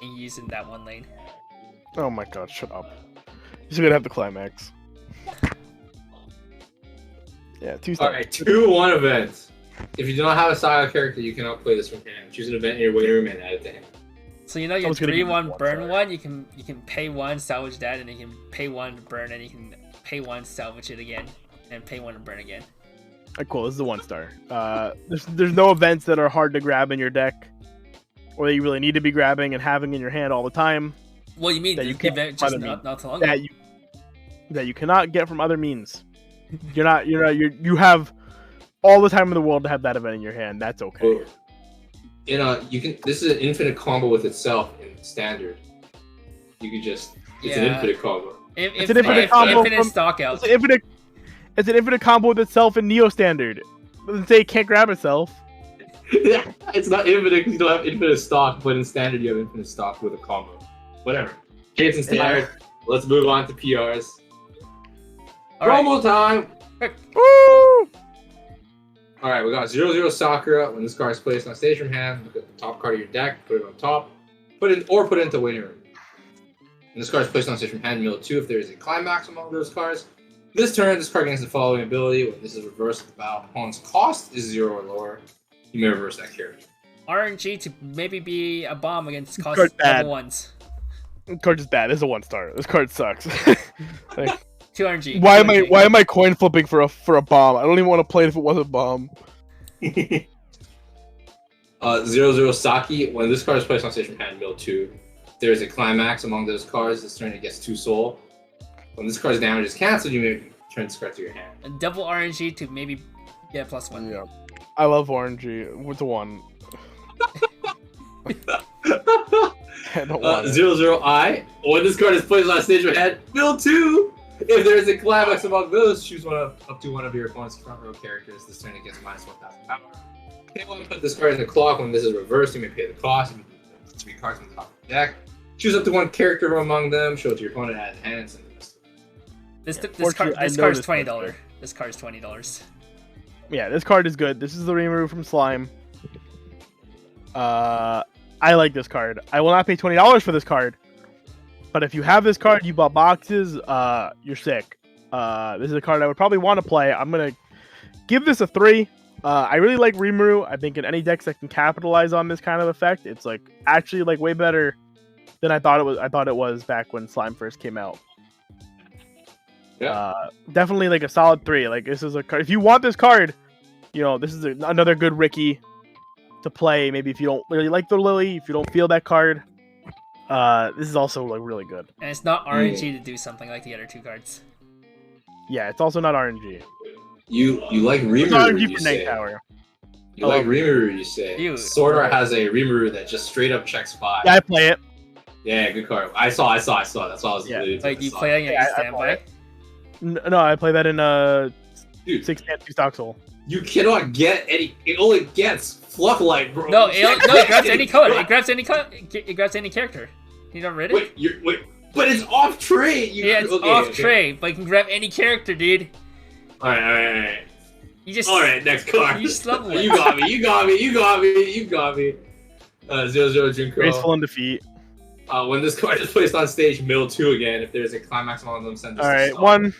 and you're using that one lane. Oh my god, shut up. You're still gonna have the climax. Yeah, 2 stars. Alright, 2-1 events. If you do not have a Saga character, you cannot play this from hand. Choose an event in your waiting room and add it to hand. So you know your Someone's gonna give 3-1 you one, burn sorry. one. You can pay 1, salvage that, and then you can pay 1 to burn, and you can pay 1, salvage it again, and pay 1 to burn again. Cool, this is a 1 star. There's no events that are hard to grab in your deck, or that you really need to be grabbing and having in your hand all the time. Well, you mean That the you can't event find just them not too long ago? That you cannot get from other means. You have all the time in the world to have that event in your hand. That's okay. Well, this is an infinite combo with itself in standard. You could just it's an Yeah. infinite combo. It's an infinite combo infinite from- stock out. It's an infinite combo with itself in Neo Standard. It doesn't say it can't grab itself. It's not infinite because you don't have infinite stock, but in standard you have infinite stock with a combo. Whatever. Jason standard. Let's move on to PRs. All right. Promo time! Woo! Alright, we got 0-0 Sakura. When this card is placed on stage from hand, look at the top card of your deck, put it on top, put it into waiting room. When this card is placed on stage from hand, mill 2 if there is a climax among those cards. This turn, this card gains the following ability. When this is reversed, the battle opponent's cost is 0 or lower. You may reverse that character. RNG to maybe be a bomb against cost card's bad. level 1s. This card is bad. This is a 1 star. This card sucks. Like, 2 RNG. why 2 RNG. am I coin flipping for a bomb? I don't even want to play it if it was a bomb. 0-0 Saki. When this card is placed on stage from hand, mill 2. If there is a climax among those cards, this turn it gets 2 soul. When this card's damage is cancelled, you may turn this card to your hand. And double RNG to maybe get +1. Yeah. I love RNG. It's a 1. I don't want it. 0-0 I. When this card is placed on stage from hand, mill 2. If there is a climax among those, choose up to one of your opponent's front row characters. This turn it gets -1,000 power. Pay 1 to put this card in the clock. When this is reversed, you may pay the cost. You may put 3 cards on the top of the deck. Choose up to 1 character among them. Show it to your opponent, add hand, and send the rest. This fortunately, I card is know this card's $20. good. This card is $20. Yeah, this card is good. This is the Rimuru from Slime. I like this card. I will not pay $20 for this card. But if you have this card, you bought boxes, you're sick. This is a card I would probably want to play. I'm going to give this a 3. I really like Rimuru. I think in any decks that can capitalize on this kind of effect, it's like actually like way better than I thought it was back when Slime first came out. Yeah. Definitely like a solid 3. Like this is a card. If you want this card, this is another good Ricky to play. Maybe if you don't really like the Lily, if you don't feel that card, this is also like really good. And it's not RNG to do something like the other 2 cards. Yeah, it's also not RNG. You like It's Rimuru, RNG you for Night say. Tower. You like Rimuru, you say. You- Sword Art has a Rimuru that just straight up checks 5. Yeah, I play it. Yeah, good card. I saw. That's all I was Yeah. alluding to. Like, I you saw play it. on your Yeah, I standby? play No, I play that in Dude, 6-man 2 stock soul. you cannot get any. It only gets Fluff Light, bro. No, You can't it get grabs any code. Fluff- It grabs any code. It grabs any character. You don't read it? Wait, but it's off trade. Yeah, it's off trade, but you can grab any character, dude. All right. You just All right, next card. You just level it. You got me. 0-0 Junko. Graceful in defeat. When this card is placed on stage, mill 2 again. If there's a climax among them, send this. All to right, stop. 1.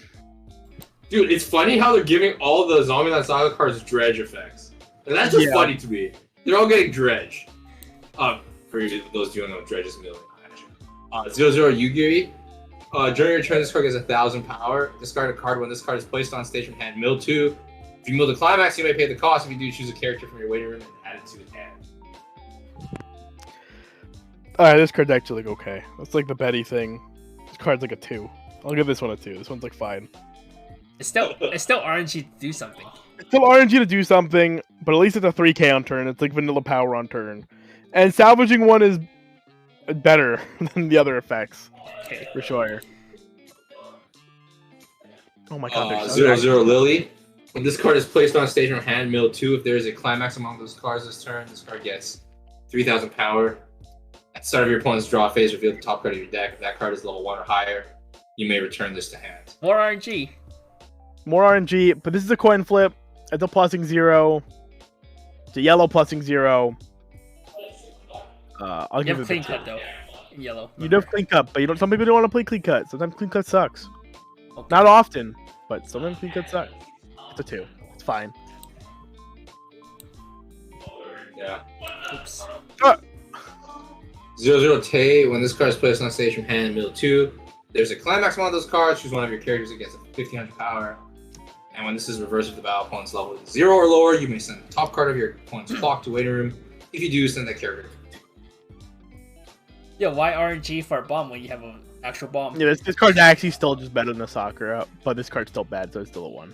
Dude, it's funny how they're giving all the Zombieland Saga cards dredge effects. And that's just funny to me. They're all getting dredge. For those who don't know, dredge is a million. 0-0 Yugiri. During your turn, this card gets 1,000 power. Discard a card when this card is placed on stage from hand. Mill 2. If you mill the climax, you may pay the cost. If you do, choose a character from your waiting room and add it to his hand. Alright, this card's actually like okay. That's like the Betty thing. This card's like a 2. I'll give this one a 2. This one's like fine. It's still RNG to do something. It's still RNG to do something, but at least it's a 3k on turn. It's like vanilla power on turn. And salvaging one is better than the other effects. Okay. For sure. Oh my god. 0-0 Lily. When this card is placed on stage from hand, mill 2. If there is a climax among those cards this turn, this card gets 3,000 power. At the start of your opponent's draw phase, reveal the top card of your deck. If that card is level 1 or higher, you may return this to hand. More RNG. More RNG, but this is a coin flip. It's a plussing 0. It's a yellow plussing 0. I'll You give have it clean a cut though. In yellow. You do have clean cut, but you don't. Some people don't want to play clean cut. Sometimes clean cut sucks. Okay. Not often, but sometimes clean cut sucks. It's a 2. It's fine. Yeah. Oops. 0-0 Tay. When this card is placed on stage from hand, mill 2. There's a climax among those cards. Choose one of your characters that gets 1,500 power. And when this is reversed with the battle opponent's level 0 or lower, you may send the top card of your opponent's clock to waiting room. If you do, send that character. Yeah, why RNG for a bomb when you have an actual bomb? Yeah, this card's actually still just better than the Sakura, but this card's still bad, so it's still a 1.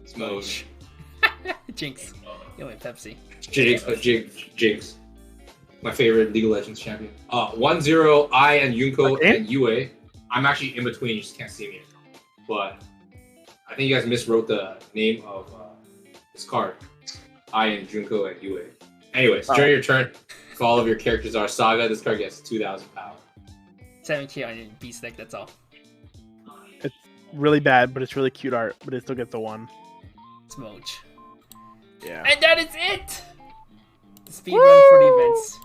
Smooch. Jinx. You went Pepsi. Jinx. My favorite League of Legends champion. 1-0 I and Junko and Yue. I'm actually in between, you just can't see me. But I think you guys miswrote the name of this card. I and Junko and Yue. Anyways, during your turn, if all of your characters are Saga, this card gets 2,000 power. 7k on your beast deck, that's all. It's really bad, but it's really cute art, but it still gets a 1. Smooch. Yeah. And that is it! Speed run for the events.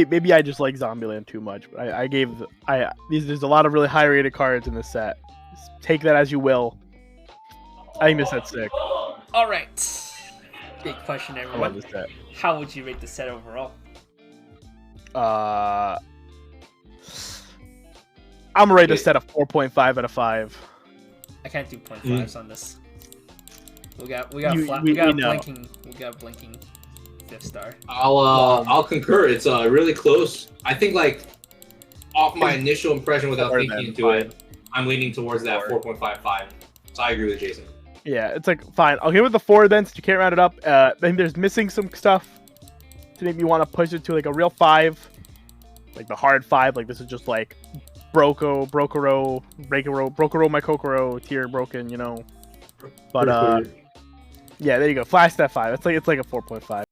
Maybe I just like Zombieland too much, but there's a lot of really high rated cards in this set. Just take that as you will. I think this set's sick. Alright. Big question, I love everyone. this set. How would you rate the set overall? I'm gonna rate this set a 4.5 out of 5. I can't do 0.5s on this. We got We blinking 5th star. I'll concur. It's really close. I think like off my initial impression without thinking into it, I'm leaning towards that 4.55. So I agree with Jason. Yeah, it's like fine. I'll give it the 4 then, since you can't round it up. I think there's missing some stuff to make me want to push it to like a real 5, like the hard 5. Like this is just like Brokero, my Kokoro tier broken, you know. But yeah, there you go. Flash that 5. It's like a 4.5.